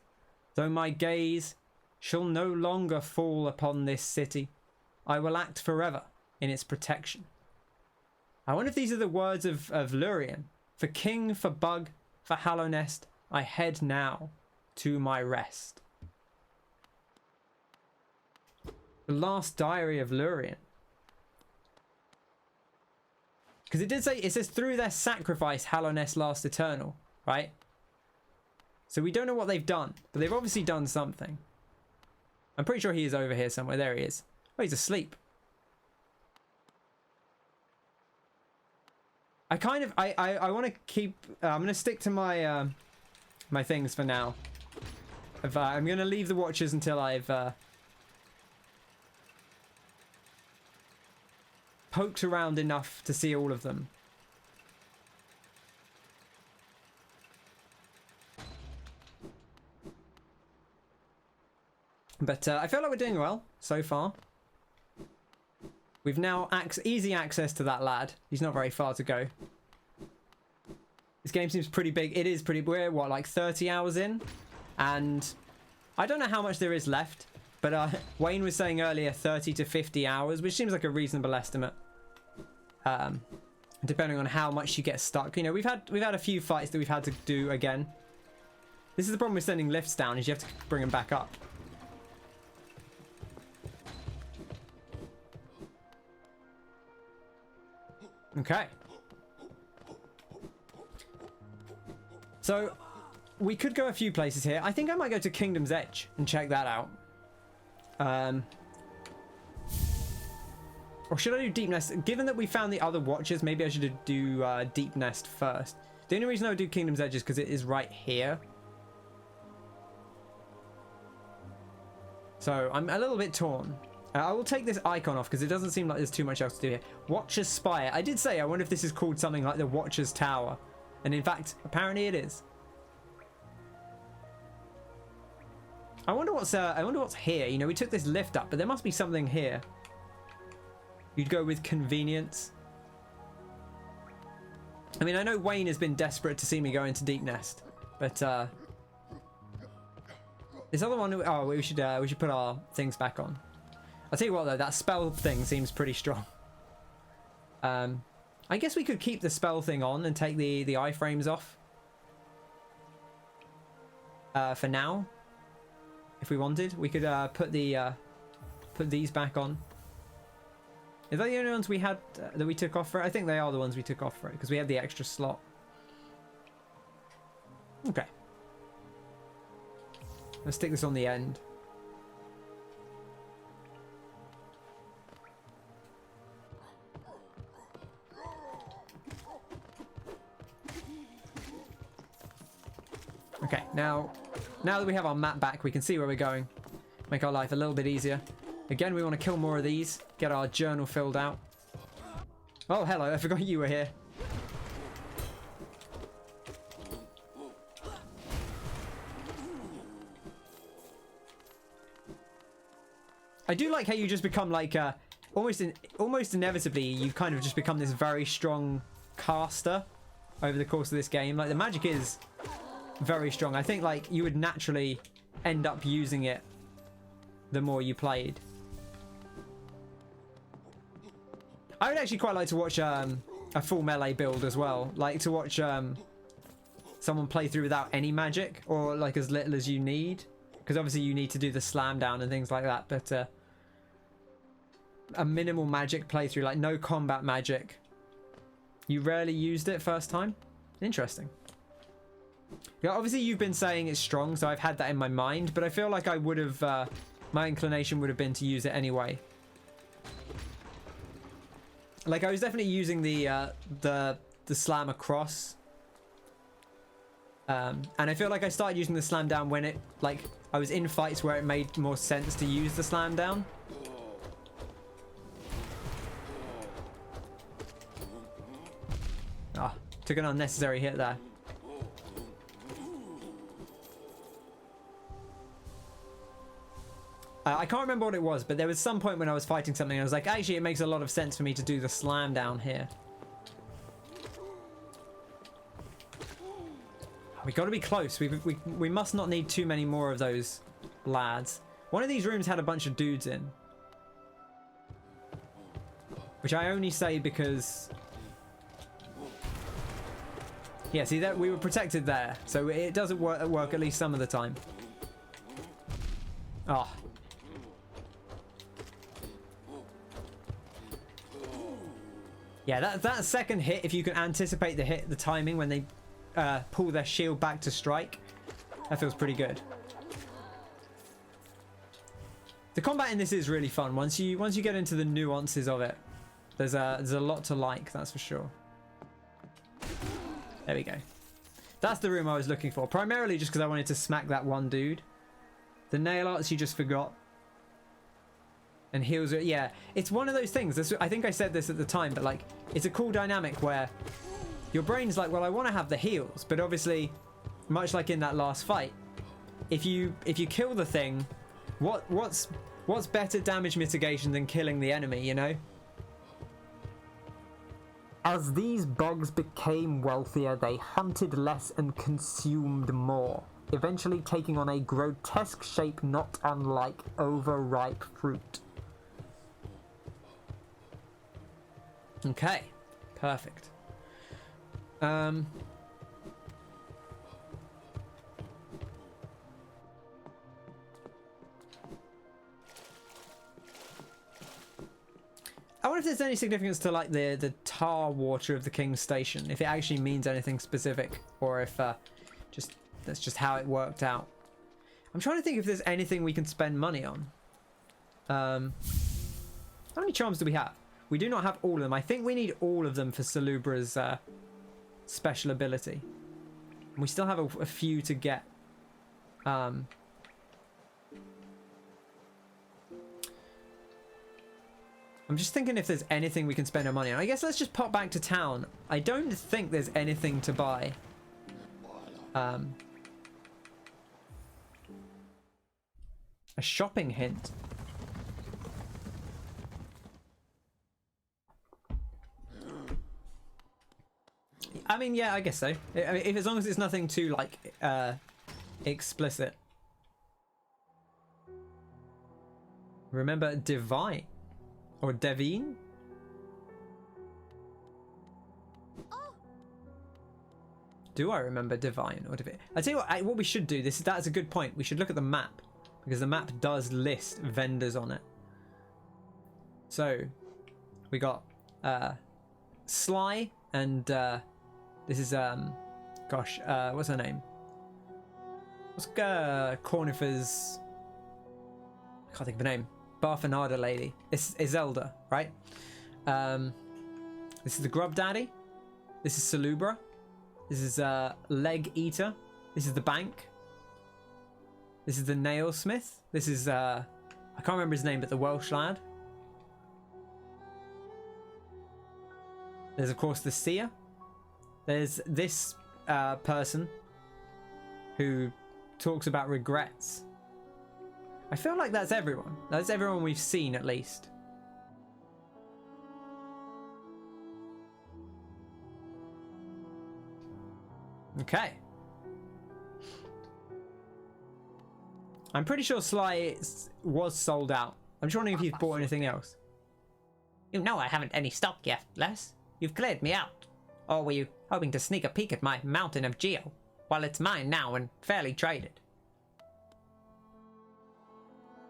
Though my gaze shall no longer fall upon this city, I will act forever in its protection. I wonder if these are the words of Lurien. For king, for bug, for Hallownest, I head now to my rest. The last diary of Lurien. Because it did say, it says through their sacrifice, Hallownest last eternal, right? So we don't know what they've done, but they've obviously done something. I'm pretty sure he is over here somewhere. There he is. Oh, he's asleep. I want to keep, I'm going to stick to my, my things for now. I'm going to leave the watchers until I've, poked around enough to see all of them. But I feel like we're doing well so far. We've now easy access to that lad. He's not very far to go. This game seems pretty big. It is pretty... We're, what, like 30 hours in? And I don't know how much there is left. But Wayne was saying earlier 30 to 50 hours, which seems like a reasonable estimate. Depending on how much you get stuck. You know, we've had a few fights that we've had to do again. This is the problem with sending lifts down, is you have to bring them back up. Okay. So, we could go a few places here. I think I might go to Kingdom's Edge and check that out. Or should I do Deepnest? Given that we found the other watchers, maybe I should do Deepnest first. The only reason I would do Kingdom's Edge is because it is right here. So, I'm a little bit torn. I will take this icon off because it doesn't seem like there's too much else to do here. Watcher's Spire. I did say I wonder if this is called something like the Watcher's Tower. And in fact, apparently it is. I wonder what's here. You know, we took this lift up, but there must be something here. You'd go with convenience. I mean, I know Wayne has been desperate to see me go into Deepnest, but this other one. Oh, we should put our things back on. I'll tell you what though, that spell thing seems pretty strong. I guess we could keep the spell thing on and take the iframes off. For now. If we wanted, we could put these back on. Is that the only ones we had that we took off for it? I think they are the ones we took off for it because we had the extra slot. Okay. Let's stick this on the end. Okay, now that we have our map back, we can see where we're going. Make our life a little bit easier. Again, we want to kill more of these. Get our journal filled out. Oh, hello. I forgot you were here. I do like how you just become like almost inevitably you kind of just become this very strong caster over the course of this game. Like the magic is very strong. I think like you would naturally end up using it the more you played. I would actually quite like to watch a full melee build as well. Like to watch someone play through without any magic or like as little as you need. Because obviously you need to do the slam down and things like that. But a minimal magic playthrough, like no combat magic. You rarely used it first time? Interesting. Yeah, obviously you've been saying it's strong, so I've had that in my mind, but I feel like I would have, my inclination would have been to use it anyway. Like, I was definitely using the slam across. And I feel like I started using the slam down when it, like, I was in fights where it made more sense to use the slam down. Ah, took an unnecessary hit there. I can't remember what it was, but there was some point when I was fighting something and I was like, actually, it makes a lot of sense for me to do the slam down here. We got to be close. We must not need too many more of those lads. One of these rooms had a bunch of dudes in. Which I only say because... Yeah, see, that we were protected there. So it doesn't work at least some of the time. Oh. Yeah, that second hit, if you can anticipate the timing when they pull their shield back to strike, that feels pretty good. The combat in this is really fun. Once you get into the nuances of it, there's a lot to like, that's for sure. There we go. That's the room I was looking for, primarily just because I wanted to smack that one dude. The nail arts you just forgot. And heals it. Yeah, it's one of those things. I think I said this at the time, but like, it's a cool dynamic where your brain's like, well, I want to have the heals, but obviously, much like in that last fight, if you kill the thing, what's better damage mitigation than killing the enemy, you know? As these bugs became wealthier, they hunted less and consumed more, eventually taking on a grotesque shape not unlike overripe fruit. Okay, perfect. I wonder if there's any significance to like the tar water of the King's Station, if it actually means anything specific, or if that's just how it worked out. I'm trying to think if there's anything we can spend money on. How many charms do we have? We do not have all of them. I think we need all of them for Salubra's special ability. And we still have a few to get. I'm just thinking if there's anything we can spend our money on. I guess let's just pop back to town. I don't think there's anything to buy. A shopping hint. I mean, yeah, I guess so. If as long as it's nothing too like explicit. Remember Divine or Devine? Do I remember Divine or Divine? I tell you what we should do. That's a good point. We should look at the map because the map does list vendors on it. So we got Sly and this is gosh, what's her name? What's Cornifer's? I can't think of her name. Barfanada lady. It's Iselda, right? This is the Grub Daddy. This is Salubra. This is Leg Eater. This is the Bank. This is the Nailsmith. This is I can't remember his name, but the Welsh lad. There's of course the Seer. There's this person who talks about regrets. I feel like that's everyone. That's everyone we've seen at least. Okay. I'm pretty sure Sly was sold out. I'm just wondering if he's bought anything else. You know I haven't any stock yet, Les. You've cleared me out. Or were you hoping to sneak a peek at my mountain of geo? Well, it's mine now and fairly traded.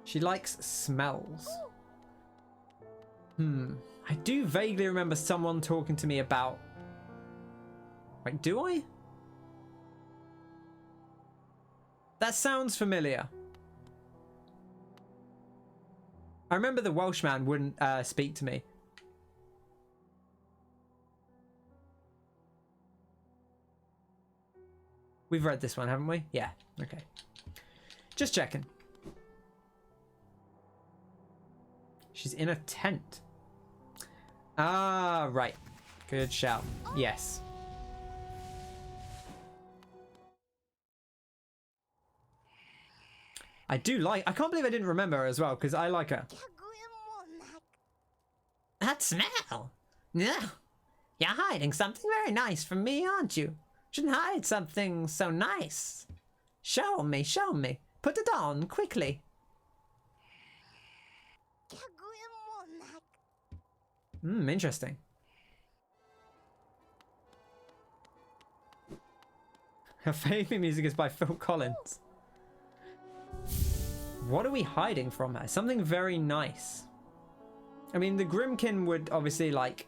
She likes smells. I do vaguely remember someone talking to me about... Wait, do I? That sounds familiar. I remember the Welshman wouldn't speak to me. We've read this one, haven't we? Yeah, okay. Just checking. She's in a tent. Ah, right. Good shout. Yes. I do like... I can't believe I didn't remember her as well, because I like her. That smell? No. You're hiding something very nice from me, aren't you? Shouldn't hide something so nice. Show me, show me. Put it on, quickly. Interesting. Her favourite music is by Phil Collins. What are we hiding from her? Something very nice. I mean, the Grimkin would obviously like...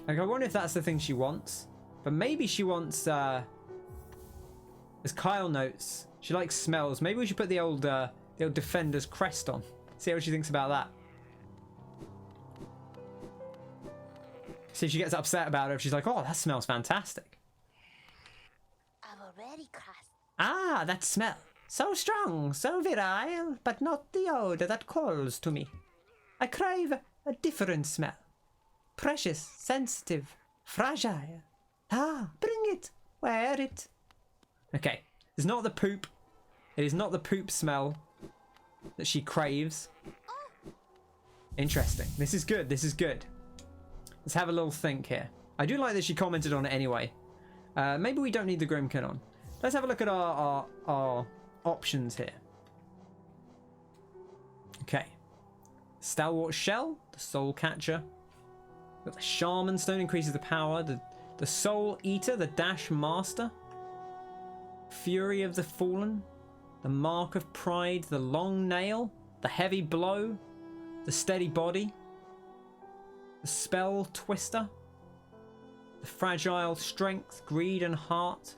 I wonder if that's the thing she wants. But maybe she wants, as Kyle notes, she likes smells. Maybe we should put the old Defender's crest on. See what she thinks about that. See if she gets upset about it. If she's like, oh, that smells fantastic. I've already crossed. Ah, that smell. So strong, so virile, but not the odor that calls to me. I crave a different smell. Precious, sensitive, fragile. Ah, bring it, wear it. Okay, it's not the poop. It is not the poop smell that she craves. Interesting. This is good. This is good. Let's have a little think here. I do like that she commented on it anyway. Maybe we don't need the Grimkin on. Let's have a look at our options here. Okay. Stalwart Shell, the Soul Catcher. We've got the Shaman Stone, increases the power. The Soul Eater, the Dash Master. Fury of the Fallen. The Mark of Pride, the Long Nail. The Heavy Blow. The Steady Body. The Spell Twister. The Fragile Strength, Greed and Heart.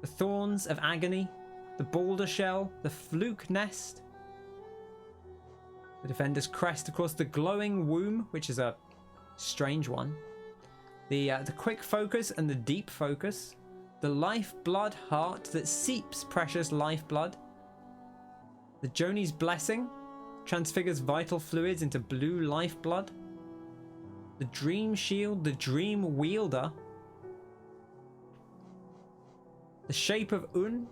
The Thorns of Agony. The Boulder Shell. The Fluke Nest. The Defender's Crest, of course. The Glowing Womb, which is a strange one. The Quick Focus and the Deep Focus. The Lifeblood Heart that seeps precious lifeblood. The Joni's Blessing transfigures vital fluids into blue lifeblood. The Dream Shield, the Dream Wielder. The Shape of Un,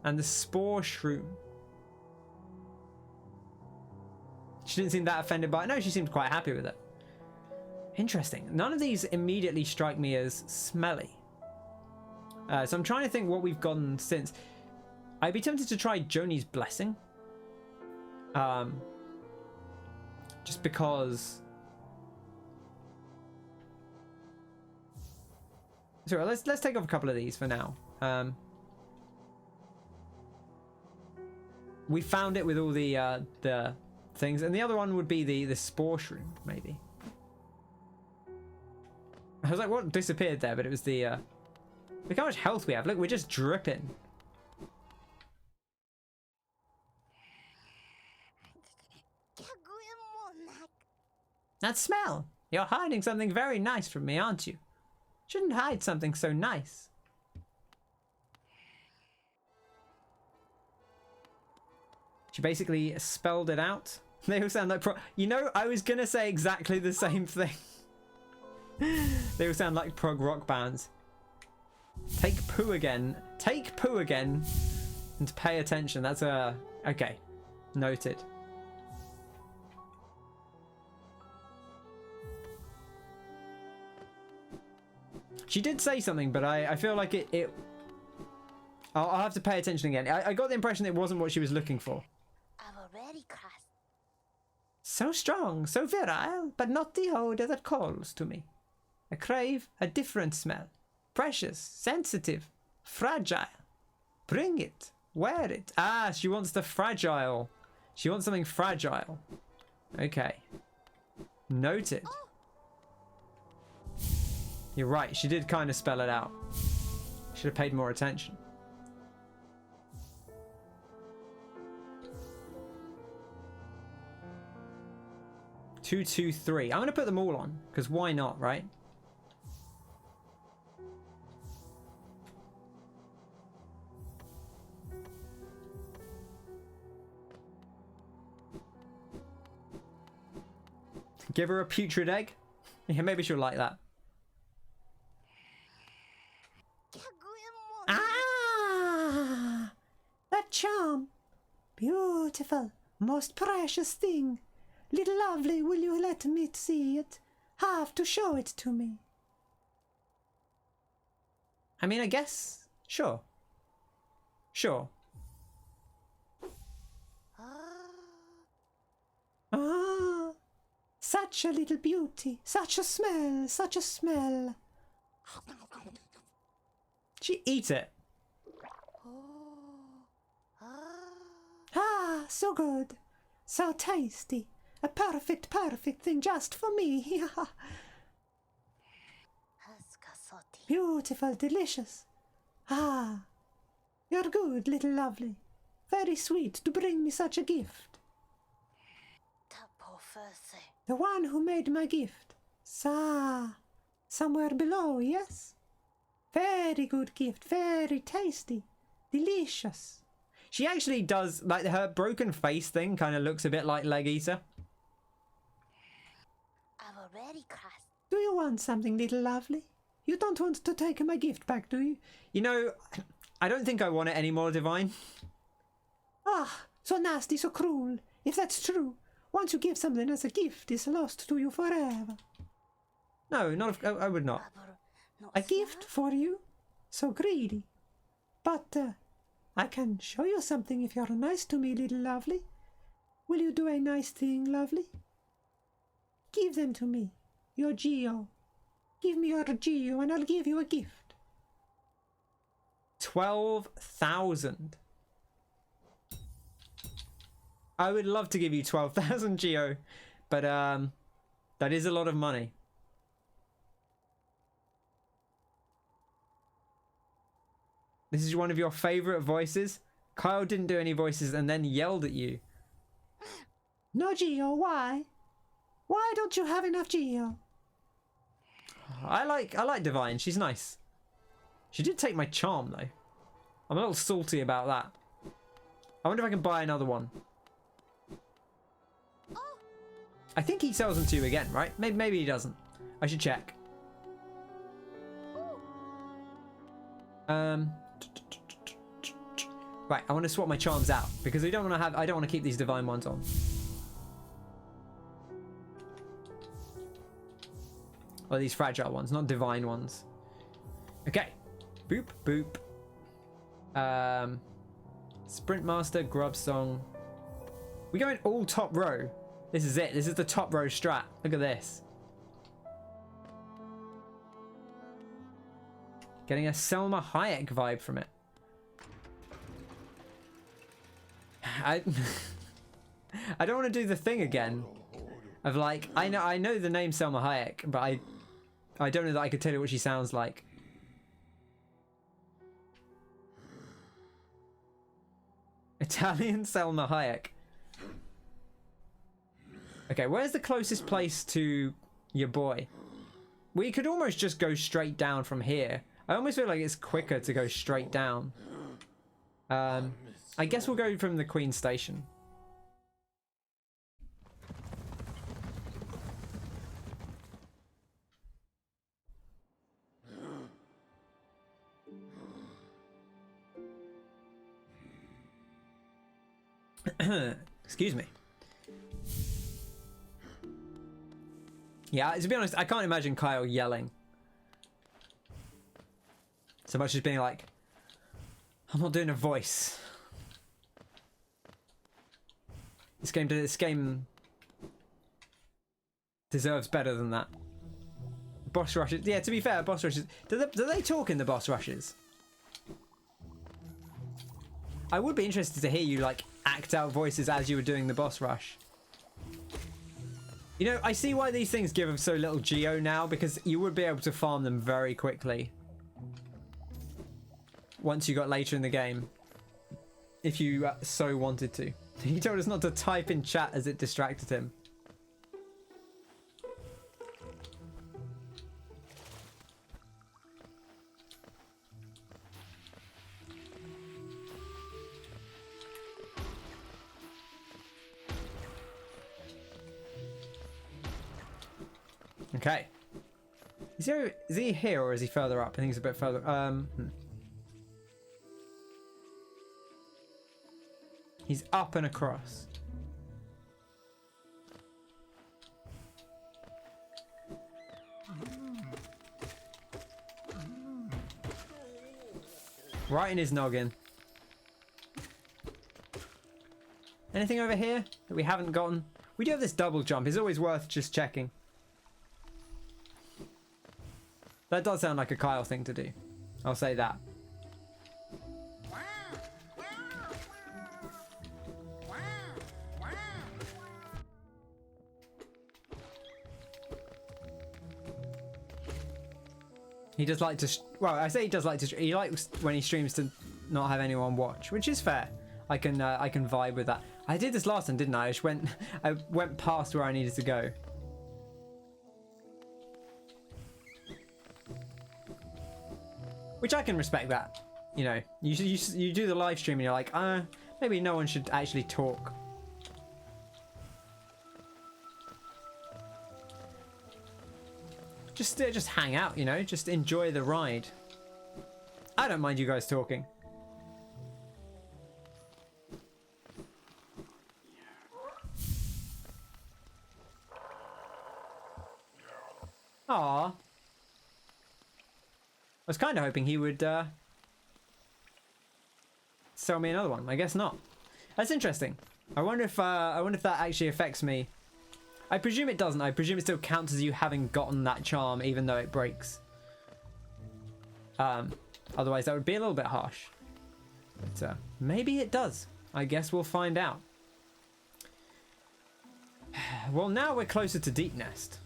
and the Spore Shroom. She didn't seem that offended by it. No, she seemed quite happy with it. Interesting. None of these immediately strike me as smelly. So I'm trying to think what we've gotten since. I'd be tempted to try Joni's Blessing. Just because... So let's take off a couple of these for now. We found it with all the things, and the other one would be the Spore Shroom, maybe. I was like, what disappeared there? But it was the... Look how much health we have. Look, we're just dripping. That smell. You're hiding something very nice from me, aren't you? Shouldn't hide something so nice. She basically spelled it out. They all sound like you know, I was gonna say exactly the same thing. They all sound like prog rock bands. Take poo again. Take poo again. And pay attention. That's a... Okay. Noted. She did say something, but I feel like it... I'll have to pay attention again. I got the impression it wasn't what she was looking for. I've already crossed. So strong, so virile, but not the odor that calls to me. I crave a different smell. Precious, sensitive, fragile. Bring it, wear it. Ah, she wants the fragile. She wants something fragile. Okay. Noted. You're right, she did kind of spell it out. Should have paid more attention. Two, two, three. I'm going to put them all on, because why not, right? Give her a putrid egg. Yeah, maybe she'll like that. Ah! That charm! Beautiful, most precious thing. Little lovely, will you let me see it? Have to show it to me. I mean, I guess. Sure. Sure. Ah! Such a little beauty, such a smell, such a smell. She eat it. Ah, so good, so tasty. A perfect, perfect thing just for me. Beautiful, delicious. Ah, you're good, little lovely. Very sweet to bring me such a gift. The one who made my gift. Somewhere below, yes? Very good gift, very tasty, delicious. She actually does, like, her broken face thing kind of looks a bit like Leg Eater. Do you want something, little lovely? You don't want to take my gift back, do you? You know, I don't think I want it anymore, Divine. Ah, so nasty, so cruel. If that's true, once you give something as a gift, it's lost to you forever. No, not if, I would not. A gift for you? So greedy. But I can show you something if you're nice to me, little lovely. Will you do a nice thing, lovely? Give them to me, your Geo. Give me your Geo and I'll give you a gift. 12,000. I would love to give you 12,000 Geo, but that is a lot of money. This is one of your favorite voices? Kyle didn't do any voices and then yelled at you. No Geo, why? Why don't you have enough Geo? I like Divine, she's nice. She did take my charm though. I'm a little salty about that. I wonder if I can buy another one. I think he sells them to you again, right? Maybe he doesn't. I should check. Right, I want to swap my charms out because I don't want to keep these divine ones on. Or these fragile ones, not divine ones. Okay. Boop, boop. Sprint Master, Grub Song. We're going all top row. This is it. This is the top row strat. Look at this. Getting a Selma Hayek vibe from it. I don't want to do the thing again of like I know the name Selma Hayek, but I don't know that I could tell you what she sounds like. Italian Selma Hayek. Okay, where's the closest place to your boy? We could almost just go straight down from here. I almost feel like it's quicker to go straight down. I guess we'll go from the Queen Station. Excuse me. Yeah, to be honest, I can't imagine Kyle yelling. So much as being like, I'm not doing a voice. This game deserves better than that. Boss rushes. Yeah, to be fair, boss rushes. Do they talk in the boss rushes? I would be interested to hear you like act out voices as you were doing the boss rush. You know, I see why these things give so little geo now, because you would be able to farm them very quickly once you got later in the game, if you so wanted to. He told us not to type in chat as it distracted him. Okay. Is he here or is he further up? I think he's a bit further. He's up and across. Right in his noggin. Anything over here that we haven't gotten? We do have this double jump. It's always worth just checking. That does sound like a Kyle thing to do. I'll say that. He does like to, well, I say he does like to, he likes when he streams to not have anyone watch, which is fair. I can vibe with that. I did this last time, didn't I? I went past where I needed to go. Which I can respect that. You know, you do the live stream and you're like, maybe no one should actually talk. Just hang out, you know, just enjoy the ride. I don't mind you guys talking. Aww. I was kind of hoping he would sell me another one. I guess not. That's interesting. I wonder if that actually affects me. I presume it doesn't. I presume it still counts as you having gotten that charm, even though it breaks. Otherwise, that would be a little bit harsh. But maybe it does. I guess we'll find out. Well, now we're closer to Deepnest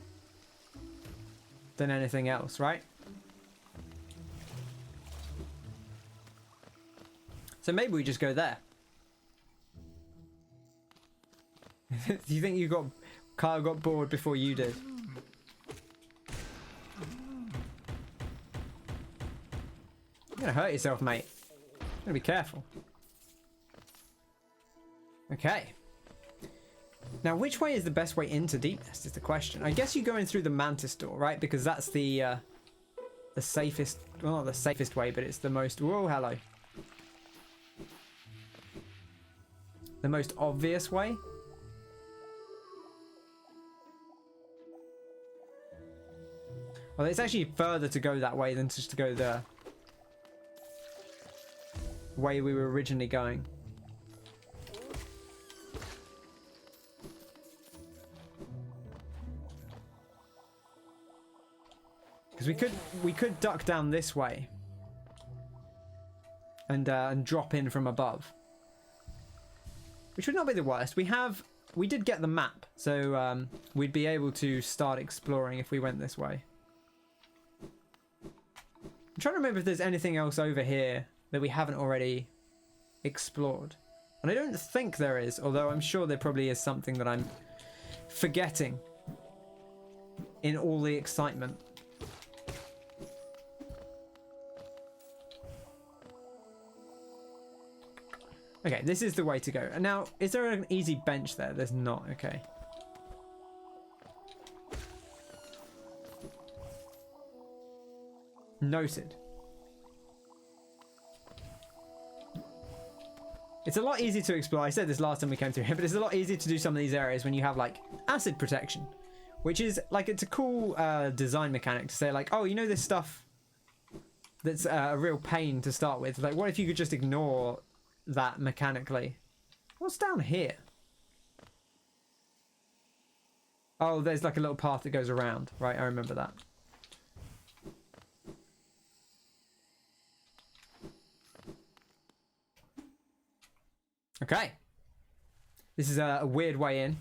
than anything else, right? So maybe we just go there. Do you think Kyle got bored before you did? You're gonna hurt yourself, mate. You're gonna be careful. Okay. Now, which way is the best way into Deepnest is the question. I guess you go in through the Mantis door, right? Because that's the safest, well, not the safest way, but it's the most, whoa, hello. The most obvious way. Well, it's actually further to go that way than just to go the way we were originally going. Because we could duck down this way and drop in from above, which would not be the worst. We did get the map, so we'd be able to start exploring if we went this way. I'm trying to remember if there's anything else over here that we haven't already explored. And I don't think there is, although I'm sure there probably is something that I'm forgetting in all the excitement. Okay, this is the way to go. And now, is there an easy bench there? There's not, okay. Noted. It's a lot easier to explore. I said this last time we came through here, but it's a lot easier to do some of these areas when you have like acid protection, which is like, it's a cool design mechanic to say like, oh, you know this stuff that's a real pain to start with. Like, what if you could just ignore that mechanically? What's down here? Oh, there's like a little path that goes around. Right, I remember that. Okay. This is a weird way in.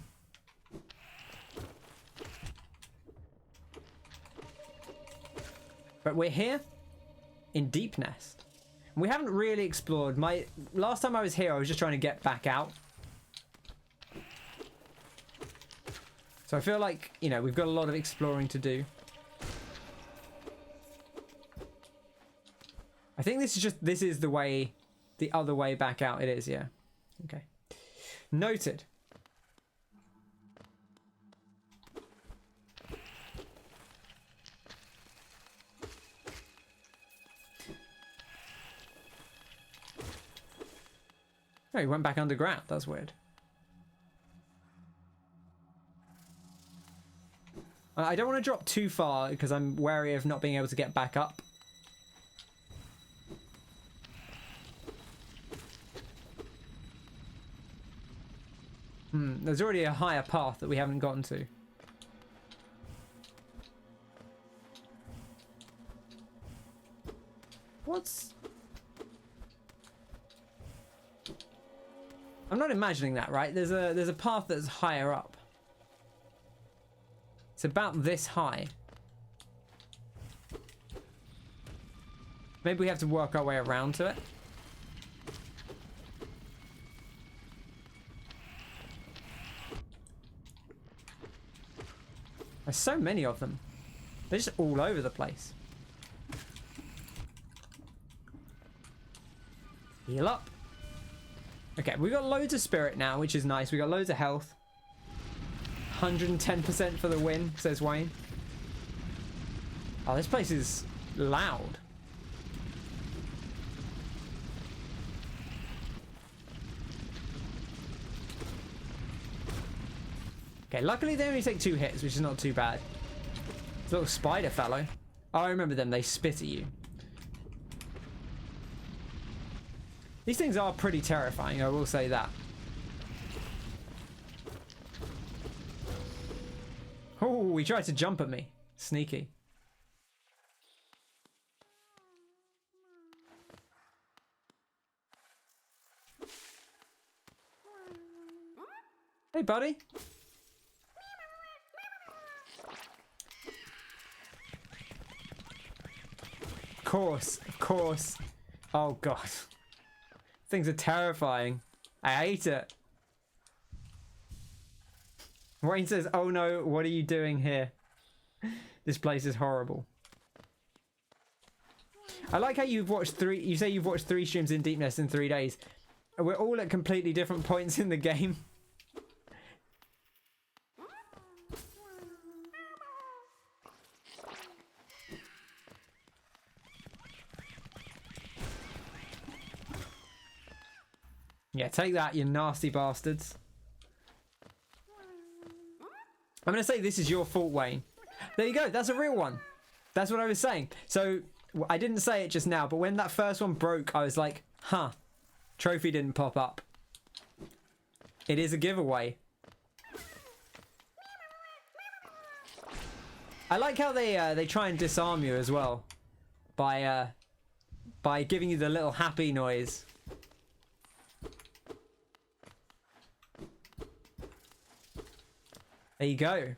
But we're here in Deepnest. We haven't really explored. Last time I was here, I was just trying to get back out. So I feel like, you know, we've got a lot of exploring to do. I think this is the way, the other way back out. It is, yeah. Okay. Noted. Oh, he went back underground. That's weird. I don't want to drop too far because I'm wary of not being able to get back up. There's already a higher path that we haven't gotten to. What's... I'm not imagining that, right? There's a path that's higher up. It's about this high. Maybe we have to work our way around to it. There's so many of them. They're just all over the place. Heal up. Okay, we got loads of spirit now, which is nice. We got loads of health. 110% for the win, says Wayne. Oh, this place is loud. Okay, luckily they only take 2 hits, which is not too bad. This little spider fellow. Oh, I remember them. They spit at you. These things are pretty terrifying, I will say that. Oh, he tried to jump at me. Sneaky. Hey, buddy. Of course. Oh, God. Things are terrifying. I hate it. Wayne says, oh no, what are you doing here? This place is horrible. I like how you've watched you say you've watched 3 streams in Deepnest in 3 days. We're all at completely different points in the game. Yeah, take that, you nasty bastards. I'm going to say this is your fault, Wayne. There you go. That's a real one. That's what I was saying. So, I didn't say it just now, but when that first one broke, I was like, huh. Trophy didn't pop up. It is a giveaway. I like how they try and disarm you as well. By giving you the little happy noise. There you go.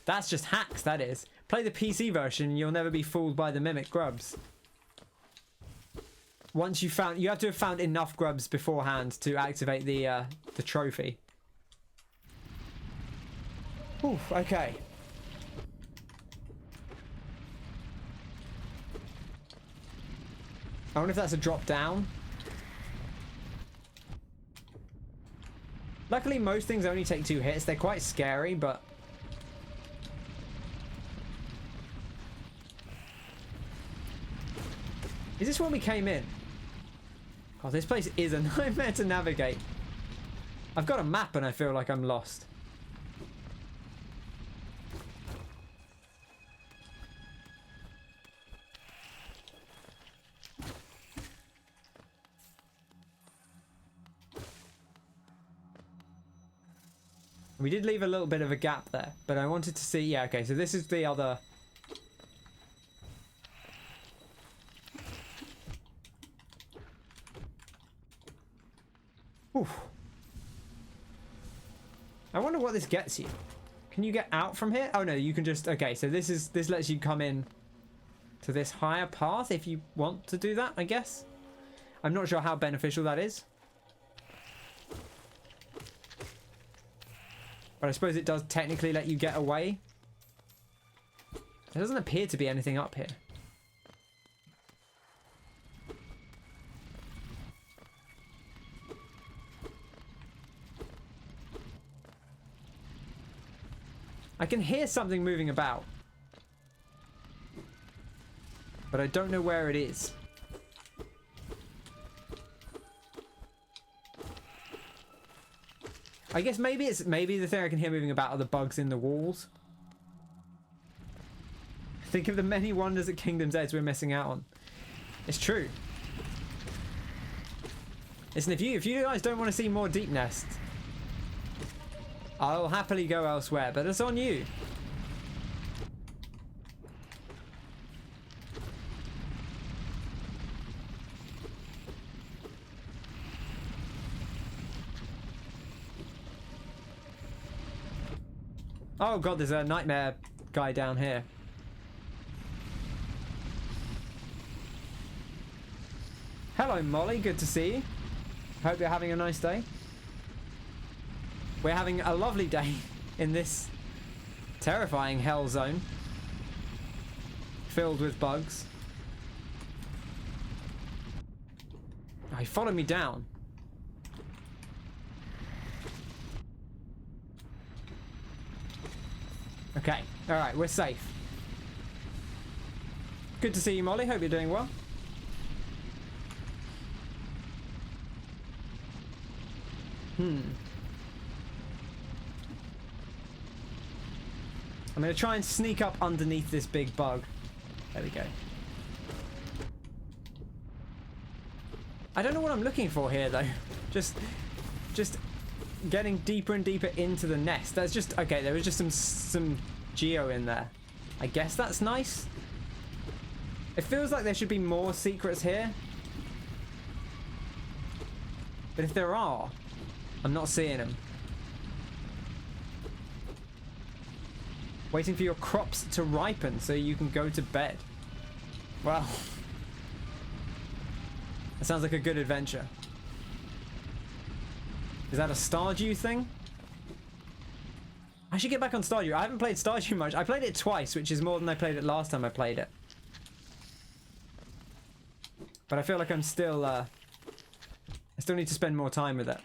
That's just hacks, that is. Play the PC version and you'll never be fooled by the mimic grubs. Once you have to have found enough grubs beforehand to activate the trophy. Oof, okay. I wonder if that's a drop down. Luckily, most things only take 2 hits. They're quite scary, but... Is this where we came in? God, this place is a nightmare to navigate. I've got a map and I feel like I'm lost. We did leave a little bit of a gap there, but I wanted to see... Yeah, okay, so this is the other... Oof. I wonder what this gets you. Can you get out from here? Oh no, you can just... Okay, so this lets you come in to this higher path if you want to do that, I guess. I'm not sure how beneficial that is. But I suppose it does technically let you get away. There doesn't appear to be anything up here. I can hear something moving about. But I don't know where it is. I guess maybe the thing I can hear moving about are the bugs in the walls. Think of the many wonders at Kingdom's Edge we're missing out on. It's true. Listen, if you guys don't want to see more Deepnest, I'll happily go elsewhere, but it's on you. Oh god, there's a nightmare guy down here. Hello Molly, good to see you. Hope you're having a nice day. We're having a lovely day in this terrifying hell zone filled with bugs. Oh, he followed me down. Okay, alright, we're safe. Good to see you, Molly. Hope you're doing well. I'm going to try and sneak up underneath this big bug. There we go. I don't know what I'm looking for here, though. Just getting deeper and deeper into the nest. That's just... Okay, there was just some geo in there. I guess that's nice. It feels like there should be more secrets here. But if there are, I'm not seeing them. Waiting for your crops to ripen so you can go to bed. Well, that sounds like a good adventure. Is that a Stardew thing? I should get back on Stardew. I haven't played Stardew much. I played it twice, which is more than I played it last time I played it. But I feel like I'm still, I still need to spend more time with it.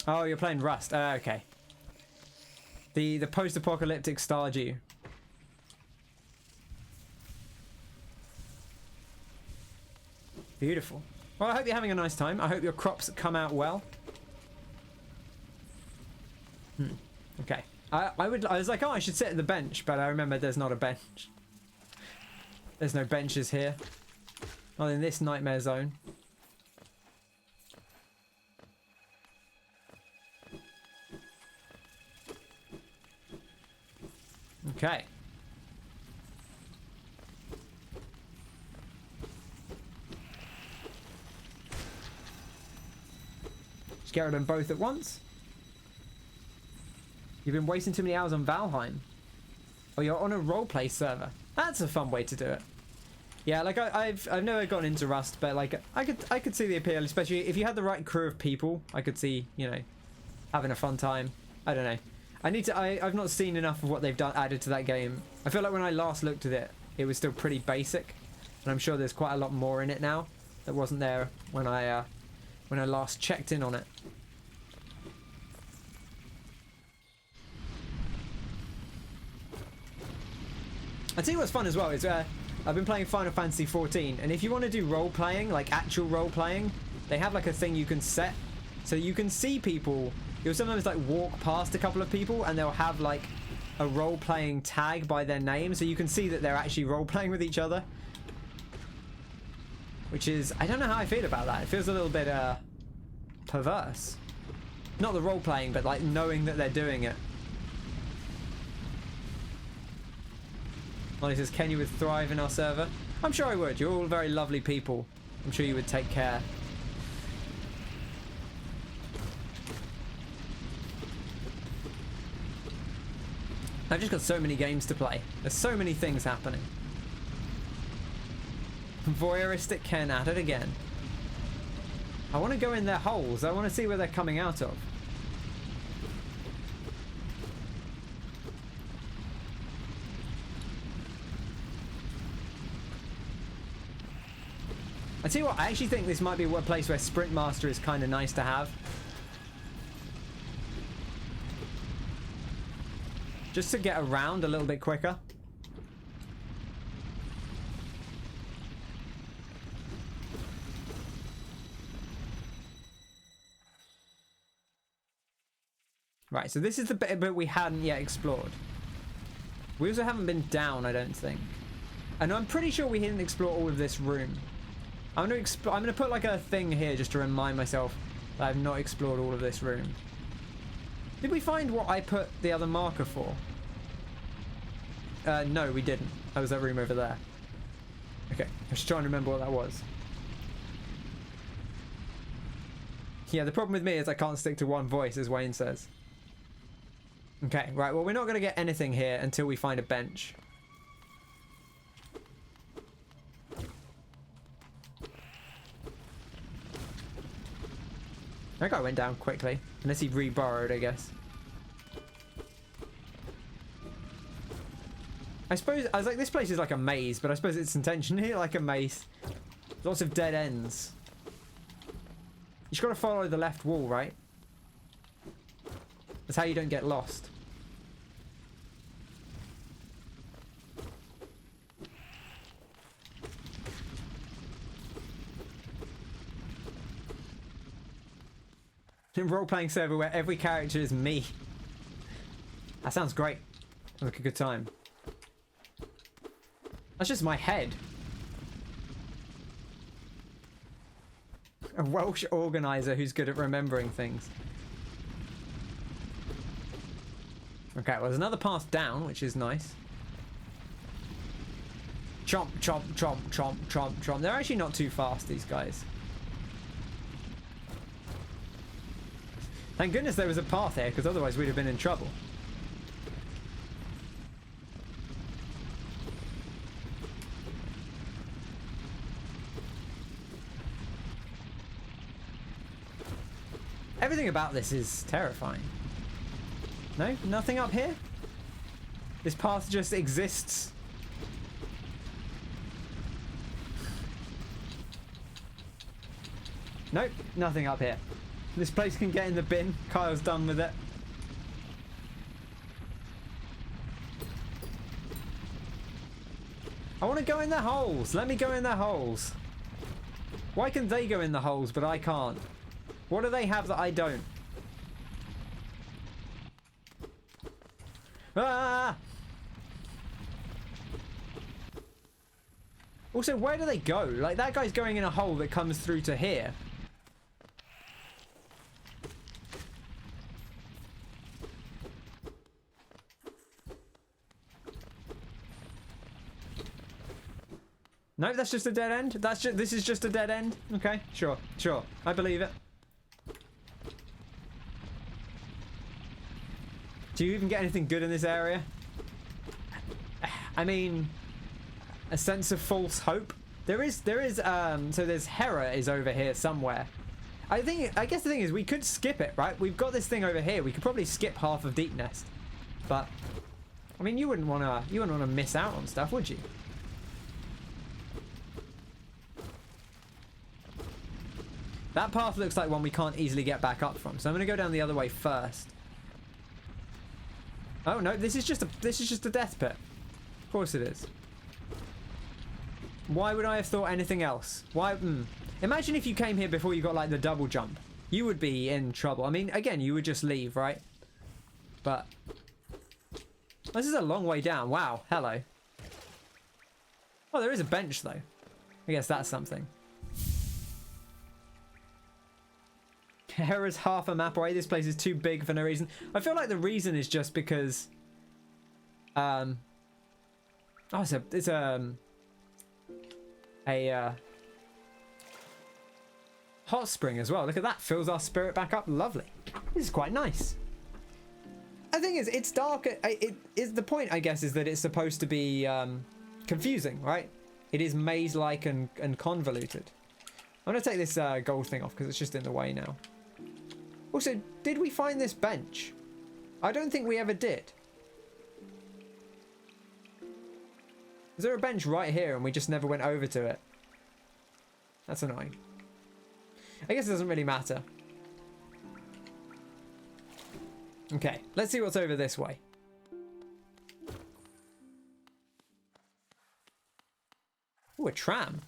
Oh, you're playing Rust. Okay. The post-apocalyptic Stardew. Beautiful. Well, I hope you're having a nice time. I hope your crops come out well. Okay. I was like, oh, I should sit at the bench, but I remember there's not a bench. There's no benches here. Not in this nightmare zone. Okay. Just get rid of them both at once. You've been wasting too many hours on Valheim. Oh, you're on a roleplay server. That's a fun way to do it. Yeah, like I've never gotten into Rust, but like I could see the appeal, especially if you had the right crew of people. I could see, you know, having a fun time. I don't know. I've not seen enough of what they've added to that game. I feel like when I last looked at it, it was still pretty basic, and I'm sure there's quite a lot more in it now that wasn't there when I last checked in on it. I tell you what's fun as well is I've been playing Final Fantasy 14, and if you want to do role playing, like actual role playing, they have like a thing you can set so you can see people. You'll sometimes like walk past a couple of people and they'll have like a role-playing tag by their name, so you can see that they're actually role-playing with each other. Which is, I don't know how I feel about that. It feels a little bit perverse. Not the role-playing, but like knowing that they're doing it. Molly says, Ken, you would thrive in our server? I'm sure I would. You're all very lovely people. I'm sure you would take care. I've just got so many games to play. There's so many things happening. Voyeuristic Ken at it again. I want to go in their holes. I want to see where they're coming out of. I tell you what, I actually think this might be a place where Sprint Master is kind of nice to have. Just to get around a little bit quicker. Right, so this is the bit we hadn't yet explored. We also haven't been down, I don't think. And I'm pretty sure we didn't explore all of this room. I'm gonna put like a thing here just to remind myself that I've not explored all of this room. Did we find what I put the other marker for? No, we didn't. That was that room over there. Okay, I'm just trying to remember what that was. Yeah, the problem with me is I can't stick to one voice, as Wayne says. Okay, right, well, we're not going to get anything here until we find a bench. That guy went down quickly. Unless he reborrowed, I guess. I suppose, I was like, this place is like a maze, but I suppose it's intentionally like a maze. Lots of dead ends. You just got to follow the left wall, right? That's how you don't get lost. Role-playing server where every character is me. That sounds great. Sounds like a good time. That's just my head. A Welsh organizer who's good at remembering things. Okay, well, there's another path down, which is nice. Chomp, chomp, chomp, chomp, chomp, chomp. They're actually not too fast, these guys. Thank goodness there was a path here, because otherwise we'd have been in trouble. Everything about this is terrifying. No? Nothing up here? This path just exists. Nope, nothing up here. This place can get in the bin. Kyle's done with it. I want to go in their holes. Let me go in their holes. Why can they go in the holes, but I can't? What do they have that I don't? Ah! Also, where do they go? Like, that guy's going in a hole that comes through to here. No, that's just a dead end. This is just a dead end. Okay, sure, I believe it. Do you even get anything good in this area? I mean, a sense of false hope. There is. So there's Hera is over here somewhere. I guess the thing is we could skip it, right? We've got this thing over here. We could probably skip half of Deepnest, but I mean, you wouldn't want to miss out on stuff, would you? That path looks like one we can't easily get back up from, so I'm going to go down the other way first. Oh no, this is just a death pit. Of course it is. Why would I have thought anything else? Why? Imagine if you came here before you got like the double jump. You would be in trouble. I mean, again, you would just leave, right? But this is a long way down. Wow. Hello. Oh, there is a bench though. I guess that's something. Hera's half a map away. This place is too big for no reason. I feel like the reason is just because oh, it's a hot spring as well. Look at that. Fills our spirit back up. Lovely. This is quite nice. I thing is, it's dark. It is the point, I guess, is that it's supposed to be confusing, right? It is maze-like and convoluted. I'm gonna take this gold thing off because it's just in the way now. Also, did we find this bench? I don't think we ever did. Is there a bench right here and we just never went over to it? That's annoying. I guess it doesn't really matter. Okay, let's see what's over this way. Ooh, a tram.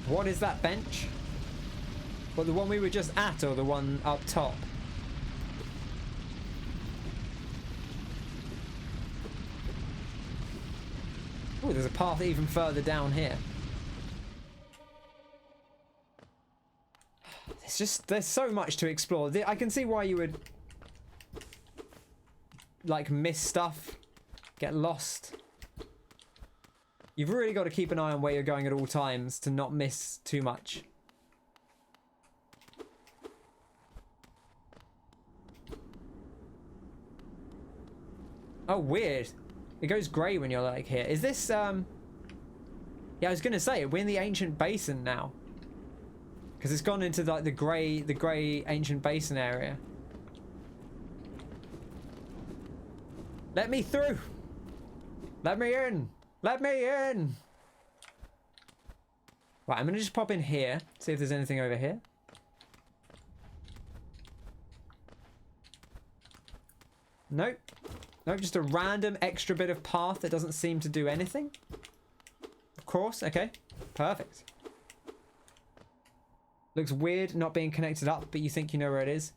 What is that bench? Well, the one we were just at or the one up top? Ooh, there's a path even further down here. There's so much to explore. I can see why you would like miss stuff, get lost. You've really got to keep an eye on where you're going at all times to not miss too much. Oh, weird. It goes grey when you're like here. Is this yeah, I was gonna say we're in the ancient basin now. Because it's gone into like the grey ancient basin area. Let me through. Let me in. Let me in. Right, I'm gonna just pop in here, see if there's anything over here. Nope. Nope, just a random extra bit of path that doesn't seem to do anything. Of course, okay. Perfect. Looks weird not being connected up, but you think you know where it is.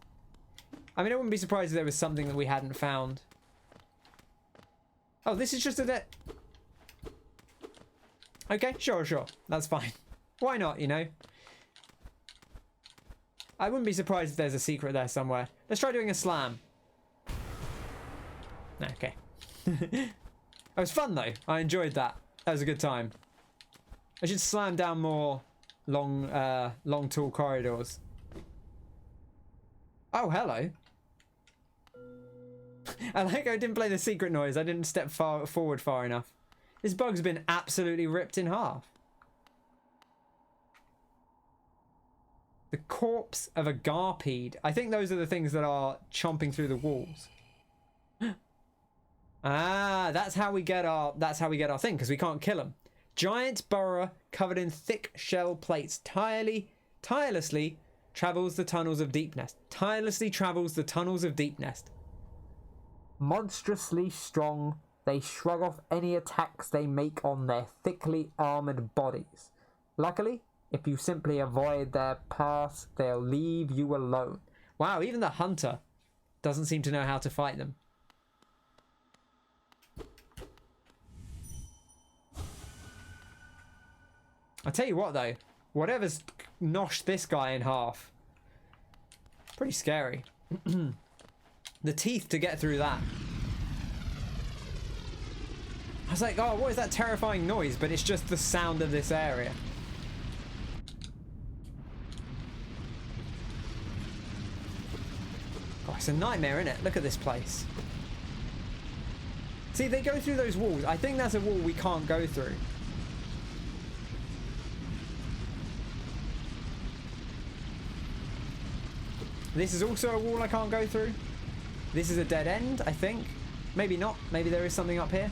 I mean, I wouldn't be surprised if there was something that we hadn't found. Oh, this is just a dead... Okay, sure. That's fine. Why not, you know? I wouldn't be surprised if there's a secret there somewhere. Let's try doing a slam. Okay. It was fun, though. I enjoyed that. That was a good time. I should slam down more long, tall corridors. Oh, hello. I like I didn't play the secret noise. I didn't step forward far enough. This bug's been absolutely ripped in half. The corpse of a garpede. I think those are the things that are chomping through the walls. Ah, that's how we get our thing, because we can't kill them. Giant burrower covered in thick shell plates tirelessly travels the tunnels of Deepnest. Tirelessly travels the tunnels of Deepnest. Monstrously strong, they shrug off any attacks they make on their thickly armoured bodies. Luckily, if you simply avoid their paths, they'll leave you alone. Wow, even the hunter doesn't seem to know how to fight them. I'll tell you what though, whatever's noshed this guy in half, pretty scary. The teeth to get through that. I was like, oh, what is that terrifying noise? But it's just the sound of this area. Oh, it's a nightmare, isn't it? Look at this place. See, they go through those walls. I think that's a wall we can't go through. This is also a wall I can't go through. This is a dead end, I think. Maybe not. Maybe there is something up here.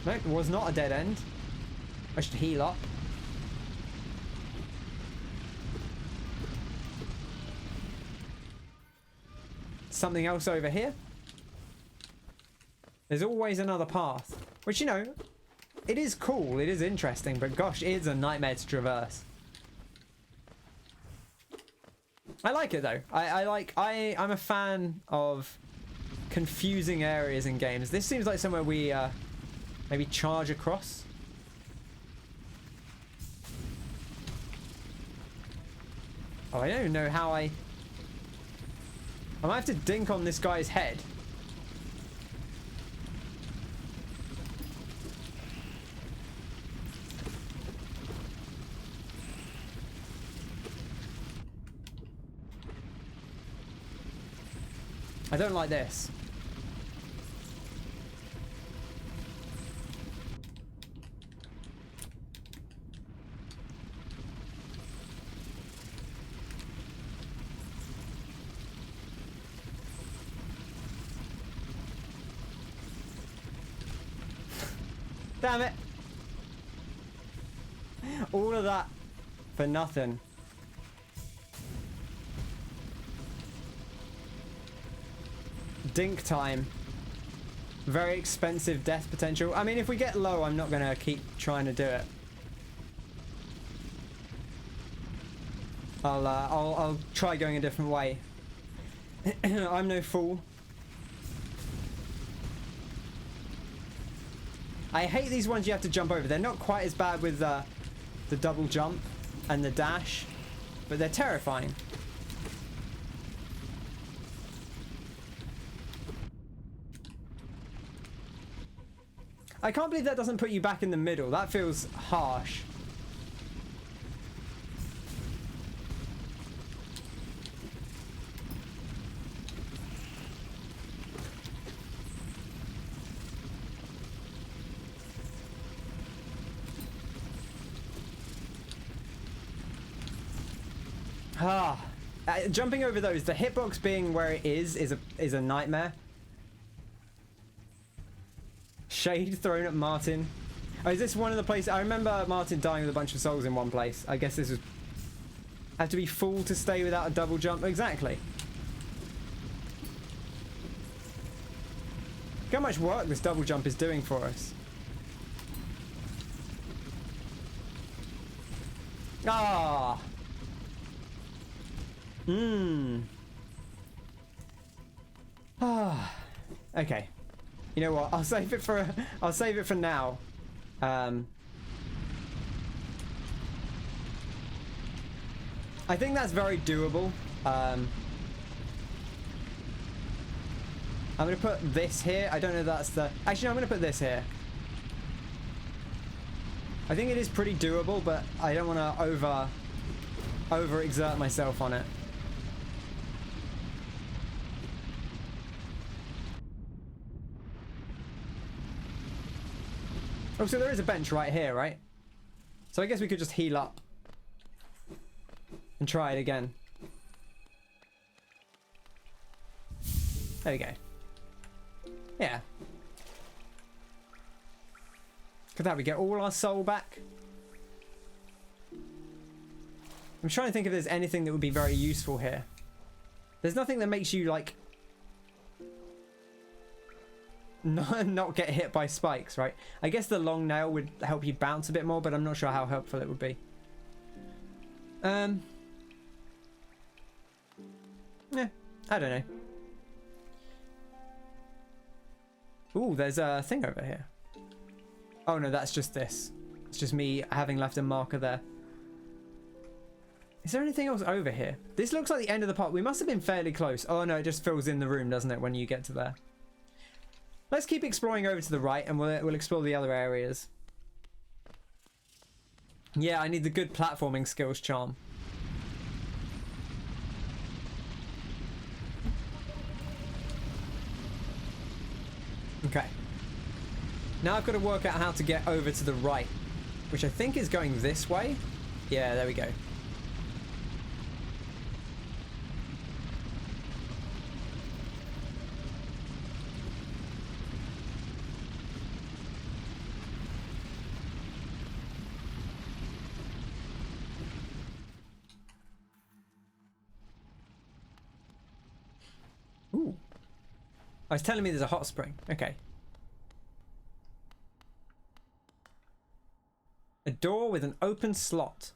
No, it was not a dead end. I should heal up. Something else over here. There's always another path. Which, you know, it is cool. It is interesting. But gosh, it is a nightmare to traverse. I like it though. I'm a fan of confusing areas in games. This seems like somewhere we maybe charge across. Oh, I don't even know how I might have to dink on this guy's head. I don't like this. Damn it. All of that for nothing. Dink time. Very expensive death potential. I mean, if we get low, I'm not going to keep trying to do it. I'll try going a different way. I'm no fool. I hate these ones you have to jump over. They're not quite as bad with the double jump and the dash, but they're terrifying. I can't believe that doesn't put you back in the middle. That feels harsh. Jumping over those, the hitbox being where it is a nightmare. Shade thrown at Martin. Oh, is this one of the places? I remember Martin dying with a bunch of souls in one place. I guess this was... Have to be full to stay without a double jump. Exactly. Look how much work this double jump is doing for us. Ah. Ah. Okay. You know what? I'll save it for now. I think that's very doable. I'm gonna put this here. I don't know if that's the... Actually, no, I'm gonna put this here. I think it is pretty doable, but I don't want to overexert myself on it. Oh, so there is a bench right here, right? So I guess we could just heal up and try it again. There we go. Yeah. Could that we get all our soul back? I'm trying to think if there's anything that would be very useful here. There's nothing that makes you like not get hit by spikes, right? I guess the long nail would help you bounce a bit more, but I'm not sure how helpful it would be. Yeah, I don't know. Ooh, there's a thing over here. Oh no, that's just this. It's just me having left a marker there. Is there anything else over here? This looks like the end of the part. We must have been fairly close. Oh no, it just fills in the room, doesn't it, when you get to there? Let's keep exploring over to the right and we'll explore the other areas. Yeah, I need the good platforming skills, Charm. Okay. Now I've got to work out how to get over to the right, which I think is going this way. Yeah, there we go. Ooh. Oh, it's telling me there's a hot spring. Okay. A door with an open slot.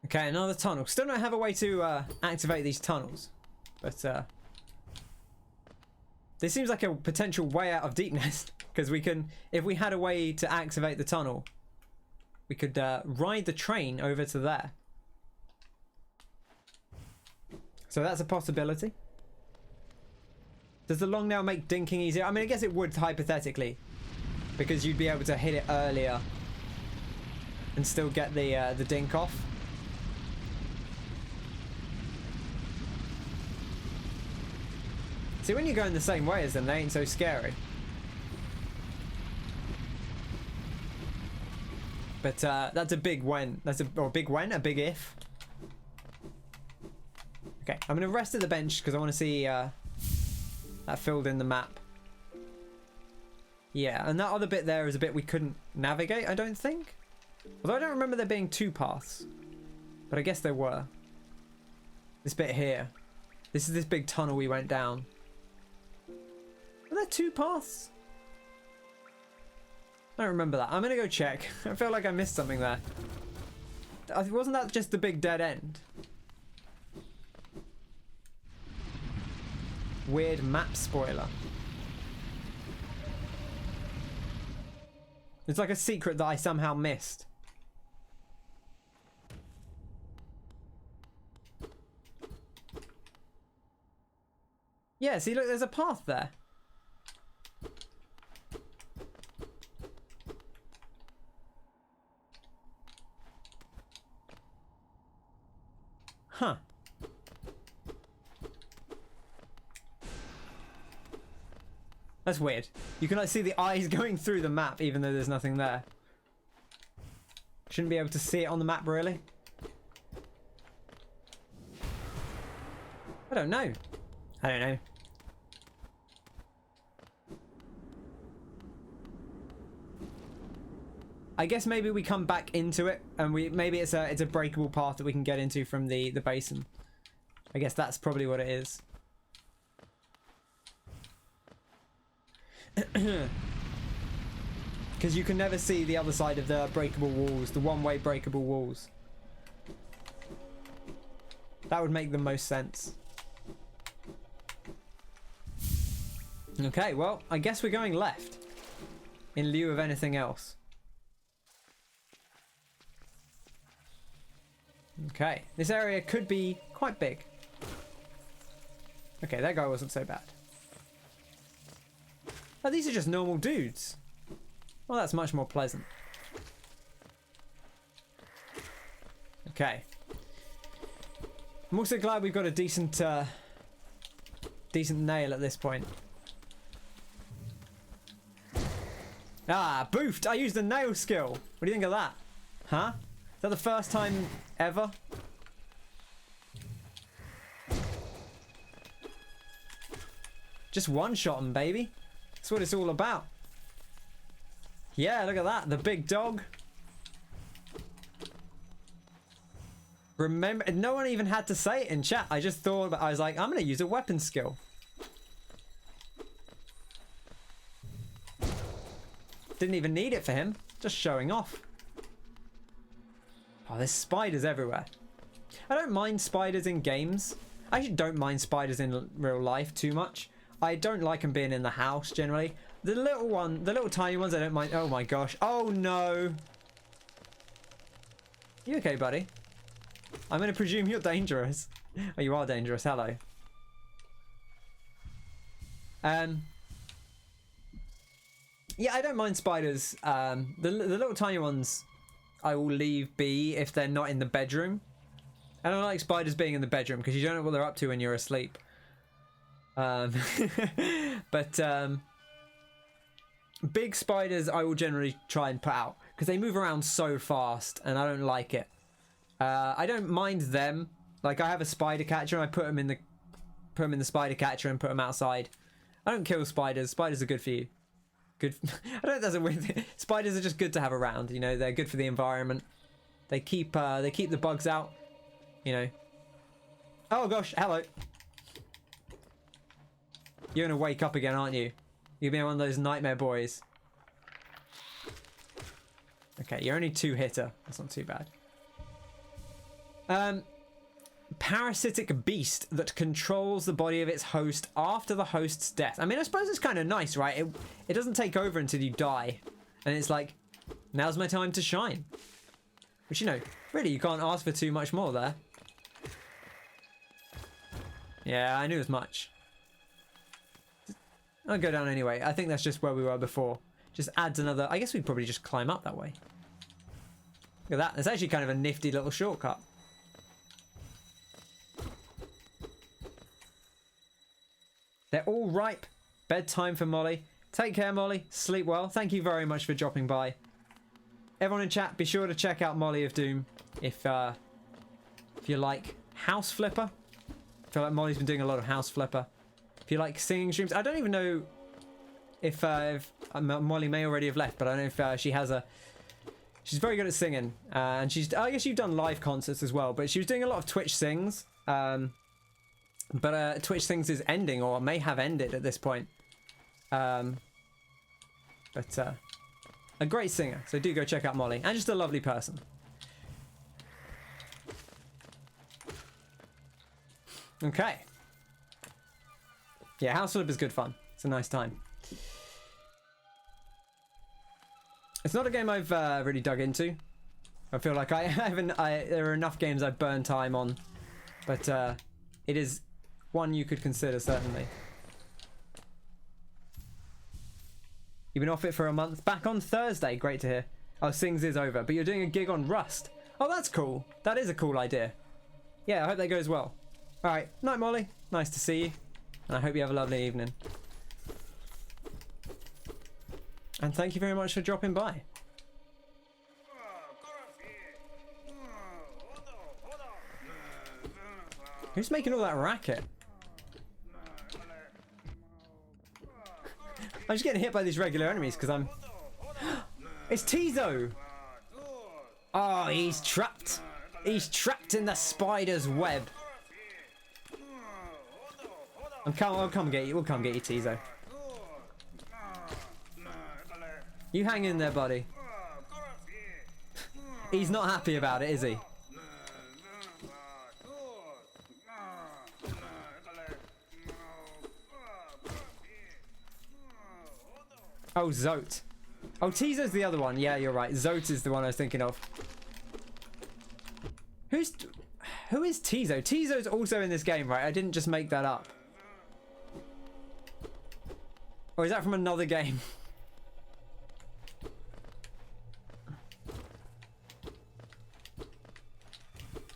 Okay, another tunnel. Still don't have a way to activate these tunnels. But this seems like a potential way out of Deepnest. Because we can, if we had a way to activate the tunnel, we could ride the train over to there. So that's a possibility. Does the long nail make dinking easier? I mean, I guess it would hypothetically, because you'd be able to hit it earlier and still get the dink off. See, when you're going the same way as them, they ain't so scary. But that's a big when. That's a big when, a big if. Okay, I'm gonna rest at the bench because I want to see that filled in the map. Yeah, and that other bit there is a bit we couldn't navigate, I don't think. Although I don't remember there being 2 paths. But I guess there were. This bit here. This is this big tunnel we went down. Were there 2 paths? I don't remember that. I'm gonna go check. I feel like I missed something there. Wasn't that just the big dead end? Weird map spoiler. It's like a secret that I somehow missed. Yeah, see, look, there's a path there. Huh. That's weird. You can like see the eyes going through the map even though there's nothing there. Shouldn't be able to see it on the map, really. I don't know. I don't know. I guess maybe we come back into it and maybe it's a breakable path that we can get into from the basin. I guess that's probably what it is. Because you can never see the other side of the breakable walls, the one-way breakable walls. That would make the most sense. Okay, well, I guess we're going left in lieu of anything else. Okay, this area could be quite big. Okay, that guy wasn't so bad. Oh, these are just normal dudes. Well, that's much more pleasant. Okay. I'm also glad we've got a decent nail at this point. Ah, boofed! I used a nail skill. What do you think of that? Huh? Is that the first time ever? Just one-shot him, baby. That's what it's all about. Yeah, look at that. The big dog. Remember, no one even had to say it in chat. I just thought, I was like, I'm going to use a weapon skill. Didn't even need it for him. Just showing off. Oh, there's spiders everywhere. I don't mind spiders in games. I actually don't mind spiders in real life too much. I don't like them being in the house generally. The little tiny ones I don't mind. Oh my gosh. Oh no. You okay, buddy? I'm going to presume you're dangerous. Oh, you are dangerous. Hello. Yeah, I don't mind spiders. The little tiny ones I will leave be if they're not in the bedroom. I don't like spiders being in the bedroom because you don't know what they're up to when you're asleep. But big spiders I will generally try and put out because they move around so fast and I don't like it. I don't mind them. Like I have a spider catcher and I put them in the spider catcher and put them outside. I don't kill spiders. Spiders are good for you. Good. I don't know if that's a weird thing. Spiders are just good to have around. You know, they're good for the environment. They keep the bugs out. You know. Oh gosh, hello. You're gonna wake up again, aren't you? You're being one of those nightmare boys. Okay, you're only 2-hitter. That's not too bad. Parasitic beast that controls the body of its host after the host's death. I mean, I suppose it's kind of nice, right? It doesn't take over until you die. And it's like, now's my time to shine. Which, you know, really, you can't ask for too much more there. Yeah, I knew as much. I'll go down anyway. I think that's just where we were before. Just adds another... I guess we'd probably just climb up that way. Look at that. It's actually kind of a nifty little shortcut. They're all ripe. Bedtime for Molly. Take care, Molly. Sleep well. Thank you very much for dropping by. Everyone in chat, be sure to check out Molly of Doom if you like House Flipper. I feel like Molly's been doing a lot of House Flipper. If you like singing streams, I don't even know if Molly may already have left, but I don't know if she has a... She's very good at singing, and she's... I guess you've done live concerts as well, but she was doing a lot of Twitch Sings. But Twitch Sings is ending, or may have ended at this point. But a great singer, so do go check out Molly, and just a lovely person. Okay. Yeah, House Flip is good fun. It's a nice time. It's not a game I've really dug into. I feel like there are enough games I've burned time on, but it is one you could consider, certainly. You've been off it for a month. Back on Thursday. Great to hear. Oh, Sings is over, but you're doing a gig on Rust. Oh, that's cool. That is a cool idea. Yeah, I hope that goes well. All right. Night, Molly. Nice to see you. And I hope you have a lovely evening. And thank you very much for dropping by. Who's making all that racket? I'm just getting hit by these regular enemies because I'm... It's Tizo! Oh, he's trapped. He's trapped in the spider's web. I'll come get you. We'll come get you, Tizo. You hang in there, buddy. He's not happy about it, is he? Oh, Zote. Oh, Tizo's the other one. Yeah, you're right. Zote is the one I was thinking of. Who is Tizo? Tizo's also in this game, right? I didn't just make that up. Or is that from another game?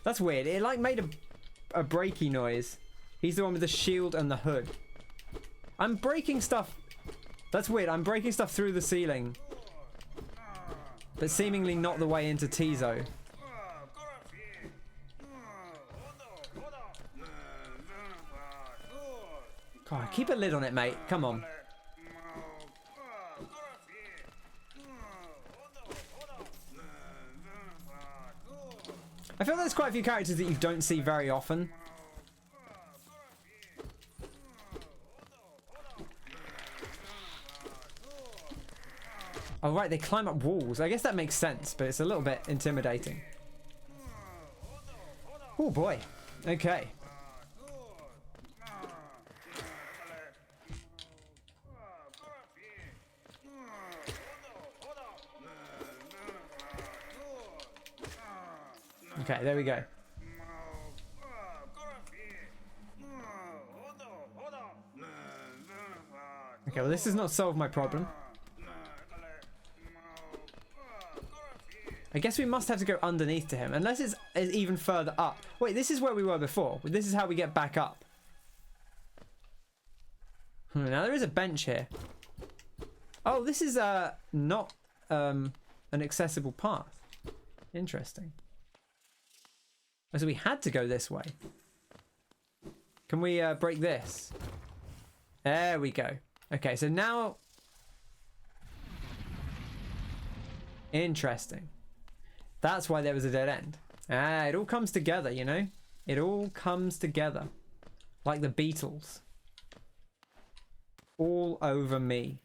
That's weird. It like made a breaky noise. He's the one with the shield and the hood. I'm breaking stuff. That's weird. I'm breaking stuff through the ceiling. But seemingly not the way into Tizo. God, keep a lid on it, mate. Come on. I feel there's quite a few characters that you don't see very often. Oh, right, they climb up walls. I guess that makes sense, but it's a little bit intimidating. Oh, boy. Okay. Okay, there we go. Okay, well, this does not solve my problem. I guess we must have to go underneath to him, unless it's even further up. Wait, this is where we were before. This is how we get back up. Now there is a bench here. Oh, this is not an accessible path. Interesting. Oh, so we had to go this way. Can we break this? There we go. Okay, so now... Interesting. That's why there was a dead end. Ah, it all comes together, you know? It all comes together. Like the Beatles. All over me.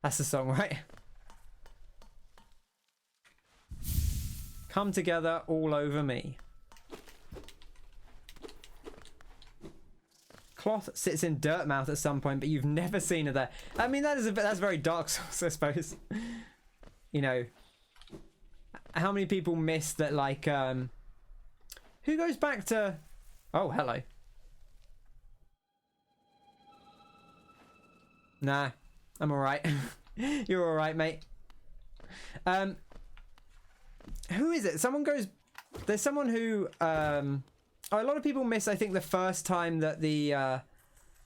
That's the song, right? Come together all over me. Cloth sits in dirt mouth at some point, but you've never seen her there. I mean, that's very Dark Souls, I suppose. You know, how many people miss that? Like, who goes back to? Oh, hello. Nah, I'm all right. You're all right, mate. Who is it? Someone goes... There's someone who... Oh, a lot of people miss, I think, the first time that the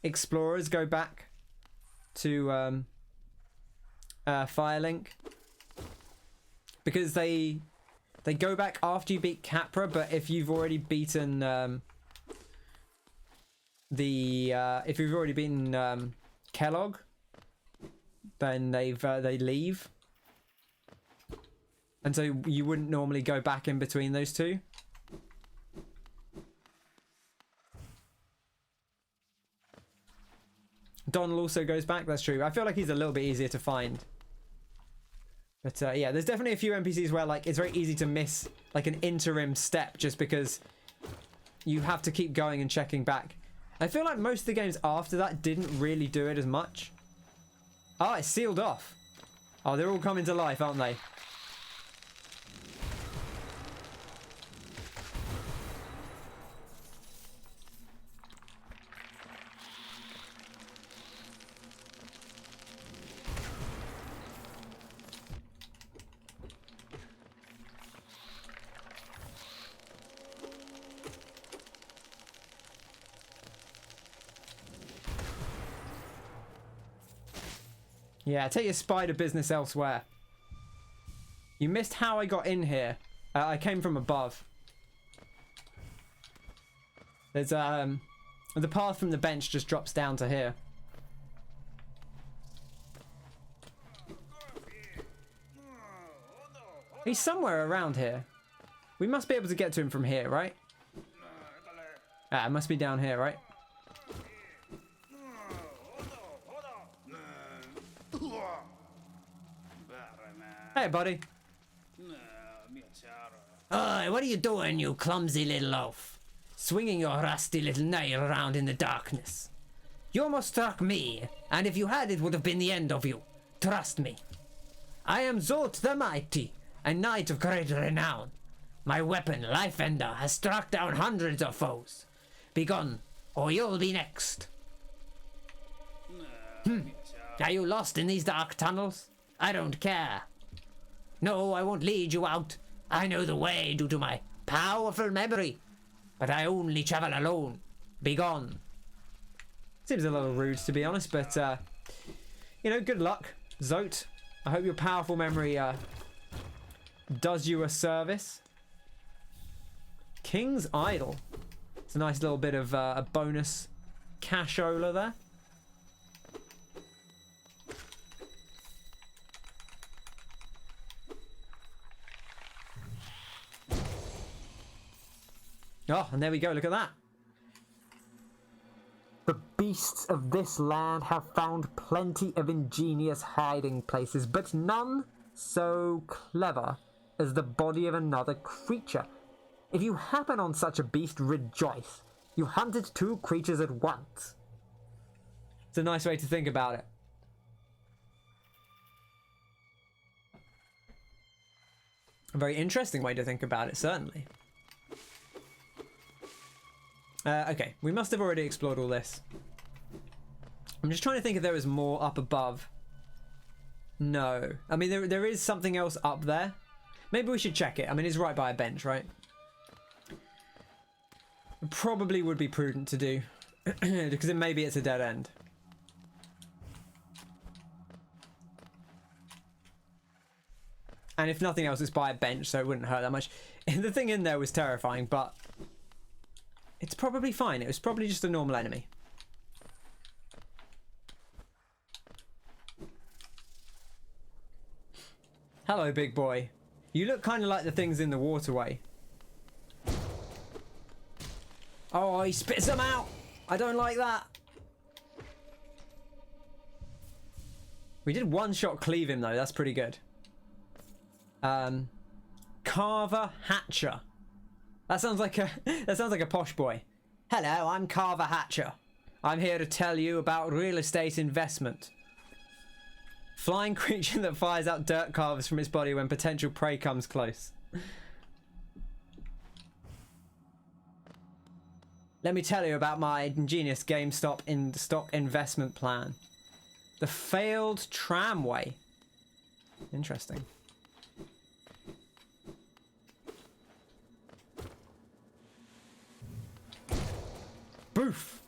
explorers go back to Firelink, because they go back after you beat Capra, but if you've already beaten if you've already beaten Kellogg, then they leave, and so you wouldn't normally go back in between those two. Donald also goes back, that's true. I feel like he's a little bit easier to find. But yeah, there's definitely a few NPCs where like it's very easy to miss like an interim step just because you have to keep going and checking back. I feel like most of the games after that didn't really do it as much. Oh, it's sealed off. Oh, they're all coming to life, aren't they? Yeah, take your spider business elsewhere. You missed how I got in here. I came from above. There's the path from the bench just drops down to here. He's somewhere around here. We must be able to get to him from here, right? Ah, it must be down here, right? Hey, buddy. Oh, what are you doing, you clumsy little oaf? Swinging your rusty little nail around in the darkness. You almost struck me, and if you had, it would have been the end of you. Trust me. I am Zot the Mighty, a knight of great renown. My weapon, Life Ender, has struck down hundreds of foes. Begone, or you'll be next. Are you lost in these dark tunnels? I don't care. No, I won't lead you out. I know the way due to my powerful memory. But I only travel alone. Begone. Seems a little rude, to be honest, but, you know, good luck, Zote. I hope your powerful memory, does you a service. King's Idol. It's a nice little bit of a bonus cashola there. Oh, and there we go, look at that. The beasts of this land have found plenty of ingenious hiding places, but none so clever as the body of another creature. If you happen on such a beast, rejoice. You hunted two creatures at once. It's a nice way to think about it. A very interesting way to think about it, certainly. Okay, we must have already explored all this. I'm just trying to think if there was more up above. No. I mean, there is something else up there. Maybe we should check it. I mean, it's right by a bench, right? It probably would be prudent to do. Because maybe it's a dead end. And if nothing else, it's by a bench, so it wouldn't hurt that much. The thing in there was terrifying, but it's probably fine. It was probably just a normal enemy. Hello, big boy. You look kind of like the things in the waterway. Oh, he spits them out. I don't like that. We did one shot cleave him though. That's pretty good. Carver Hatcher. That sounds like a posh boy. Hello, I'm Carver Hatcher. I'm here to tell you about real estate investment. Flying creature that fires out dirt carvers from its body when potential prey comes close. Let me tell you about my ingenious GameStop stock investment plan. The failed tramway. Interesting. Oof.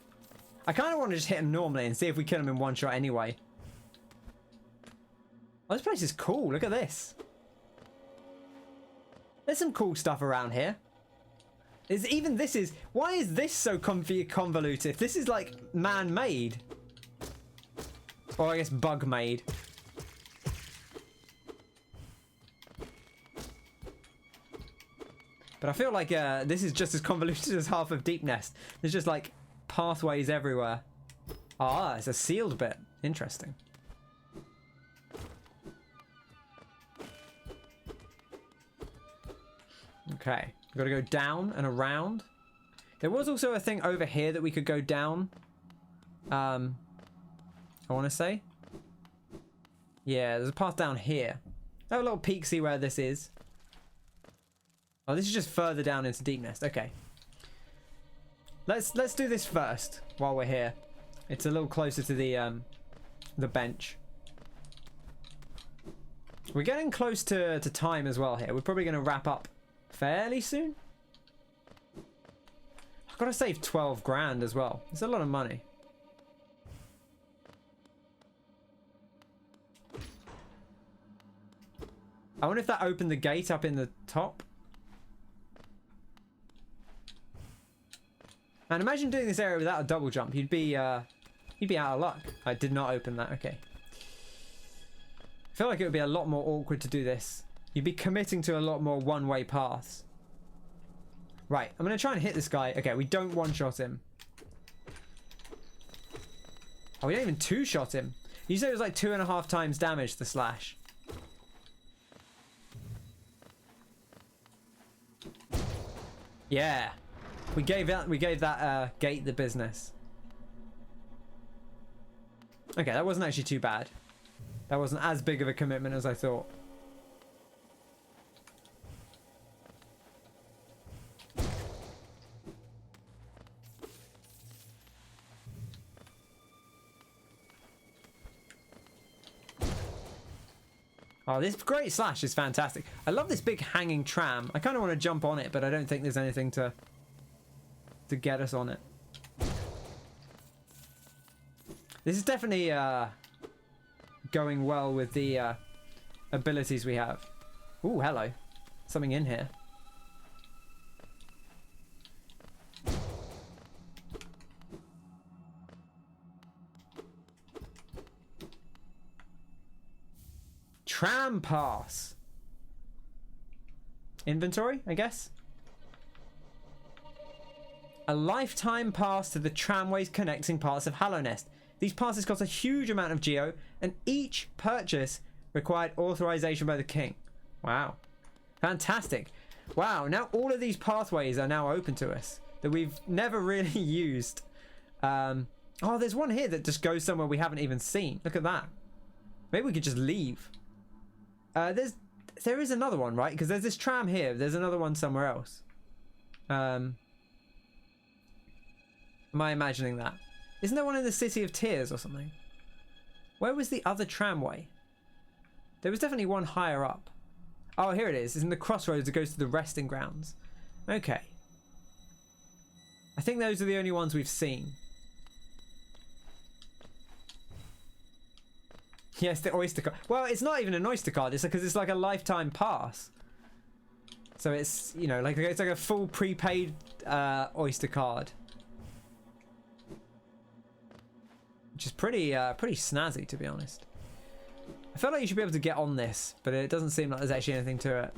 I kind of want to just hit him normally and see if we kill him in one shot anyway. Oh, this place is cool. Look at this. There's some cool stuff around here. Even this is... Why is this so convoluted? This is like man-made. Or I guess bug-made. But I feel like this is just as convoluted as half of Deepnest. There's just like pathways everywhere. Ah, it's a sealed bit. Interesting. Okay, we've got to go down and around. There was also a thing over here that we could go down. I want to say. Yeah, there's a path down here. Have a little peek, see where this is. Oh, this is just further down into Deepnest. Okay. Let's do this first while we're here. It's a little closer to the bench. We're getting close to time as well here. We're probably going to wrap up fairly soon. I've got to save 12 grand as well. It's a lot of money. I wonder if that opened the gate up in the top. And imagine doing this area without a double jump. You'd be out of luck. I did not open that. Okay. I feel like it would be a lot more awkward to do this. You'd be committing to a lot more one-way paths. Right. I'm going to try and hit this guy. Okay, we don't one-shot him. Oh, we don't even two-shot him. You said it was like 2.5 times damage, the slash. Yeah. We gave that gate the business. Okay, that wasn't actually too bad. That wasn't as big of a commitment as I thought. Oh, this great slash is fantastic. I love this big hanging tram. I kind of want to jump on it, but I don't think there's anything to get us on it. This is definitely going well with the abilities we have. Ooh, hello. Something in here. Tram pass. Inventory, I guess. A lifetime pass to the tramways connecting parts of Hallownest. These passes cost a huge amount of geo, and each purchase required authorization by the king. Wow. Fantastic. Wow, now all of these pathways are now open to us that we've never really used. Oh, there's one here that just goes somewhere we haven't even seen. Look at that. Maybe we could just leave. There is another one, right? Because there's this tram here. There's another one somewhere else. Am I imagining that? Isn't there one in the City of Tears or something? Where was the other tramway? There was definitely one higher up. Oh, here it is. It's in the crossroads that goes to the resting grounds. Okay. I think those are the only ones we've seen. Yes, the Oyster card. Well, it's not even an Oyster card. It's because it's like a lifetime pass. So it's, you know, like it's like a full prepaid Oyster card. Which is pretty snazzy, to be honest. I feel like you should be able to get on this, but it doesn't seem like there's actually anything to it.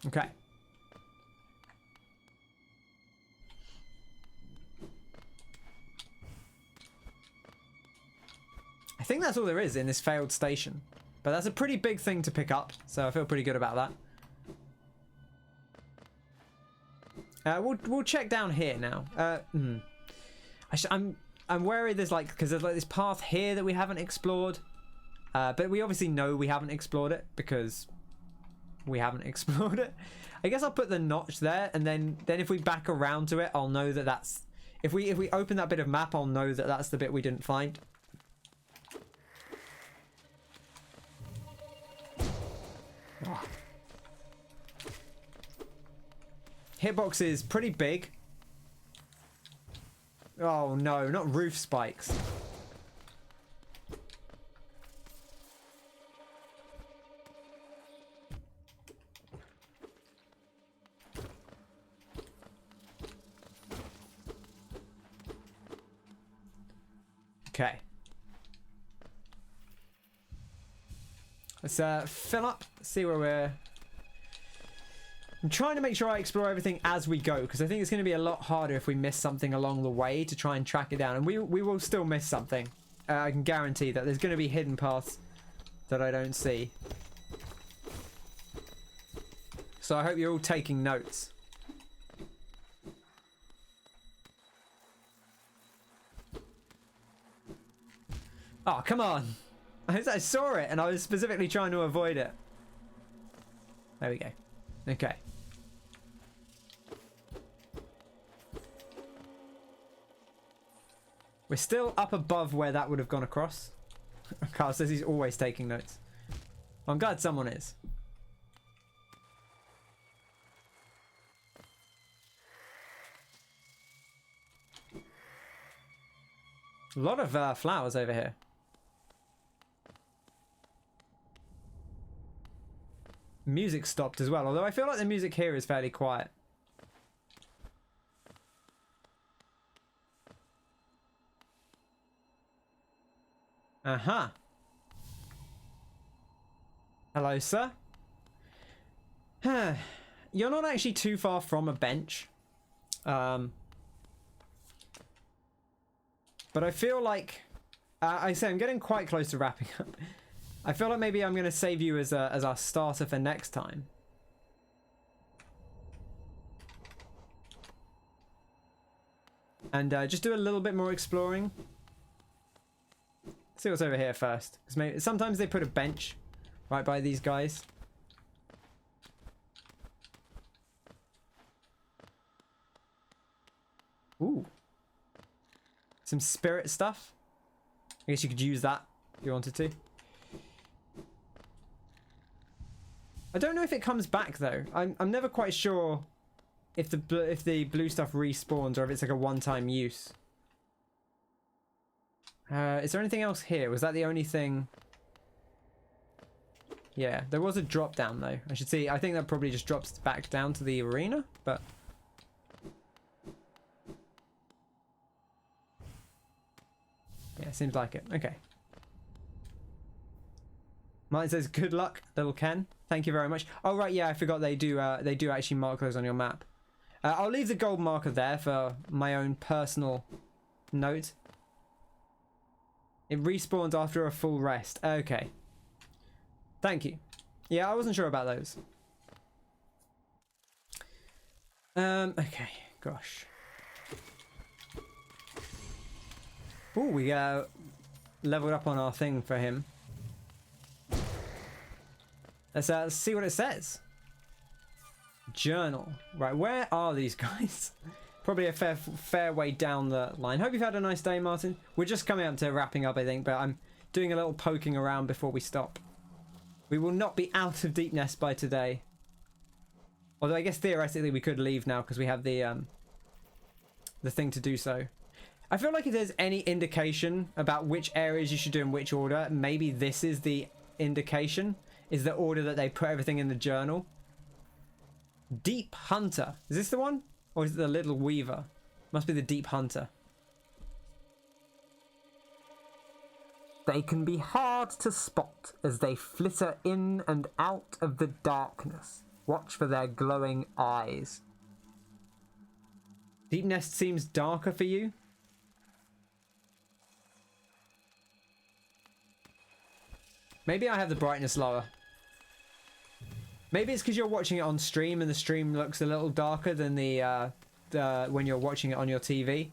Okay. I think that's all there is in this failed station. But that's a pretty big thing to pick up, so I feel pretty good about that. We'll check down here now. I'm wary there's like, because there's like this path here that we haven't explored, but we obviously know we haven't explored it because we haven't explored it. I guess I'll put the notch there, and then if we back around to it, I'll know that that's if we open that bit of map, I'll know that that's the bit we didn't find. hitbox is pretty big. Oh no, not roof spikes. Okay. Let's fill up, see where we're... I'm trying to make sure I explore everything as we go, because I think it's going to be a lot harder if we miss something along the way to try and track it down. And we will still miss something. I can guarantee that there's going to be hidden paths that I don't see. So I hope you're all taking notes. Oh, come on. I saw it and I was specifically trying to avoid it. There we go. Okay. We're still up above where that would have gone across. Carl says he's always taking notes. I'm glad someone is. A lot of flowers over here. Music stopped as well, although I feel like the music here is fairly quiet. Uh-huh. Hello, sir. You're not actually too far from a bench. But I feel like... I say I'm getting quite close to wrapping up. I feel like maybe I'm going to save you as our starter for next time. And just do a little bit more exploring. See what's over here first. 'Cause maybe, sometimes they put a bench right by these guys. Ooh. Some spirit stuff. I guess you could use that if you wanted to. I don't know if it comes back though. I'm never quite sure if the blue stuff respawns or if it's like a one-time use. Is there anything else here? Was that the only thing? Yeah, there was a drop down though. I should see. I think that probably just drops back down to the arena, but yeah, seems like it. Okay. Mine says, "Good luck, little Ken." Thank you very much. Oh right, yeah, I forgot they do actually mark those on your map. I'll leave the gold marker there for my own personal note. It respawns after a full rest. Okay. Thank you. Yeah, I wasn't sure about those. Okay. Gosh. Oh, we leveled up on our thing for him. Let's see what it says. Journal. Right, where are these guys? Probably a fair way down the line. Hope you've had a nice day, Martin. We're just coming up to wrapping up, I think, but I'm doing a little poking around before we stop. We will not be out of Deepnest by today. Although I guess theoretically we could leave now because we have the thing to do so. I feel like if there's any indication about which areas you should do in which order, maybe this is the indication. Is the order that they put everything in the journal. Deep Hunter. Is this the one? Or is it the Little Weaver? Must be the Deep Hunter. They can be hard to spot as they flitter in and out of the darkness. Watch for their glowing eyes. Deepnest seems darker for you? Maybe I have the brightness lower. Maybe it's because you're watching it on stream and the stream looks a little darker than the when you're watching it on your TV.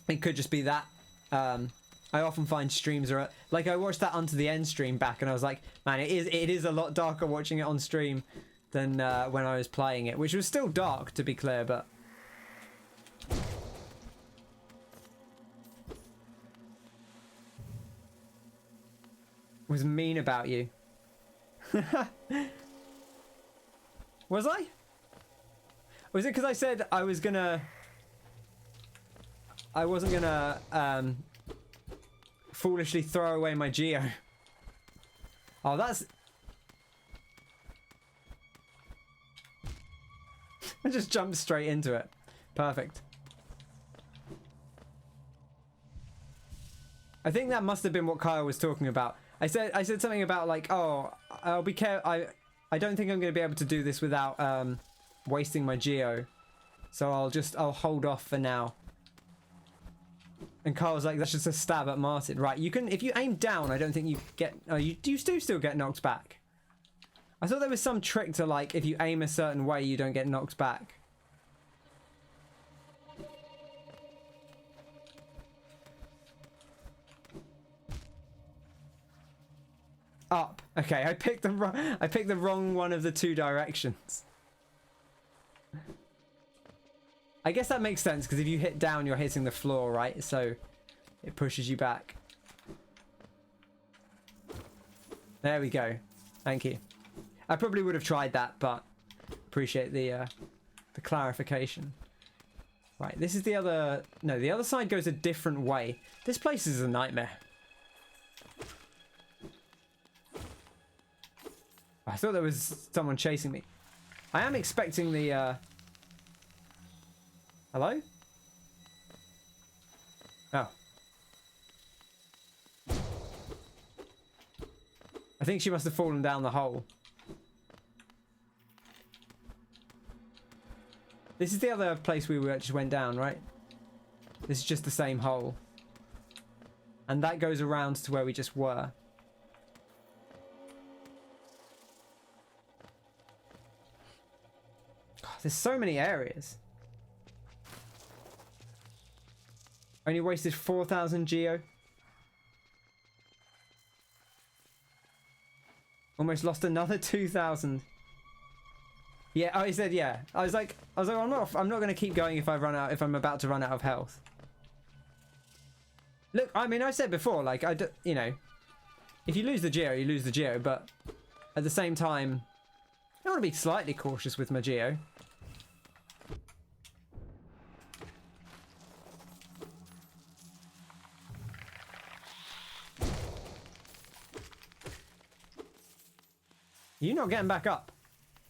It could just be that. I often find streams are like I watched that Unto the End stream back and I was like, man, it is a lot darker watching it on stream than when I was playing it, which was still dark to be clear, but was mean about you. Was I? Was it because I said I wasn't gonna foolishly throw away my geo? Oh, that's... I just jumped straight into it. Perfect. I think that must have been what Kyle was talking about. I said something about like, oh, I'll be careful. I don't think I'm going to be able to do this without wasting my geo. So I'll hold off for now. And Kyle was like, that's just a stab at Martin. Right, you can, if you aim down, I don't think you get, oh, you do still get knocked back. I thought there was some trick to like, if you aim a certain way, you don't get knocked back. Up. Okay, I picked the wrong one of the two directions. I guess that makes sense because if you hit down, you're hitting the floor, right? So it pushes you back. There we go. Thank you. I probably would have tried that, but appreciate the clarification. Right, this is the other... No, the other side goes a different way. This place is a nightmare. I thought there was someone chasing me. I am expecting the... Hello? Oh. I think she must have fallen down the hole. This is the other place we just went down, right? This is just the same hole. And that goes around to where we just were. God, there's so many areas. Only wasted 4,000 geo. Almost lost another 2,000. Yeah, I said yeah. I was like, I'm not going to keep going if I'm about to run out of health. Look, I mean, I said before, like, you know, if you lose the geo, you lose the geo, but at the same time, I want to be slightly cautious with my geo. You're not getting back up.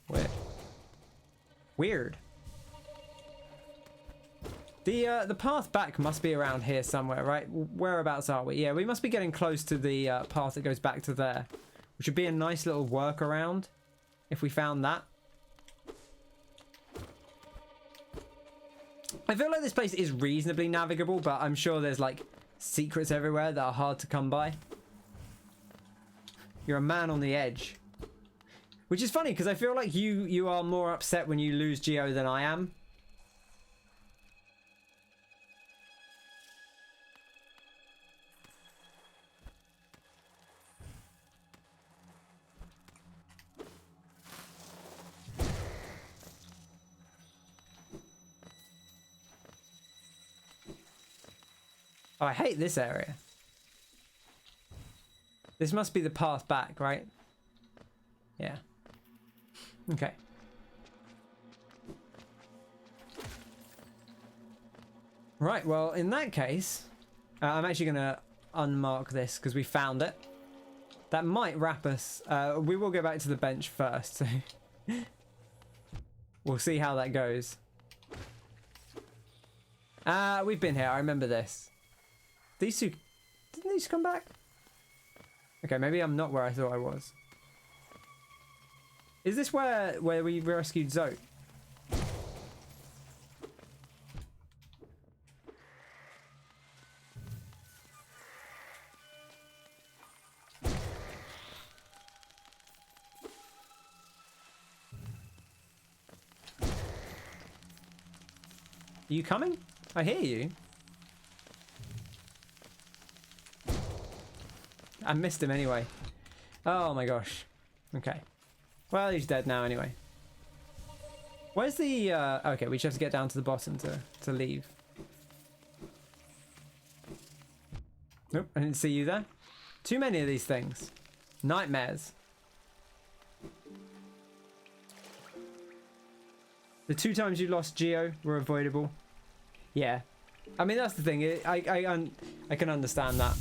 Weird. Weird. The path back must be around here somewhere, right? Whereabouts are we? Yeah, we must be getting close to the path that goes back to there, which would be a nice little workaround if we found that. I feel like this place is reasonably navigable, but I'm sure there's like secrets everywhere that are hard to come by. You're a man on the edge. Which is funny, because I feel like you are more upset when you lose geo than I am. Oh, I hate this area. This must be the path back, right? Yeah. Okay. Right, well, in that case, I'm actually going to unmark this because we found it. That might wrap us. We will go back to the bench first, so we'll see how that goes. We've been here. I remember this. These two... Didn't these come back? Okay, maybe I'm not where I thought I was. Is this where we rescued Zoe? Are you coming? I hear you. I missed him anyway. Oh my gosh. Okay. Well, he's dead now anyway. Where's the... okay, we just have to get down to the bottom to leave. Nope, I didn't see you there. Too many of these things. Nightmares. The 2 times you lost Geo were avoidable. Yeah. I mean, that's the thing. I can understand that.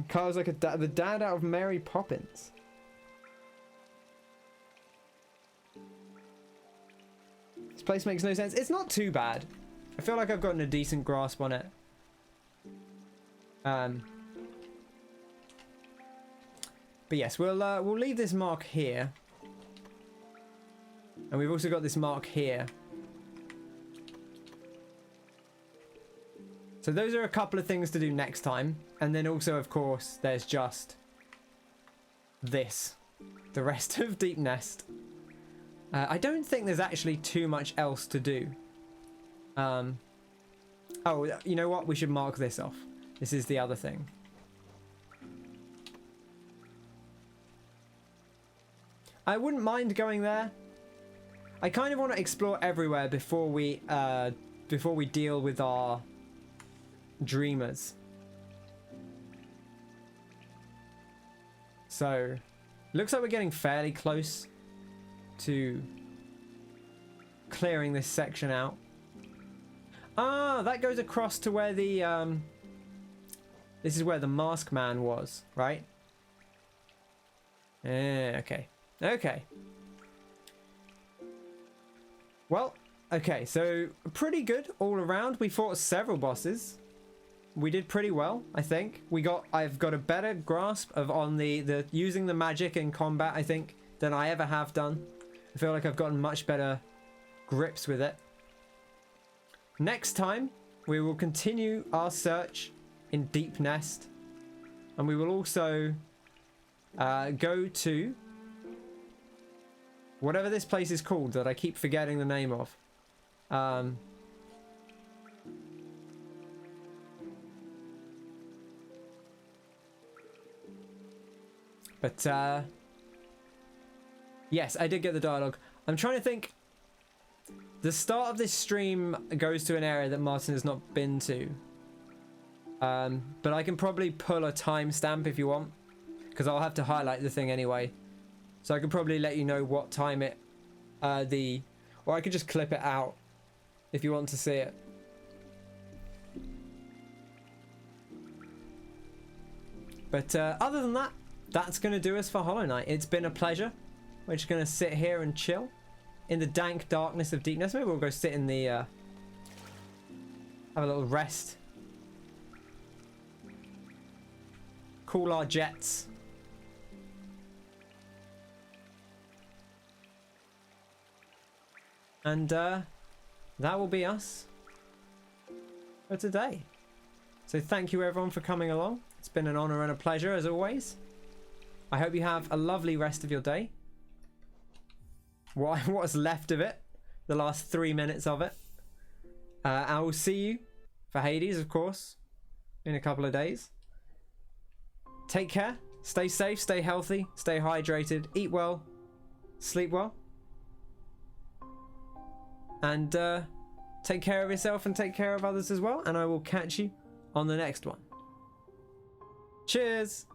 Carl's like the dad out of Mary Poppins. This place makes no sense. It's not too bad. I feel like I've gotten a decent grasp on it. But yes, we'll leave this mark here. And we've also got this mark here. So those are a couple of things to do next time. And then also, of course, there's just this. The rest of Deepnest. I don't think there's actually too much else to do. Oh, you know what? We should mark this off. This is the other thing. I wouldn't mind going there. I kind of want to explore everywhere before we deal with our dreamers. So, looks like we're getting fairly close to clearing this section out. Ah, that goes across to where the this is where the mask man was, right? Okay. Okay. Well, okay, so pretty good all around. We fought several bosses. We did pretty well, I think. I've got a better grasp of on the using the magic in combat, I think, than I ever have done. I feel like I've gotten much better grips with it. Next time, we will continue our search in Deepnest, and we will also go to whatever this place is called that I keep forgetting the name of. But yes, I did get the dialogue. I'm trying to think. The start of this stream goes to an area that Martin has not been to. But I can probably pull a timestamp if you want, because I'll have to highlight the thing anyway. So I could probably let you know what time it, or I could just clip it out if you want to see it. But other than that, that's going to do us for Hollow Knight. It's been a pleasure. We're just going to sit here and chill in the dank darkness of Deepnest. Maybe we'll go sit in the, have a little rest. Cool our jets. And that will be us for today. So thank you everyone for coming along. It's been an honor and a pleasure as always. I hope you have a lovely rest of your day. What's left of it. The last 3 minutes of it. I will see you for Hades, of course, in a couple of days. Take care. Stay safe. Stay healthy. Stay hydrated. Eat well. Sleep well. And take care of yourself and take care of others as well. And I will catch you on the next one. Cheers!